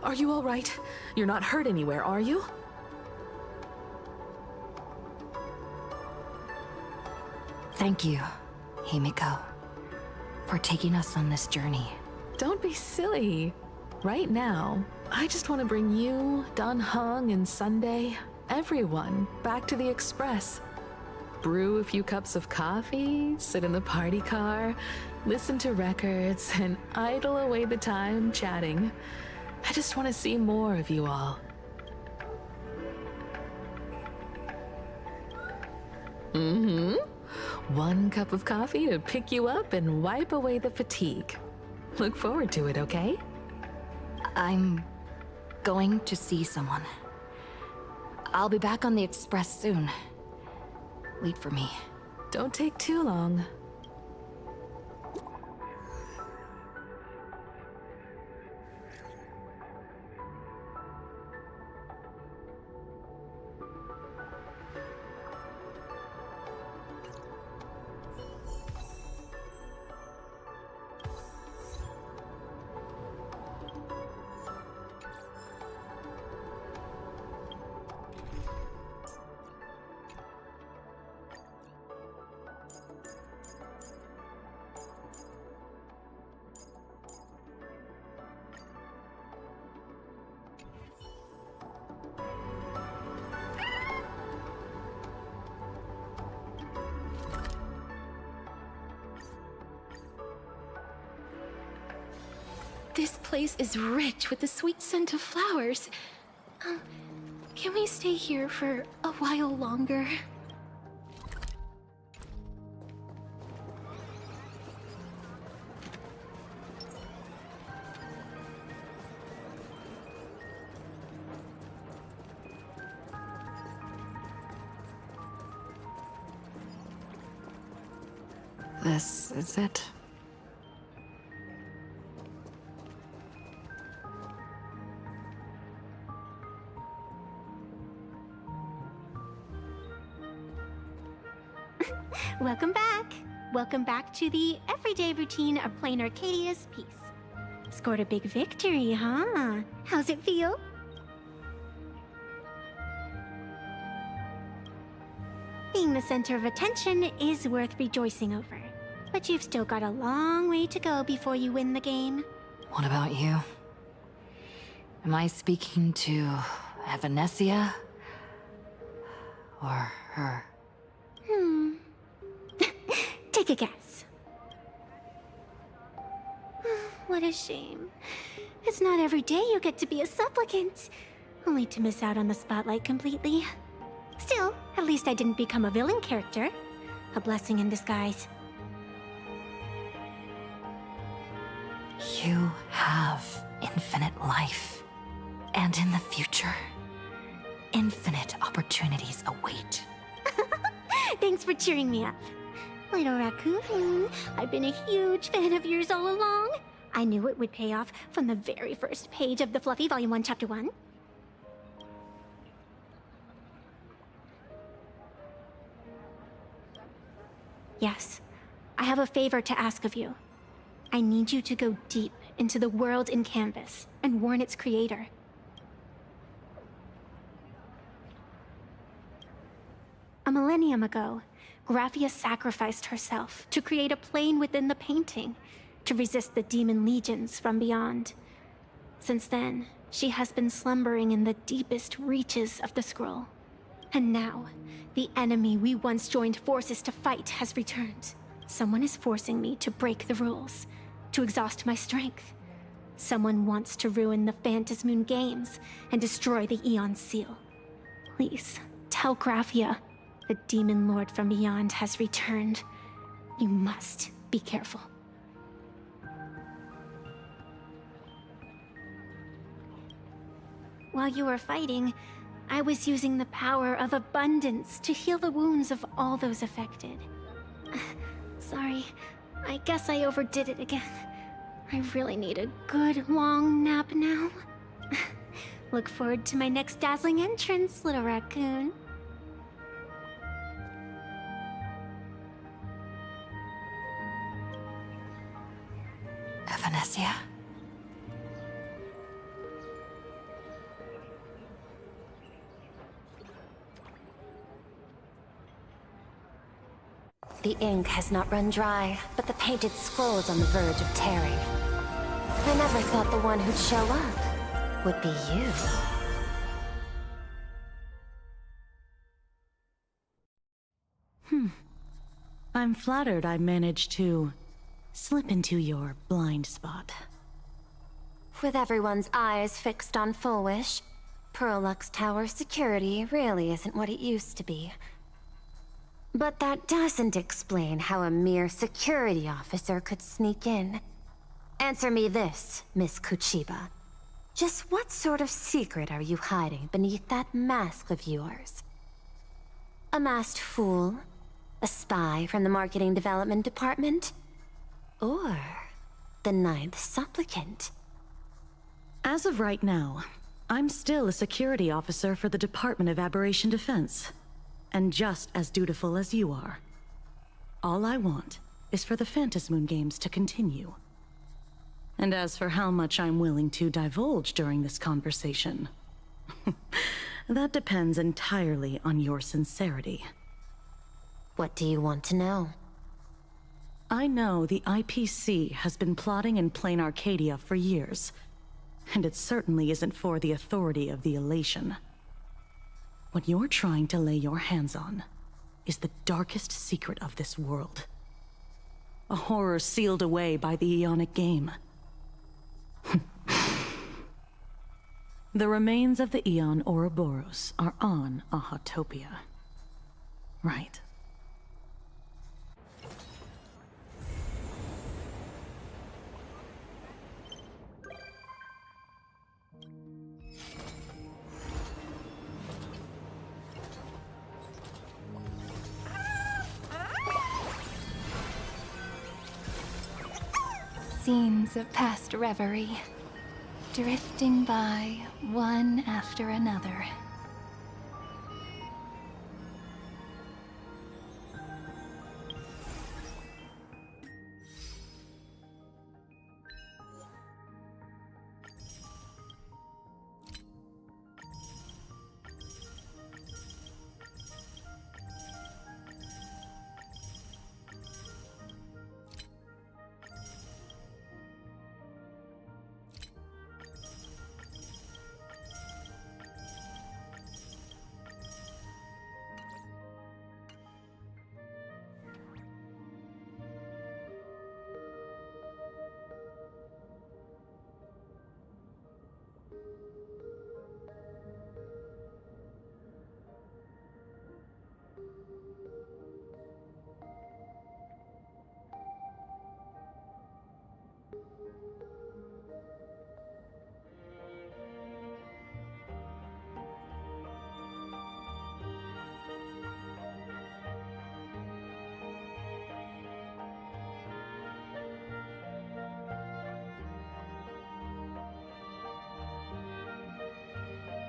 Are you all right? You're not hurt anywhere, are you? Thank you, Himiko, for taking us on this journey. Don't be silly. Right now, I just want to bring you, Dan Heng, and Sunday, everyone, back to the Express. Brew a few cups of coffee, sit in the party car, listen to records, and idle away the time chatting. I just want to see more of you all. Mm-hmm. 1 cup of coffee to pick you up and wipe away the fatigue. Look forward to it, okay? I'm going to see someone. I'll be back on the Express soon. Wait for me. Don't take too long. This place is rich with the sweet scent of flowers. Can we stay here for a while longer? This is it. Welcome back! Welcome back to the everyday routine of playing Arcadia's Peace. Scored a big victory, huh? How's it feel? Being the center of attention is worth rejoicing over. But you've still got a long way to go before you win the game. What about you? Am I speaking to Evanesia? Or her? Take a guess. What a shame. It's not every day you get to be a supplicant, only to miss out on the spotlight completely. Still, at least I didn't become a villain character. A blessing in disguise. You have infinite life. And in the future, infinite opportunities await. Thanks for cheering me up. Little Raccoon, I've been a huge fan of yours all along. I knew it would pay off from the very first page of the Fluffy Volume 1, Chapter 1. Yes, I have a favor to ask of you. I need you to go deep into the world in Canvas and warn its creator. A millennium ago, Graphia sacrificed herself to create a plane within the painting, to resist the demon legions from beyond. Since then, she has been slumbering in the deepest reaches of the scroll. And now, the enemy we once joined forces to fight has returned. Someone is forcing me to break the rules, to exhaust my strength. Someone wants to ruin the Phantasmoon games and destroy the Eon Seal. Please, tell Graphia, the Demon Lord from beyond has returned. You must be careful. While you were fighting, I was using the power of abundance to heal the wounds of all those affected. Sorry, I guess I overdid it again. I really need a good long nap now. Look forward to my next dazzling entrance, little raccoon. Evanesia? The ink has not run dry, but the painted scroll's on the verge of tearing. I never thought the one who'd show up would be you. I'm flattered I managed to slip into your blind spot. With everyone's eyes fixed on Full Wish, Pearlux Tower security really isn't what it used to be. But that doesn't explain how a mere security officer could sneak in. Answer me this, Miss Kuchiba. Just what sort of secret are you hiding beneath that mask of yours? A masked fool? A spy from the Marketing Development Department? Or the Ninth Supplicant? As of right now, I'm still a security officer for the Department of Aberration Defense. And just as dutiful as you are. All I want is for the Phantasmoon games to continue. And as for how much I'm willing to divulge during this conversation, that depends entirely on your sincerity. What do you want to know? I know the IPC has been plotting in plain Arcadia for years, and it certainly isn't for the authority of the Elation. What you're trying to lay your hands on is the darkest secret of this world. A horror sealed away by the Aeonic Game. The remains of the Aeon Ouroboros are on Ahatopia. Right. Scenes of past reverie, drifting by one after another.